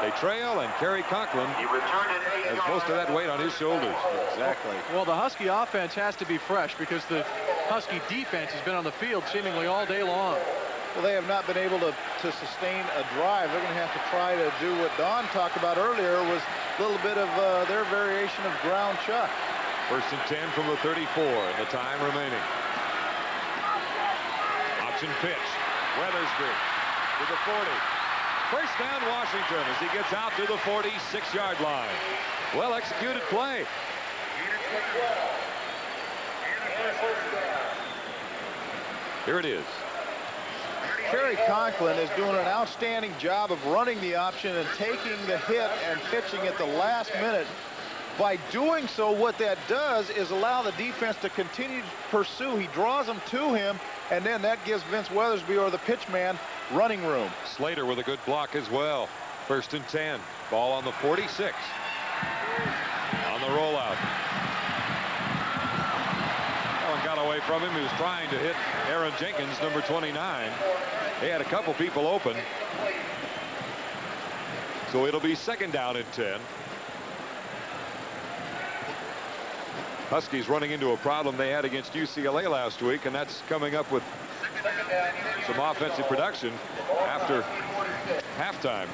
[SPEAKER 3] They trail, and Kerry Conklin has most of that weight on his shoulders.
[SPEAKER 5] Exactly.
[SPEAKER 1] Well, the Husky offense has to be fresh because the Husky defense has been on the field seemingly all day long.
[SPEAKER 5] Well, they have not been able to sustain a drive. They're going to have to try to do what Don talked about earlier, was a little bit of their variation of ground chuck.
[SPEAKER 3] 1st and 10 from the 34 and the time remaining. Option pitch. Weathersby to the 40. First down Washington as he gets out to the 46-yard line. Well executed play. Here it is.
[SPEAKER 5] Kerry Conklin is doing an outstanding job of running the option and taking the hit and pitching at the last minute. By doing so, what that does is allow the defense to continue to pursue. He draws them to him, and then that gives Vince Weathersby, or the pitch man, running room.
[SPEAKER 3] Slater with a good block as well. 1st and 10. Ball on the 46. On the rollout. That one got away from him. He was trying to hit Aaron Jenkins, number 29. He had a couple people open. So it'll be 2nd down and 10. Huskies running into a problem they had against UCLA last week, and that's coming up with some offensive production after halftime.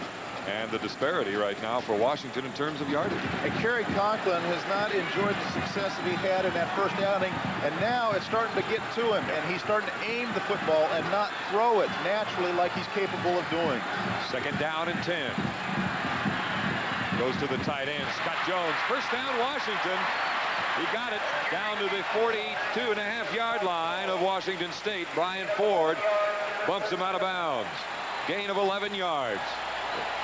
[SPEAKER 3] And the disparity right now for Washington in terms of yardage.
[SPEAKER 5] And Kerry Conklin has not enjoyed the success that he had in that first outing, and now it's starting to get to him, and he's starting to aim the football and not throw it naturally like he's capable of doing.
[SPEAKER 3] 2nd down and 10. Goes to the tight end, Scott Jones. First down, Washington. He got it down to the 42.5-yard line of Washington State. Brian Ford bumps him out of bounds. Gain of 11 yards.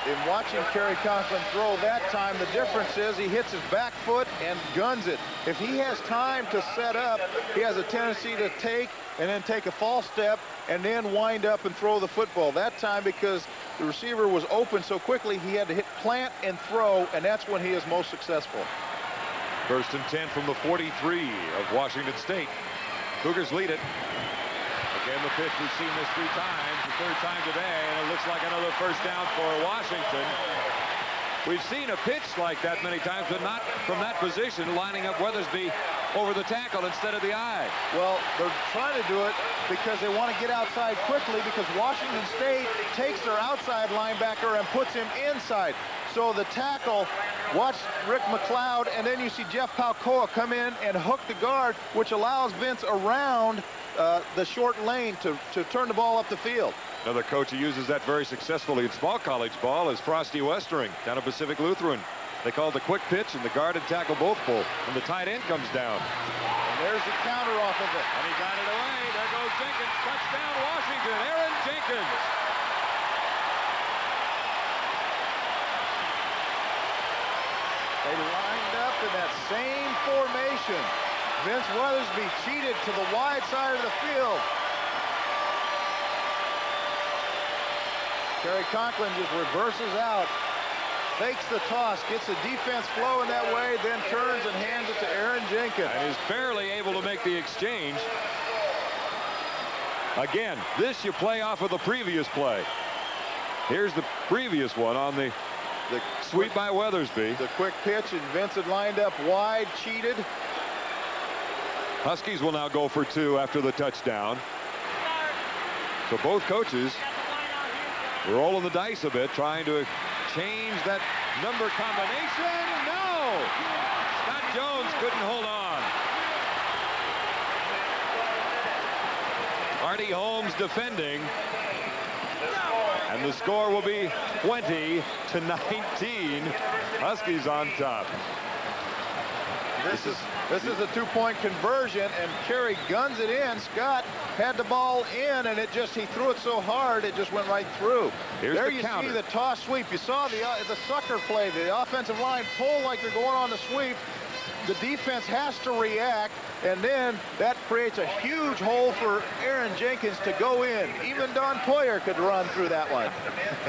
[SPEAKER 5] In watching Kerry Conklin throw that time, the difference is he hits his back foot and guns it. If he has time to set up, he has a tendency to take and then take a false step and then wind up and throw the football. That time, because the receiver was open so quickly, he had to hit plant and throw, and that's when he is most successful.
[SPEAKER 3] 1st and 10 from the 43 of Washington State. Cougars lead it. Again, the pitch, we've seen this 3 times, the 3rd time today, and it looks like another first down for Washington. We've seen a pitch like that many times, but not from that position, lining up Weathersby over the tackle instead of the eye.
[SPEAKER 5] Well, they're trying to do it because they want to get outside quickly, because Washington State takes their outside linebacker and puts him inside. So the tackle, watch Rick McLeod, and then you see Jeff Palcoa come in and hook the guard, which allows Vince around the short lane to turn the ball up the field.
[SPEAKER 3] Another coach who uses that very successfully in small college ball is Frosty Westering down at Pacific Lutheran. They call it the quick pitch, and the guard and tackle both pull, and the tight end comes down.
[SPEAKER 5] And there's the counter off of it.
[SPEAKER 3] And he got it away. There goes Jenkins. Touchdown, Washington. Aaron Jenkins.
[SPEAKER 5] They lined up in that same formation. Vince Weathersby cheated to the wide side of the field. Kerry Conklin just reverses out, fakes the toss, gets the defense flowing that way, then turns and hands it to Aaron Jenkins.
[SPEAKER 3] And is barely able to make the exchange. Again, this you play off of the previous play. Here's the previous one on the sweep by Weathersby.
[SPEAKER 5] The quick pitch, and Vince had lined up wide, cheated.
[SPEAKER 3] Huskies will now go for 2 after the touchdown. So both coaches rolling the dice a bit, trying to change that number combination. No! Scott Jones couldn't hold on. Artie Holmes defending. And the score will be 20-19. Huskies on top.
[SPEAKER 5] This is a 2-point conversion, and Kerry guns it in. Scott had the ball in, and he threw it so hard it just went right through. There you see the toss sweep. You saw the sucker play. The offensive line pull like they're going on the sweep. The defense has to react, and then that creates a huge hole for Aaron Jenkins to go in. Even Don Poyer could run through that one.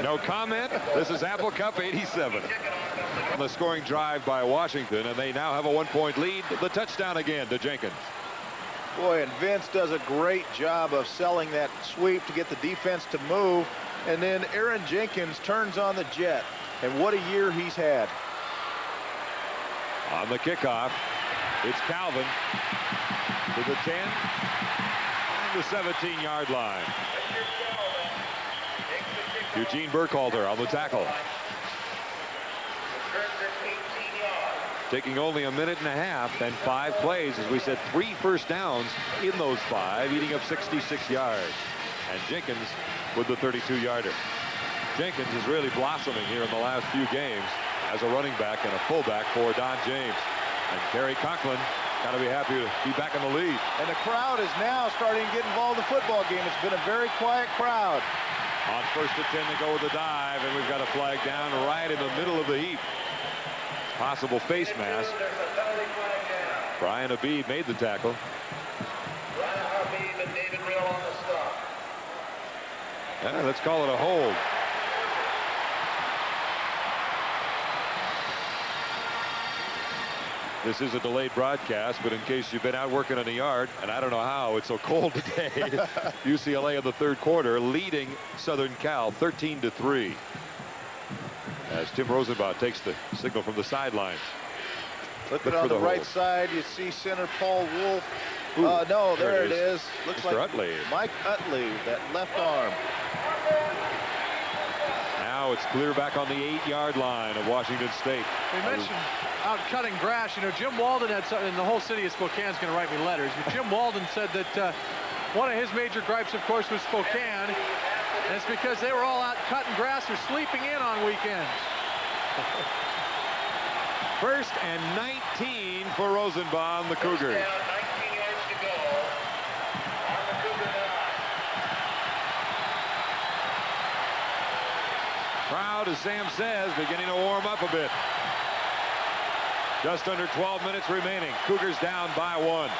[SPEAKER 3] No comment. This is Apple Cup 87. The scoring drive by Washington, and they now have a 1-point lead. The touchdown again to Jenkins.
[SPEAKER 5] Boy, and Vince does a great job of selling that sweep to get the defense to move, and then Aaron Jenkins turns on the jet, and what a year he's had.
[SPEAKER 3] On the kickoff, it's Calvin to the 10 and the 17-yard line. Eugene Burkhalter on the tackle. Taking only a minute and a half and 5 plays. As we said, 3 first downs in those 5, eating up 66 yards. And Jenkins with the 32-yarder. Jenkins is really blossoming here in the last few games as a running back and a fullback for Don James. And Kerry Conklin got to be happy to be back in the lead.
[SPEAKER 5] And the crowd is now starting to get involved in the football game. It's been a very quiet crowd.
[SPEAKER 3] On 1st and 10, they go with the dive, and we've got a flag down right in the middle of the heap. Possible face mask. Brian Habib made the tackle. Yeah, let's call it a hold. This is a delayed broadcast, but in case you've been out working in the yard, and I don't know how, it's so cold today. UCLA in the 3rd quarter leading Southern Cal 13-3. As Tim Rosenbaum takes the signal from the sidelines.
[SPEAKER 5] Looking on the right side, you see center Paul Wolf. No, there it is. Looks
[SPEAKER 3] Mr.
[SPEAKER 5] like
[SPEAKER 3] Utley.
[SPEAKER 5] Mike Utley, that left arm.
[SPEAKER 3] Now it's clear back on the 8-yard line of Washington State.
[SPEAKER 1] We mentioned out cutting grass. You know, Jim Walden had something, and the whole city of Spokane is going to write me letters. But Jim Walden said that one of his major gripes, of course, was Spokane. And it's because they were all out cutting grass or sleeping in on weekends.
[SPEAKER 3] 1st and 19 for Rosenbaum, the Cougars. Crowd, as Sam says, beginning to warm up a bit. Just under 12 minutes remaining. Cougars down by 1.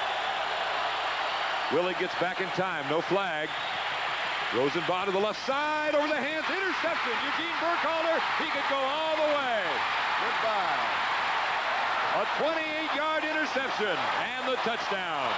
[SPEAKER 3] Willie gets back in time. No flag. Rosenbaum to the left side. Over the hands. Interception. Eugene Burkhalter. He could go all the way.
[SPEAKER 5] Goodbye.
[SPEAKER 3] A 28-yard interception and the touchdown.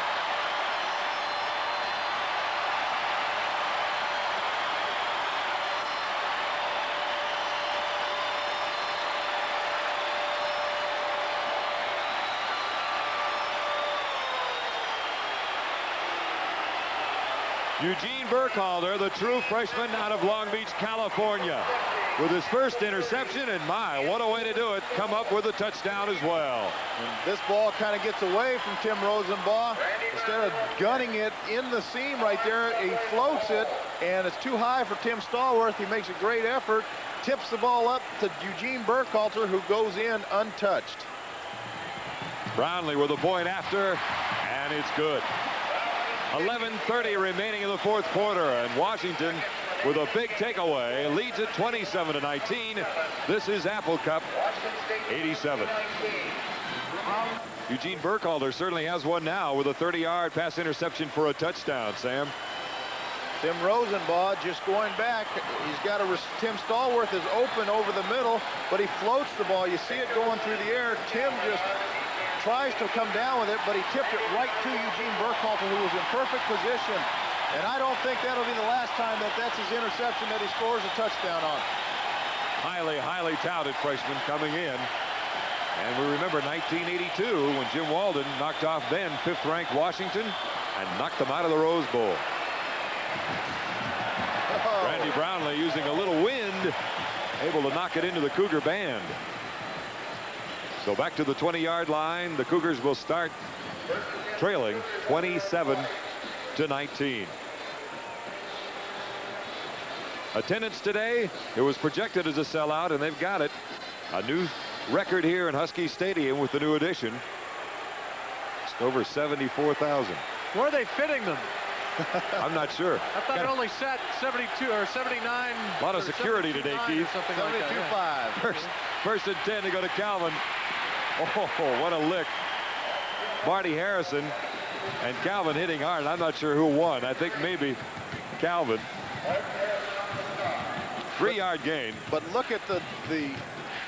[SPEAKER 3] Eugene Burkhalter, the true freshman out of Long Beach, California, with his first interception, and my, what a way to do it, come up with a touchdown as well.
[SPEAKER 5] And this ball kind of gets away from Tim Rosenbaum. Instead of gunning it in the seam right there, he floats it, and it's too high for Tim Stallworth. He makes a great effort, tips the ball up to Eugene Burkhalter, who goes in untouched.
[SPEAKER 3] Brownlee with a point after, and it's good. 11:30 remaining in the 4th quarter, and Washington with a big takeaway leads it 27-19. This is Apple Cup 87. Eugene Burkhalter certainly has one now with a 30-yard pass interception for a touchdown. Sam.
[SPEAKER 5] Tim Rosenbaum just going back. He's got Tim Stallworth is open over the middle, but he floats the ball. You see it going through the air. Tim just tries to come down with it, but he tipped it right to Eugene Burkhalter, who was in perfect position. And I don't think that'll be the last time that's his interception that he scores a touchdown on.
[SPEAKER 3] Highly, highly touted freshman coming in. And we remember 1982 when Jim Walden knocked off then 5th-ranked Washington and knocked them out of the Rose Bowl. Randy Brownlee using a little wind, able to knock it into the Cougar band. So back to the 20-yard line. The Cougars will start trailing 27-19. Attendance today, it was projected as a sellout, and they've got it. A new record here in Husky Stadium with the new addition. Just over 74,000.
[SPEAKER 1] Where are they fitting them?
[SPEAKER 3] I'm not sure.
[SPEAKER 1] I thought it only sat 72 or 79.
[SPEAKER 3] A lot of security today, Keith.
[SPEAKER 1] Something like that.
[SPEAKER 5] 72-5.
[SPEAKER 3] First and 10 to go to Calvin. Oh, what a lick. Marty Harrison and Calvin hitting hard. I'm not sure who won. I think maybe Calvin. 3-yard gain.
[SPEAKER 5] But look at the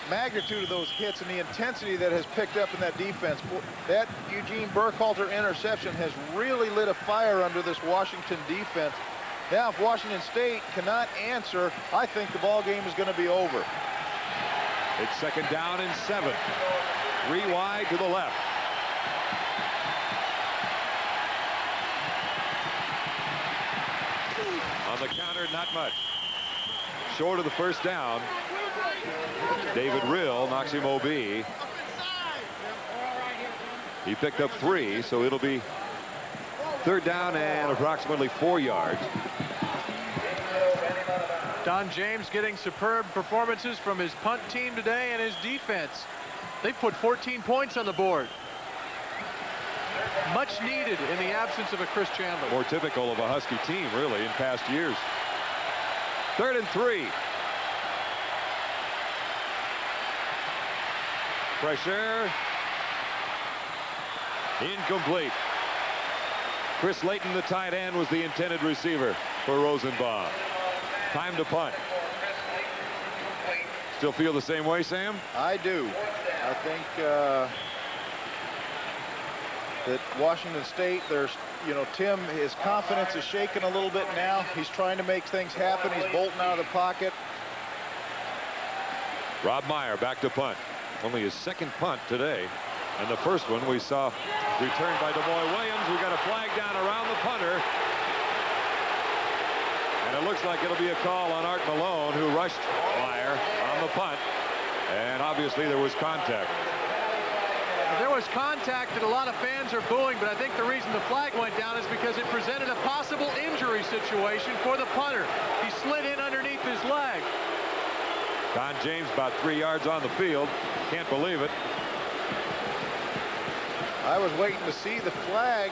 [SPEAKER 5] magnitude of those hits and the intensity that has picked up in that defense. That Eugene Burkhalter interception has really lit a fire under this Washington defense. Now, if Washington State cannot answer, I think the ball game is going to be over.
[SPEAKER 3] It's 2nd down and 7. 3 wide to the left. On the counter, not much. short of the first down. David Rill knocks him OB. He picked up 3, so it'll be 3rd down and approximately 4 yards.
[SPEAKER 1] Don James getting superb performances from his punt team today and his defense. They've put 14 points on the board. Much needed in the absence of a Chris Chandler.
[SPEAKER 3] More typical of a Husky team, really, in past years. 3rd and 3. Pressure. Incomplete. Chris Layton, the tight end, was the intended receiver for Rosenbaum. Time to punt. Still feel the same way, Sam?
[SPEAKER 5] I do. I think that Washington State, Tim, his confidence is shaken a little bit now. He's trying to make things happen. He's bolting out of the pocket.
[SPEAKER 3] Rob Meyer back to punt. Only his 2nd punt today. And the first one we saw returned by DeMoy Williams. We got a flag down around the punter. And it looks like it'll be a call on Art Malone, who rushed Meyer on the punt. And obviously there was contact.
[SPEAKER 1] There was contact that a lot of fans are booing, but I think the reason the flag went down is because it presented a possible injury situation for the punter. He slid in underneath his leg.
[SPEAKER 3] Don James about 3 yards on the field. Can't believe it.
[SPEAKER 5] I was waiting to see the flag.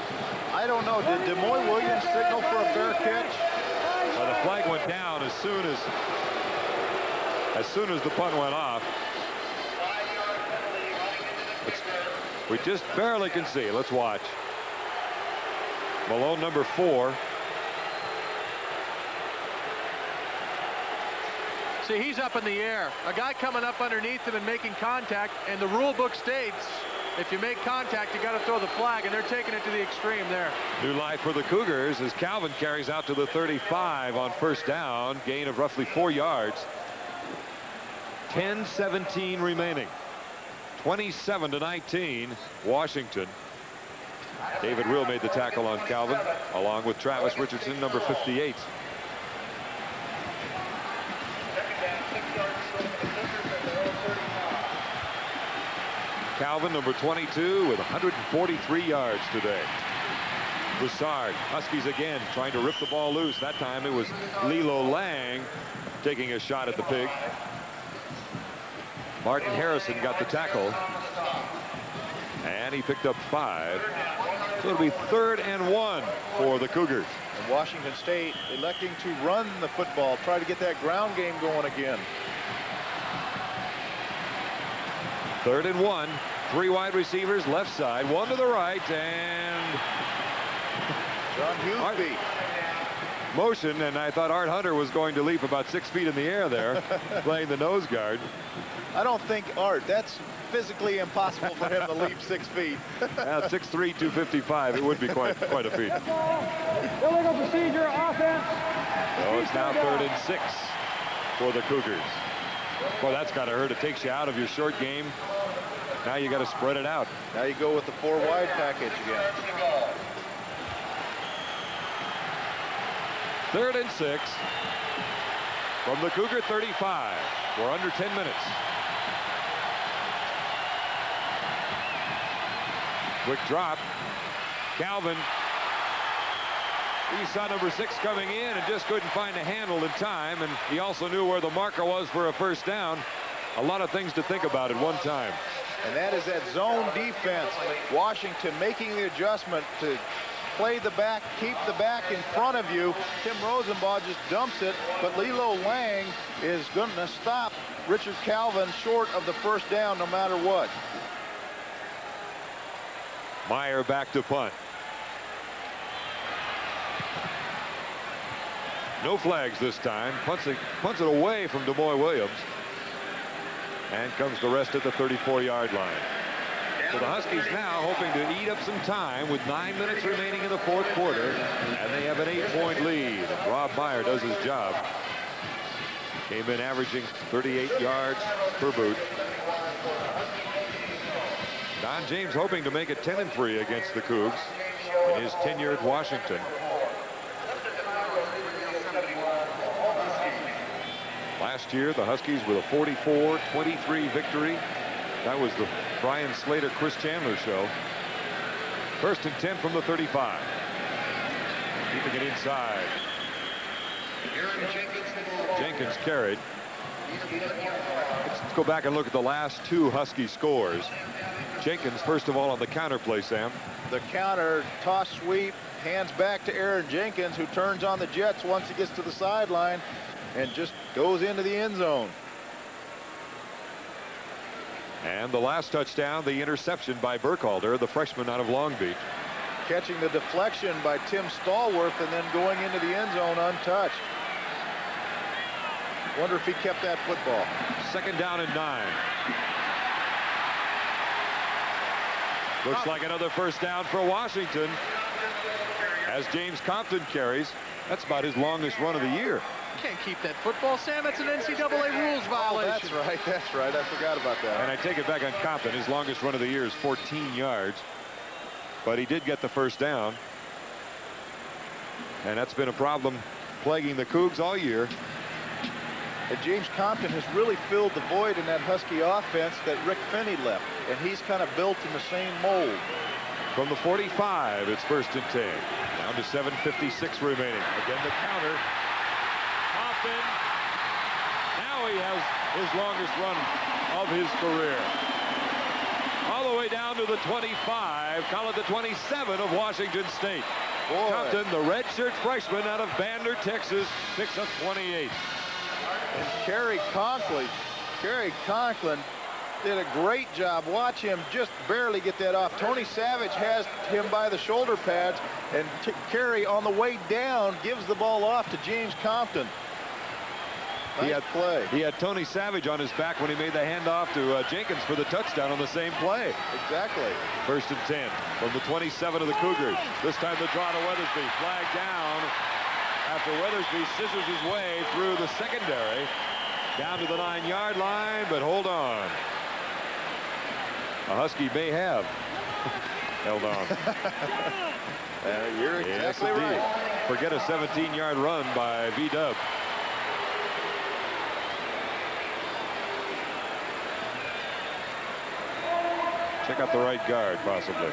[SPEAKER 5] I don't know. Did DeMoy Williams signal for a fair catch?
[SPEAKER 3] Well, the flag went down as soon as the punt went off. We just barely can see. Let's watch. Malone, number 4.
[SPEAKER 1] See, he's up in the air. A guy coming up underneath him and making contact, and the rule book states if you make contact, you got to throw the flag, and they're taking it to the extreme there.
[SPEAKER 3] New life for the Cougars as Calvin carries out to the 35 on first down, gain of roughly 4 yards. 10-17 remaining. 27-19 Washington. David Rill made the tackle on Calvin along with Travis Richardson, number 58. Calvin, number 22, with 143 yards today. Broussard, Huskies again trying to rip the ball loose. That time it was Lilo Lang taking a shot at the pig. Martin Harrison got the tackle, and he picked up 5. So it'll be 3rd and 1 for the Cougars.
[SPEAKER 5] And Washington State electing to run the football, try to get that ground game going again.
[SPEAKER 3] 3rd and 1. 3 wide receivers left side, 1 to the right, and
[SPEAKER 5] John Hughesby.
[SPEAKER 3] Motion, and I thought Art Hunter was going to leap about 6 feet in the air there, playing the nose guard.
[SPEAKER 5] I don't think Art, that's physically impossible for him to leap 6 feet.
[SPEAKER 3] 6'3", 255, it would be quite a feat.
[SPEAKER 11] Illegal procedure, offense.
[SPEAKER 3] So it's now 3rd and 6 for the Cougars. Well, that's got to hurt. It takes you out of your short game. Now you got to spread it out.
[SPEAKER 5] Now you go with the 4 wide package again.
[SPEAKER 3] 3rd and 6 from the Cougar 35. We're under 10 minutes. Quick drop. Calvin. He saw number 6 coming in and just couldn't find a handle in time, and he also knew where the marker was for a first down. A lot of things to think about at one time.
[SPEAKER 5] And that is that zone defense. Washington making the adjustment to play the back, keep the back in front of you. Tim Rosenbaum just dumps it, but Lilo Lang is going to stop Richard Calvin short of the first down no matter what.
[SPEAKER 3] Meyer back to punt. No flags this time. Punts it away from DeMoy Williams. And comes to rest at the 34-yard line. So the Huskies now hoping to eat up some time with 9 minutes remaining in the 4th quarter. And they have an 8-point lead. And Rob Meyer does his job. Came in averaging 38 yards per boot. Don James hoping to make it 10-3 against the Cougs in his tenure at Washington. last year. The Huskies with a 44-23 victory. That was the Brian Slater, Chris Chandler show. 1st and 10 from the 35. Keeping it inside. Jenkins carried. Let's go back and look at the last 2 Husky scores. Jenkins, first of all, on the counter play, Sam.
[SPEAKER 5] The counter, toss sweep, hands back to Aaron Jenkins, who turns on the Jets once he gets to the sideline and just goes into the end zone.
[SPEAKER 3] And the last touchdown, the interception by Burkhalter, the freshman out of Long Beach.
[SPEAKER 5] Catching the deflection by Tim Stallworth and then going into the end zone untouched. Wonder if he kept that football.
[SPEAKER 3] 2nd down and 9. Looks like another 1st down for Washington as James Compton carries. That's about his longest run of the year.
[SPEAKER 1] You can't keep that football, Sam. That's an NCAA rules violation.
[SPEAKER 5] Oh, that's right. I forgot about that.
[SPEAKER 3] And I take it back on Compton. His longest run of the year is 14 yards. But he did get the 1st down. And that's been a problem plaguing the Cougs all year.
[SPEAKER 5] And James Compton has really filled the void in that Husky offense that Rick Finney left. And he's kind of built in the same mold.
[SPEAKER 3] From the 45, it's 1st and 10. Down to 7:56 remaining. Again, the counter. Compton. Now he has his longest run of his career. All the way down to the 25. Call it the 27 of Washington State.
[SPEAKER 5] Boy.
[SPEAKER 3] Compton, the redshirt freshman out of Bandar, Texas, picks up 28.
[SPEAKER 5] And Kerry Conklin did a great job. Watch him just barely get that off. Tony Savage has him by the shoulder pads, and Kerry on the way down gives the ball off to James Compton. Nice play.
[SPEAKER 3] He had Tony Savage on his back when he made the handoff to Jenkins for the touchdown on the same play.
[SPEAKER 5] Exactly.
[SPEAKER 3] 1st and 10 from the 27 of the Cougars. This time the draw to Weathersby. Flag down after Weathersby scissors his way through the secondary down to the 9-yard line, but hold on. A Husky may have held on.
[SPEAKER 5] You're exactly right.
[SPEAKER 3] Forget a 17-yard run by V-Dub. Check out the right guard, possibly.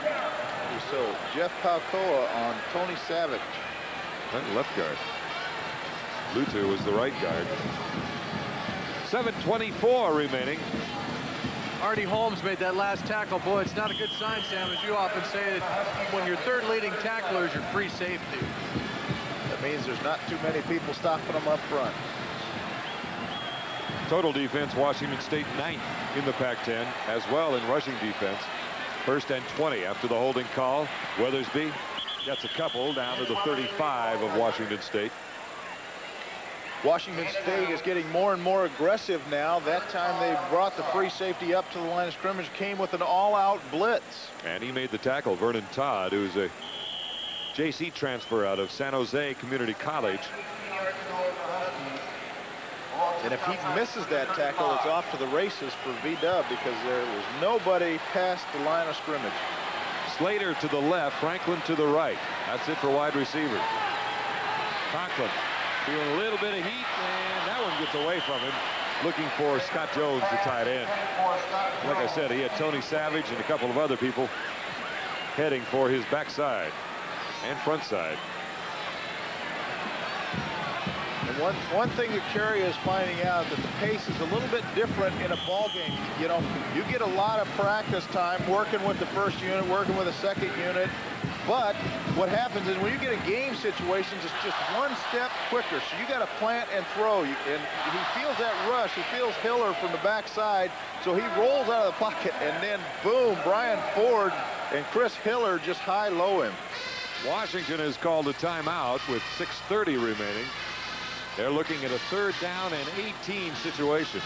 [SPEAKER 5] So Jeff Palcoa on Tony Savage.
[SPEAKER 3] And left guard. Luter was the right guard. 7:24 remaining.
[SPEAKER 1] Artie Holmes made that last tackle. Boy, it's not a good sign, Sam, as you often say, that when your 3rd leading tackler is your free safety.
[SPEAKER 5] That means there's not too many people stopping them up front.
[SPEAKER 3] Total defense, Washington State 9th in the Pac-10, as well in rushing defense. 1st and 20 after the holding call. Weathersby gets a couple down to the 35 of Washington State.
[SPEAKER 5] Washington State is getting more and more aggressive now. That time they brought the free safety up to the line of scrimmage, came with an all-out blitz.
[SPEAKER 3] And he made the tackle, Vernon Todd, who's a JC transfer out of San Jose Community College.
[SPEAKER 5] And if he misses that tackle, it's off to the races for V-Dub because there was nobody past the line of scrimmage.
[SPEAKER 3] Slater to the left, Franklin to the right. That's it for wide receivers. Conklin feeling a little bit of heat, and that one gets away from him. Looking for Scott Jones, the tight end. Like I said, he had Tony Savage and a couple of other people heading for his backside and front side.
[SPEAKER 5] And one thing that Kerry is finding out that the pace is a little bit different in a ball game. You know, you get a lot of practice time working with the 1st unit, working with the 2nd unit. But what happens is when you get in game situations, it's just one step quicker. So you got to plant and throw. And he feels that rush. He feels Hiller from the backside. So he rolls out of the pocket, and then boom, Brian Ford and Chris Hiller just high-low him.
[SPEAKER 3] Washington has called a timeout with 6:30 remaining. They're looking at a 3rd down and 18 situation.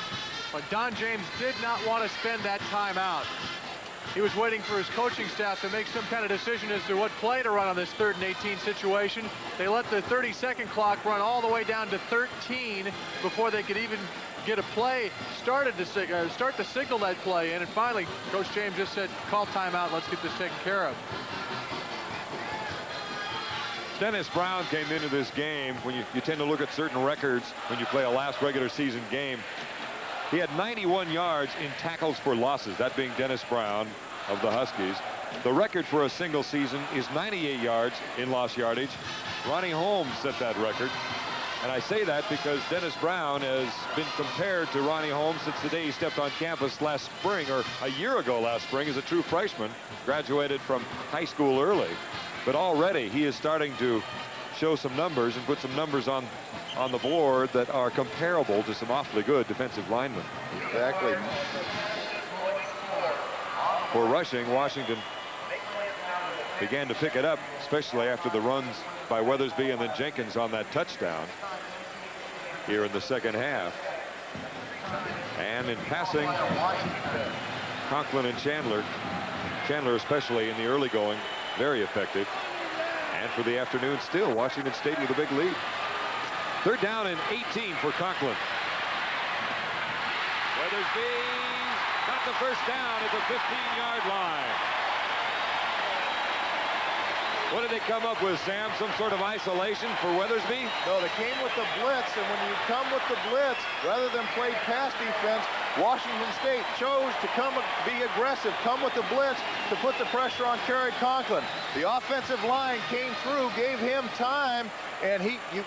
[SPEAKER 1] But Don James did not want to spend that timeout. He was waiting for his coaching staff to make some kind of decision as to what play to run on this 3rd and 18 situation. They let the 30-second clock run all the way down to 13 before they could even get a play started to start to signal that play in. And finally, Coach James just said, call timeout, let's get this taken care of.
[SPEAKER 3] Dennis Brown came into this game. When you tend to look at certain records when you play a last regular season game. He had 91 yards in tackles for losses, that being Dennis Brown of the Huskies. The record for a single season is 98 yards in lost yardage. Ronnie Holmes set that record. And I say that because Dennis Brown has been compared to Ronnie Holmes since the day he stepped on campus last spring, or a year ago last spring, as a true freshman. Graduated from high school early. But already he is starting to show some numbers and put some numbers on the board that are comparable to some awfully good defensive linemen.
[SPEAKER 5] Exactly.
[SPEAKER 3] For rushing, Washington began to pick it up, especially after the runs by Weathersby and then Jenkins on that touchdown here in the second half. And in passing, Conklin and Chandler especially in the early going, very effective. And for the afternoon still, Washington State with a big lead. Third down and 18 for Conklin. Weathersby's got the first down at the 15-yard line. What did they come up with, Sam? Some sort of isolation for Weathersby?
[SPEAKER 5] No, they came with the blitz, and when you come with the blitz, rather than play pass defense, Washington State chose to be aggressive, come with the blitz to put the pressure on Kerry Conklin. The offensive line came through, gave him time, and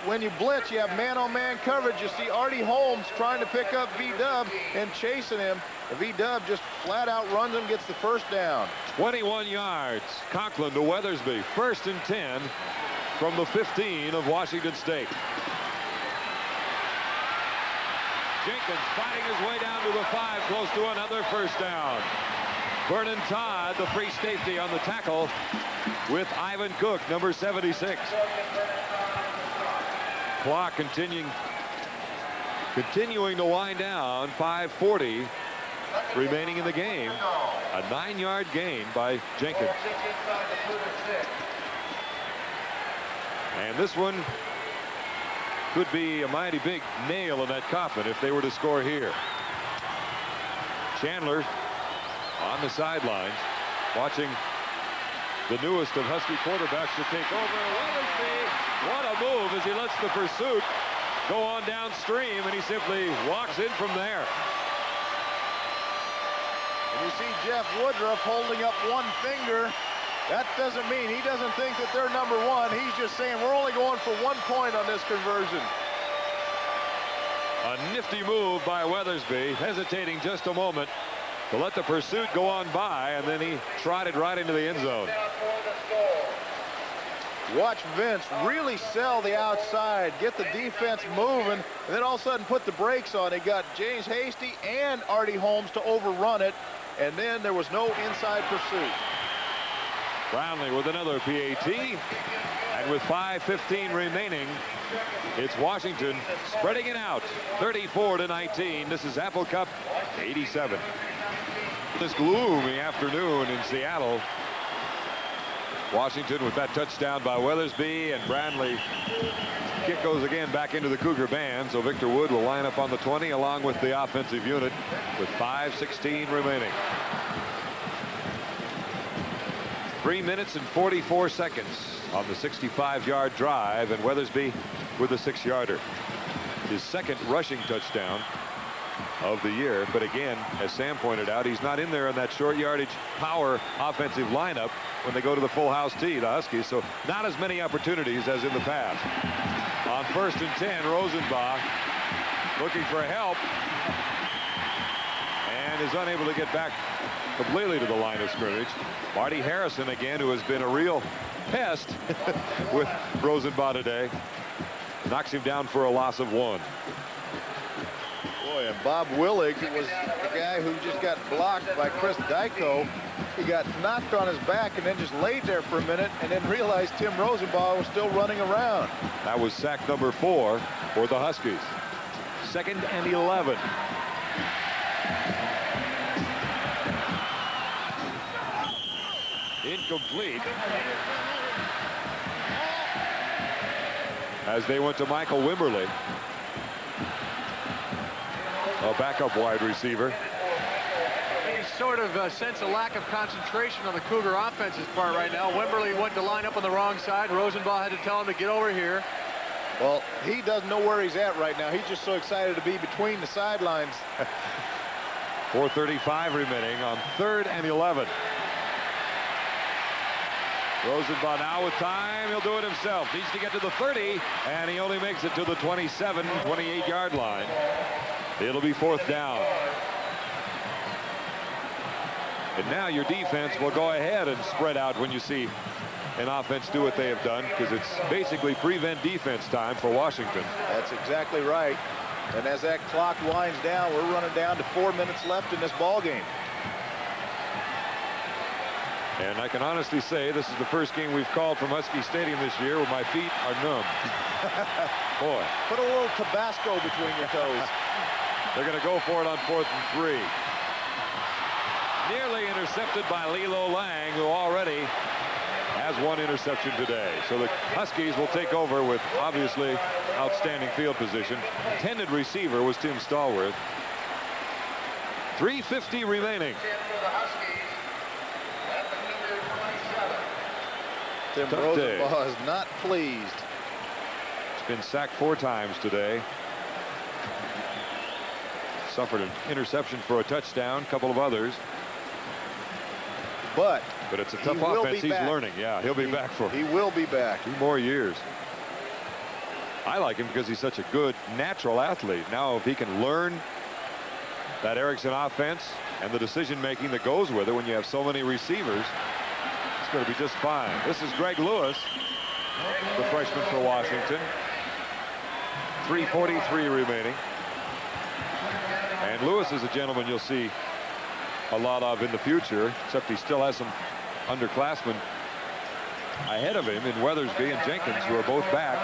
[SPEAKER 5] when you blitz, you have man-on-man coverage. You see Artie Holmes trying to pick up V-Dub and chasing him. And V-Dub just flat out runs him, gets the first down.
[SPEAKER 3] 21 yards. Conklin to Weathersby. 1st and 10 from the 15 of Washington State. Jenkins fighting his way down to the 5, close to another first down. Vernon Todd, the free safety on the tackle with Ivan Cook, number 76. Clock continuing to wind down. 5:40 remaining in the game. A 9-yard gain by Jenkins. And this one could be a mighty big nail in that coffin if they were to score here. Chandler on the sidelines watching the newest of Husky quarterbacks to take over. What a move as he lets the pursuit go on downstream, and he simply walks in from there.
[SPEAKER 5] And you see Jeff Woodruff holding up one finger. That doesn't mean he doesn't think that they're number one. He's just saying we're only going for 1 point on this conversion.
[SPEAKER 3] A nifty move by Weathersby, hesitating just a moment to let the pursuit go on by, and then he trotted right into the end zone.
[SPEAKER 5] Watch Vince really sell the outside, get the defense moving, and then all of a sudden put the brakes on. He got James Hasty and Artie Holmes to overrun it, and then there was no inside pursuit.
[SPEAKER 3] Brownlee with another PAT, and with 5:15 remaining, it's Washington spreading it out 34-19. This is Apple Cup 87. This gloomy afternoon in Seattle. Washington with that touchdown by Weathersby, and Brownlee kick goes again back into the Cougar band. So Victor Wood will line up on the 20 along with the offensive unit with 5:16 remaining. 3 minutes and 44 seconds on the 65-yard drive, and Weathersby with a 6-yarder. His second rushing touchdown of the year, but again, as Sam pointed out, he's not in there in that short yardage power offensive lineup when they go to the full house tee, the Huskies, so not as many opportunities as in the past. On 1st and 10, Rosenbach looking for help and is unable to get back completely to the line of scrimmage. Marty Harrison again, who has been a real pest with Rosenbach today, knocks him down for a loss of 1.
[SPEAKER 5] Boy, and Bob Willig was the guy who just got blocked by Chris Dyko. He got knocked on his back and then just laid there for a minute and then realized Tim Rosenbach was still running around.
[SPEAKER 3] That was sack number 4 for the Huskies. 2nd and 11. Incomplete. As they went to Michael Wimberly, a backup wide receiver.
[SPEAKER 1] sort of sense a lack of concentration on the Cougar offense's part right now. Wimberly went to line up on the wrong side. Rosenbach had to tell him to get over here.
[SPEAKER 5] Well, he doesn't know where he's at right now. He's just so excited to be between the sidelines.
[SPEAKER 3] 4:35 remaining on 3rd and 11. Rosenbach now with time. He'll do it himself. Needs to get to the 30, and he only makes it to the 27, 28-yard line. It'll be 4th down. And now your defense will go ahead and spread out when you see an offense do what they have done, because it's basically prevent defense time for Washington.
[SPEAKER 5] That's exactly right. And as that clock winds down, we're running down to 4 minutes left in this ball game.
[SPEAKER 3] And I can honestly say this is the first game we've called from Husky Stadium this year where my feet are numb. Boy.
[SPEAKER 5] Put a little Tabasco between your toes.
[SPEAKER 3] They're going to go for it on 4th and 3. Nearly intercepted by Lilo Lang, who already has 1 interception today. So the Huskies will take over with obviously outstanding field position. Intended receiver was Tim Stallworth. 3:50 remaining.
[SPEAKER 5] Tim Rosenbach is not pleased.
[SPEAKER 3] He's been sacked 4 times today. Suffered an interception for a touchdown, a couple of others.
[SPEAKER 5] But
[SPEAKER 3] it's a tough offense. He's learning. Yeah, he'll be back for.
[SPEAKER 5] He will be back.
[SPEAKER 3] 2 more years. I like him because he's such a good natural athlete. Now, if he can learn that Erickson offense and the decision making that goes with it when you have so many receivers, it's going to be just fine. This is Greg Lewis, the freshman for Washington. 3:43 remaining. And Lewis is a gentleman you'll see a lot of in the future, except he still has some underclassmen ahead of him in Weathersby and Jenkins, who are both back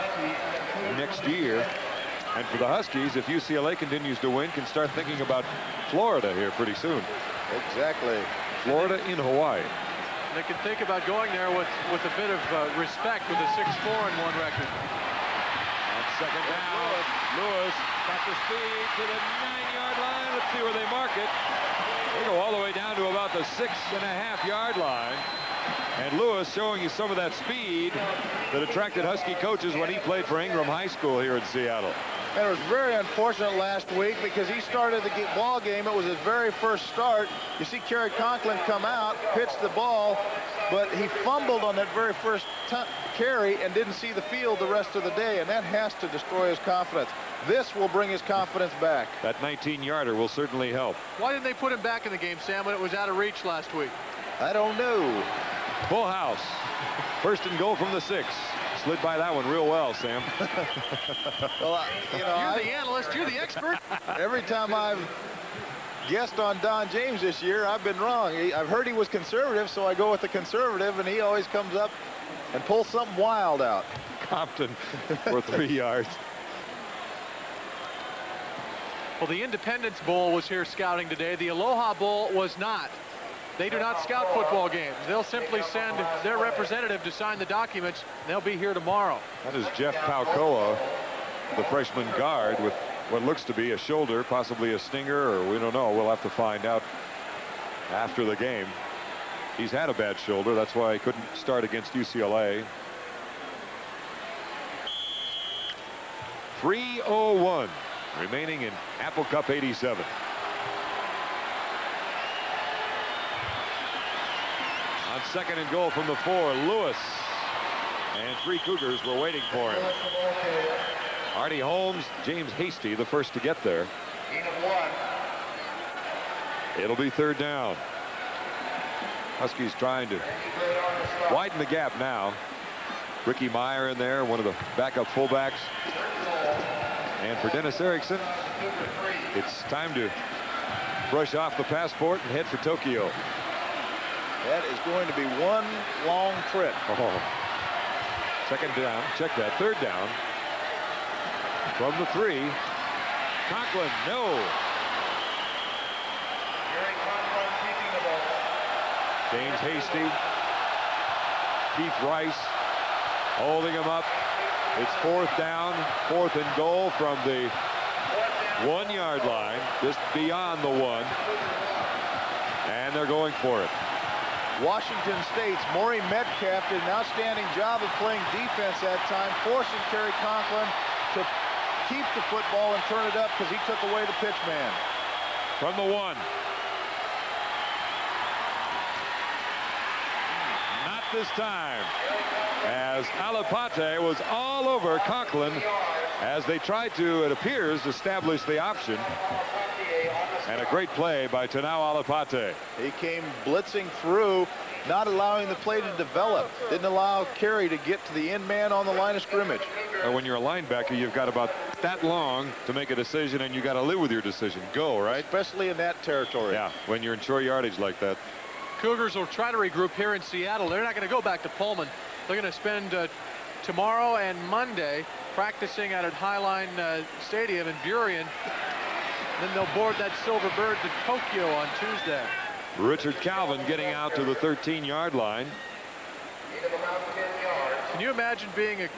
[SPEAKER 3] next year. And for the Huskies, if UCLA continues to win, can start thinking about Florida here pretty soon.
[SPEAKER 5] Exactly.
[SPEAKER 3] Florida in Hawaii.
[SPEAKER 1] They can think about going there with a bit of respect with a 6-4-1 record.
[SPEAKER 3] On 2nd down, Lewis got the speed to the 9-yard line. Let's see where they mark it. They go all the way down to about the 6.5-yard line. And Lewis showing you some of that speed that attracted Husky coaches when he played for Ingram High School here in Seattle.
[SPEAKER 5] And it was very unfortunate last week because he started the ball game. It was his very first start. You see Kerry Conklin come out, pitch the ball, but he fumbled on that very first carry and didn't see the field the rest of the day, and that has to destroy his confidence. This will bring his confidence back.
[SPEAKER 3] That 19-yarder will certainly help.
[SPEAKER 1] Why didn't they put him back in the game, Sam, when it was out of reach last week?
[SPEAKER 5] I don't know.
[SPEAKER 3] Full house. 1st and goal from the 6. Slid by that one real well, Sam.
[SPEAKER 5] Well,
[SPEAKER 1] you're the analyst. You're the expert.
[SPEAKER 5] Every time I've guessed on Don James this year, I've been wrong. I've heard he was conservative, so I go with the conservative, and he always comes up and pulls something wild out.
[SPEAKER 3] Compton for 3 yards.
[SPEAKER 1] Well, the Independence Bowl was here scouting today. The Aloha Bowl was not. They do not scout football games. They'll simply send their representative to sign the documents, and they'll be here tomorrow.
[SPEAKER 3] That is Jeff Paukoa, the freshman guard, with what looks to be a shoulder, possibly a stinger, or we don't know. We'll have to find out after the game. He's had a bad shoulder. That's why he couldn't start against UCLA. 3:01 remaining in Apple Cup 87. On 2nd and goal from the 4, Lewis. And 3 Cougars were waiting for him. Artie Holmes, James Hasty, the first to get there. It'll be 3rd down. Huskies trying to widen the gap now. Ricky Meyer in there, one of the backup fullbacks. And for Dennis Erickson, it's time to brush off the passport and head for Tokyo.
[SPEAKER 5] That is going to be one long trip.
[SPEAKER 3] Oh. 2nd down. Check that. 3rd down. From the 3. Conklin, no. James Hasty. Keith Rice holding him up. It's 4th down. 4th and goal from the 1-yard line. Just beyond the 1. And they're going for it.
[SPEAKER 5] Washington State's Maury Metcalf did an outstanding job of playing defense that time, forcing Kerry Conklin to keep the football and turn it up because he took away the pitch man.
[SPEAKER 3] From the 1. Not this time, as Alapate was all over Conklin as they tried to, it appears, establish the option. And a great play by Tanao Alapate.
[SPEAKER 5] He came blitzing through, not allowing the play to develop. Didn't allow Kerry to get to the end man on the line of scrimmage.
[SPEAKER 3] When you're a linebacker, you've got about that long to make a decision, and you got to live with your decision. Go, right?
[SPEAKER 5] Especially in that territory.
[SPEAKER 3] Yeah, when you're in short yardage like that.
[SPEAKER 1] Cougars will try to regroup here in Seattle. They're not going to go back to Pullman. They're going to spend tomorrow and Monday practicing out at Highline Stadium in Burien. Then they'll board that Silver Bird to Tokyo on Tuesday.
[SPEAKER 3] Richard Calvin getting out to the 13-yard line.
[SPEAKER 1] Can you imagine being a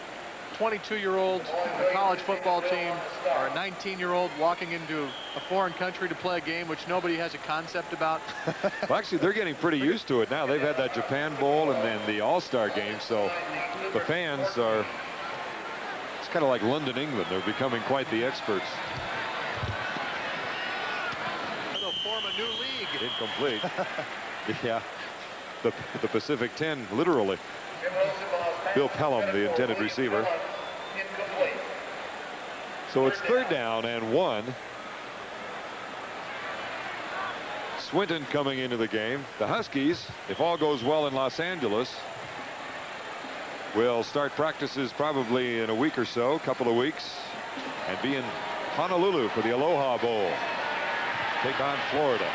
[SPEAKER 1] 22-year-old in a college football team or a 19-year-old walking into a foreign country to play a game which nobody has a concept about?
[SPEAKER 3] Well, actually, they're getting pretty used to it now. They've had that Japan Bowl and then the All-Star game, so the fans are, it's kind of like London, England. They're becoming quite the experts.
[SPEAKER 1] They'll form a new league.
[SPEAKER 3] Incomplete. Yeah, the Pacific 10, literally. Bill Pelham, the intended receiver. So it's 3rd down and 1. Swinton coming into the game. The Huskies, if all goes well in Los Angeles, will start practices probably in a week or so, couple of weeks, and be in Honolulu for the Aloha Bowl. Take on Florida.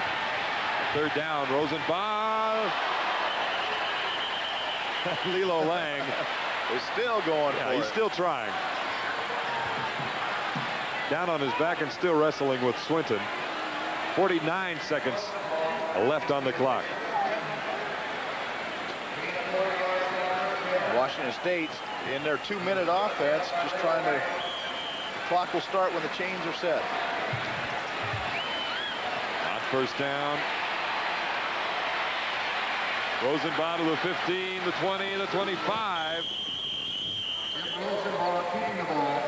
[SPEAKER 3] 3rd down, Rosenbaum. Lilo Lang
[SPEAKER 5] is still going for
[SPEAKER 3] he's
[SPEAKER 5] it.
[SPEAKER 3] Still trying. Down on his back and still wrestling with Swinton. 49 seconds left on the clock.
[SPEAKER 5] Washington State in their 2-minute offense, just trying to, the clock will start when the chains are set.
[SPEAKER 3] On 1st down. Rosenbaum to the 15, the 20, the 25.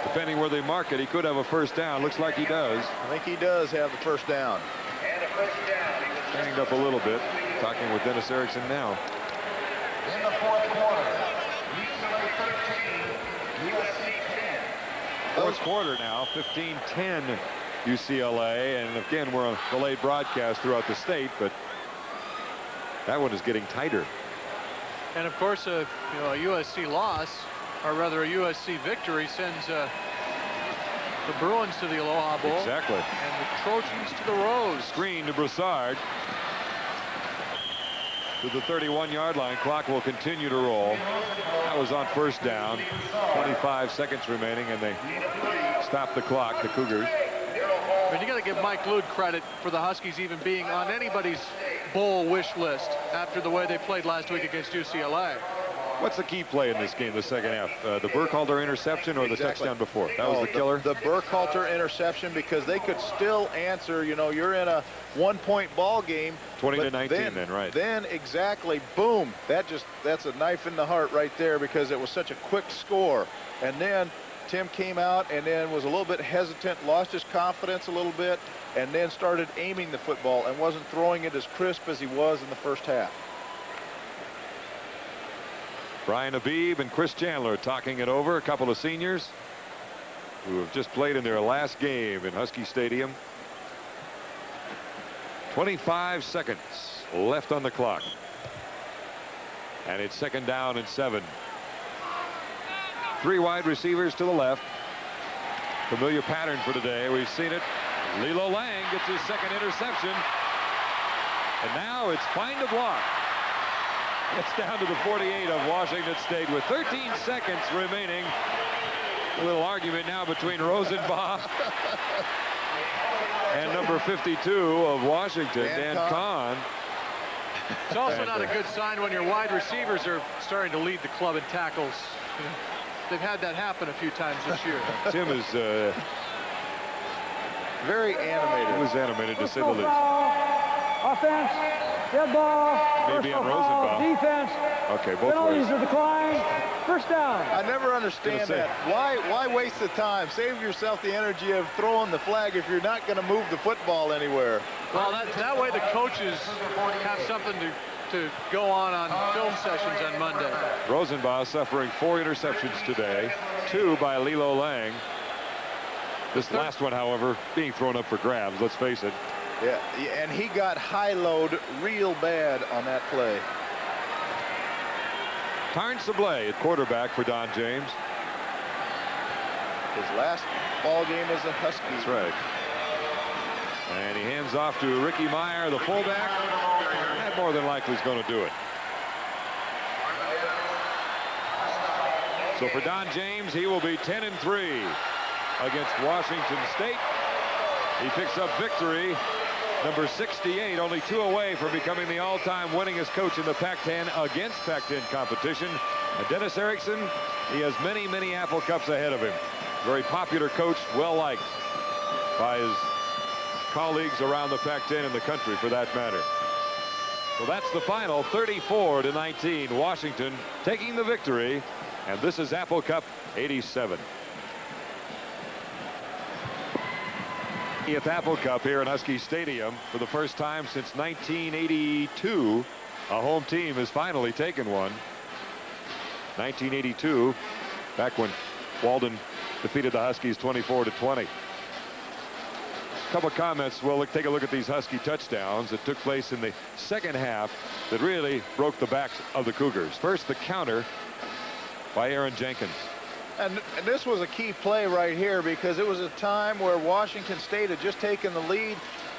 [SPEAKER 3] Depending where they mark it, he could have a 1st down. Looks like he does.
[SPEAKER 5] I think he does have the 1st down.
[SPEAKER 3] Hanged up a little bit. Talking with Dennis Erickson now.
[SPEAKER 9] In the 4th quarter, UCLA 13, USC 10.
[SPEAKER 3] 4th quarter now, 15-10 UCLA. And again, we're on delayed broadcast throughout the state, but that one is getting tighter.
[SPEAKER 1] And of course, a USC loss, or rather a USC victory, sends the Bruins to the Aloha Bowl.
[SPEAKER 3] Exactly.
[SPEAKER 1] And the Trojans to the Rose.
[SPEAKER 3] Screen to Broussard. To the 31-yard line. Clock will continue to roll. That was on 1st down. 25 seconds remaining, and they stop the clock, the Cougars.
[SPEAKER 1] But you got to give Mike Lude credit for the Huskies even being on anybody's bowl wish list after the way they played last week against UCLA.
[SPEAKER 3] What's the key play in this game, the second half? The Burkhalter interception or the touchdown before? That was the killer?
[SPEAKER 5] The Burkhalter interception, because they could still answer. You know, you're in a 1-point ball game.
[SPEAKER 3] 20-19 then, right.
[SPEAKER 5] Then exactly, boom. That's a knife in the heart right there, because it was such a quick score. And then Tim came out and then was a little bit hesitant, lost his confidence a little bit, and then started aiming the football and wasn't throwing it as crisp as he was in the 1st half.
[SPEAKER 3] Brian Habib and Chris Chandler talking it over, a couple of seniors who have just played in their last game in Husky Stadium. 25 seconds left on the clock. And it's 2nd down and 7. 3 wide receivers to the left. Familiar pattern for today. We've seen it. Lilo Lang gets his 2nd interception. And now it's find a block. It's down to the 48 of Washington State with 13 seconds remaining. A little argument now between Rosenbaum and number 52 of Washington, Dan Kahn.
[SPEAKER 1] It's also not a good sign when your wide receivers are starting to lead the club in tackles. They've had that happen a few times this year.
[SPEAKER 3] Tim is
[SPEAKER 5] very animated.
[SPEAKER 3] He was animated, to say the least.
[SPEAKER 11] Offense. Dead ball.
[SPEAKER 3] Maybe
[SPEAKER 11] Personal
[SPEAKER 3] on
[SPEAKER 11] foul.
[SPEAKER 3] Rosenbaum.
[SPEAKER 11] Defense.
[SPEAKER 3] Okay, both
[SPEAKER 11] Penalties
[SPEAKER 3] ways.
[SPEAKER 11] are declined. First down.
[SPEAKER 5] I never understand that. Why waste the time? Save yourself the energy of throwing the flag if you're not going to move the football anywhere.
[SPEAKER 1] Well, that way the coaches have something to go on film sessions on Monday.
[SPEAKER 3] Rosenbaum suffering 4 interceptions today, 2 by Lilo Lang. This last one, however, being thrown up for grabs, let's face it.
[SPEAKER 5] Yeah, and he got high-load real bad on that play.
[SPEAKER 3] Tarn Sablé at quarterback for Don James.
[SPEAKER 5] His last ball game as a Husky.
[SPEAKER 3] That's right. And he hands off to Ricky Meyer, the fullback. That more than likely is going to do it. So for Don James, he will be 10-3 against Washington State. He picks up victory, number 68, only 2 away from becoming the all-time winningest coach in the Pac-10 against Pac-10 competition. And Dennis Erickson, he has many, many Apple Cups ahead of him. Very popular coach, well-liked by his colleagues around the Pac-10 and the country, for that matter. So that's the final, 34-19. Washington taking the victory, and this is Apple Cup 87. 80th Apple Cup here in Husky Stadium. For the first time since 1982, a home team has finally taken one. 1982, back when Walden defeated the Huskies 24-20. Couple of comments. We'll take a look at these Husky touchdowns that took place in the second half that really broke the backs of the Cougars. First, the counter by Aaron Jenkins.
[SPEAKER 5] And this was a key play right here because it was a time where Washington State had just taken the lead.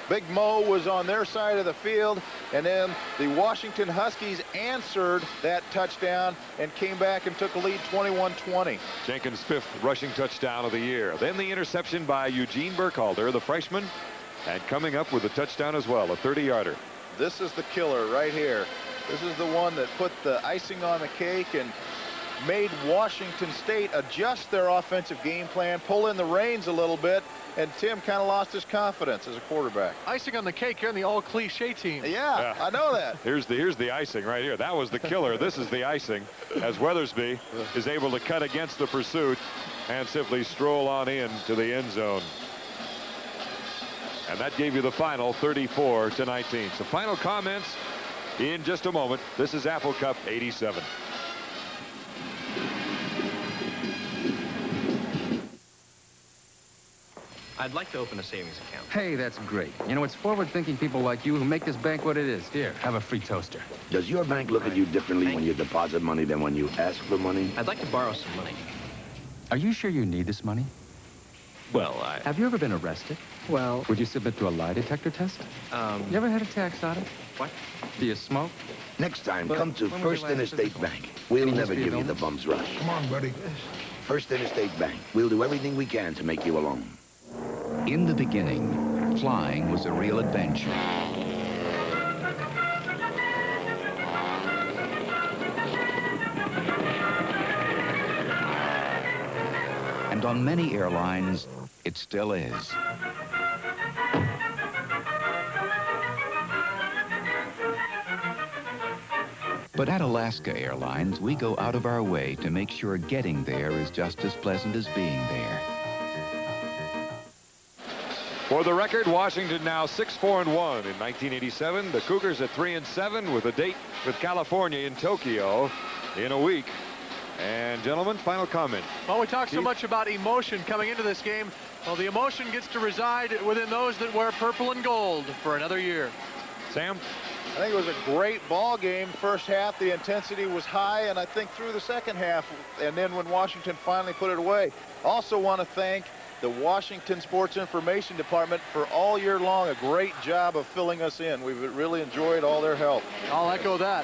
[SPEAKER 5] Big Mo was on their side of the field, and then the Washington Huskies answered that touchdown and came back and took a lead 21-20.
[SPEAKER 3] Jenkins' 5th rushing touchdown of the year. Then the interception by Eugene Burkhalter, the freshman, and coming up with a touchdown as well, a 30-yarder.
[SPEAKER 5] This is the killer right here. This is the one that put the icing on the cake and made Washington State adjust their offensive game plan, pull in the reins a little bit, and Tim kind of lost his confidence as a quarterback.
[SPEAKER 1] Icing on the cake, you're in the all-cliche team.
[SPEAKER 5] Yeah, I know that.
[SPEAKER 3] Here's the icing right here. That was the killer. This is the icing, as Weathersby is able to cut against the pursuit and simply stroll on in to the end zone. And that gave you the final, 34-19. So final comments in just a moment. This is Apple Cup 87.
[SPEAKER 14] I'd like to open a savings account.
[SPEAKER 15] Hey, that's great. You know, it's forward-thinking people like you who make this bank what it is. Here, have a free toaster.
[SPEAKER 10] Does your bank look at you differently when you deposit money than when you ask for money?
[SPEAKER 14] I'd like to borrow some money.
[SPEAKER 15] Are you sure you need this money?
[SPEAKER 14] Well,
[SPEAKER 15] Have you ever been arrested?
[SPEAKER 14] Well...
[SPEAKER 15] Would you submit to a lie detector test? You ever had a tax audit?
[SPEAKER 14] What?
[SPEAKER 15] Do you smoke?
[SPEAKER 10] Next time,
[SPEAKER 15] But
[SPEAKER 10] come to
[SPEAKER 15] when was
[SPEAKER 10] First
[SPEAKER 15] your last
[SPEAKER 10] Interstate
[SPEAKER 15] physical?
[SPEAKER 10] Bank. We'll
[SPEAKER 15] Any
[SPEAKER 10] never
[SPEAKER 15] history of
[SPEAKER 10] give you the
[SPEAKER 15] illness?
[SPEAKER 10] bums rush.
[SPEAKER 16] Come on, buddy.
[SPEAKER 10] First Interstate Bank. We'll do everything we can to make you a loan.
[SPEAKER 17] In the beginning, flying was a real adventure. And on many airlines, it still is. But at Alaska Airlines, we go out of our way to make sure getting there is just as pleasant as being there.
[SPEAKER 3] For the record, Washington now 6-4-1 in 1987. The Cougars at 3-7 with a date with California in Tokyo in a week. And gentlemen, final comment.
[SPEAKER 1] Well, we talked so much about emotion coming into this game. Well, the emotion gets to reside within those that wear purple and gold for another year.
[SPEAKER 3] Sam?
[SPEAKER 5] I think it was a great ball game. First half, the intensity was high, and I think through the second half, and then when Washington finally put it away. Also want to thank the Washington Sports Information Department for all year long a great job of filling us in. We've really enjoyed all their help.
[SPEAKER 1] I'll echo that.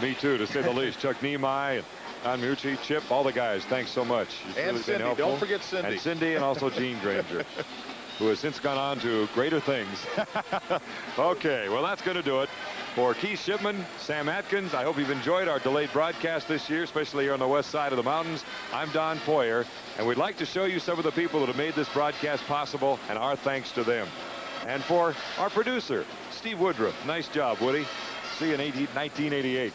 [SPEAKER 3] Me too, to say the least. Chuck Niemeyer and Don Mucci, Chip, all the guys, thanks so much. It's
[SPEAKER 5] And
[SPEAKER 3] really been
[SPEAKER 5] Cindy,
[SPEAKER 3] helpful.
[SPEAKER 5] don't forget Cindy.
[SPEAKER 3] And Cindy, and also Gene Granger, who has since gone on to greater things. Okay, well, that's going to do it. For Keith Shipman, Sam Atkins, I hope you've enjoyed our delayed broadcast this year, especially here on the west side of the mountains. I'm Don Poyer, and we'd like to show you some of the people that have made this broadcast possible, and our thanks to them. And for our producer, Steve Woodruff. Nice job, Woody. See you in 1988.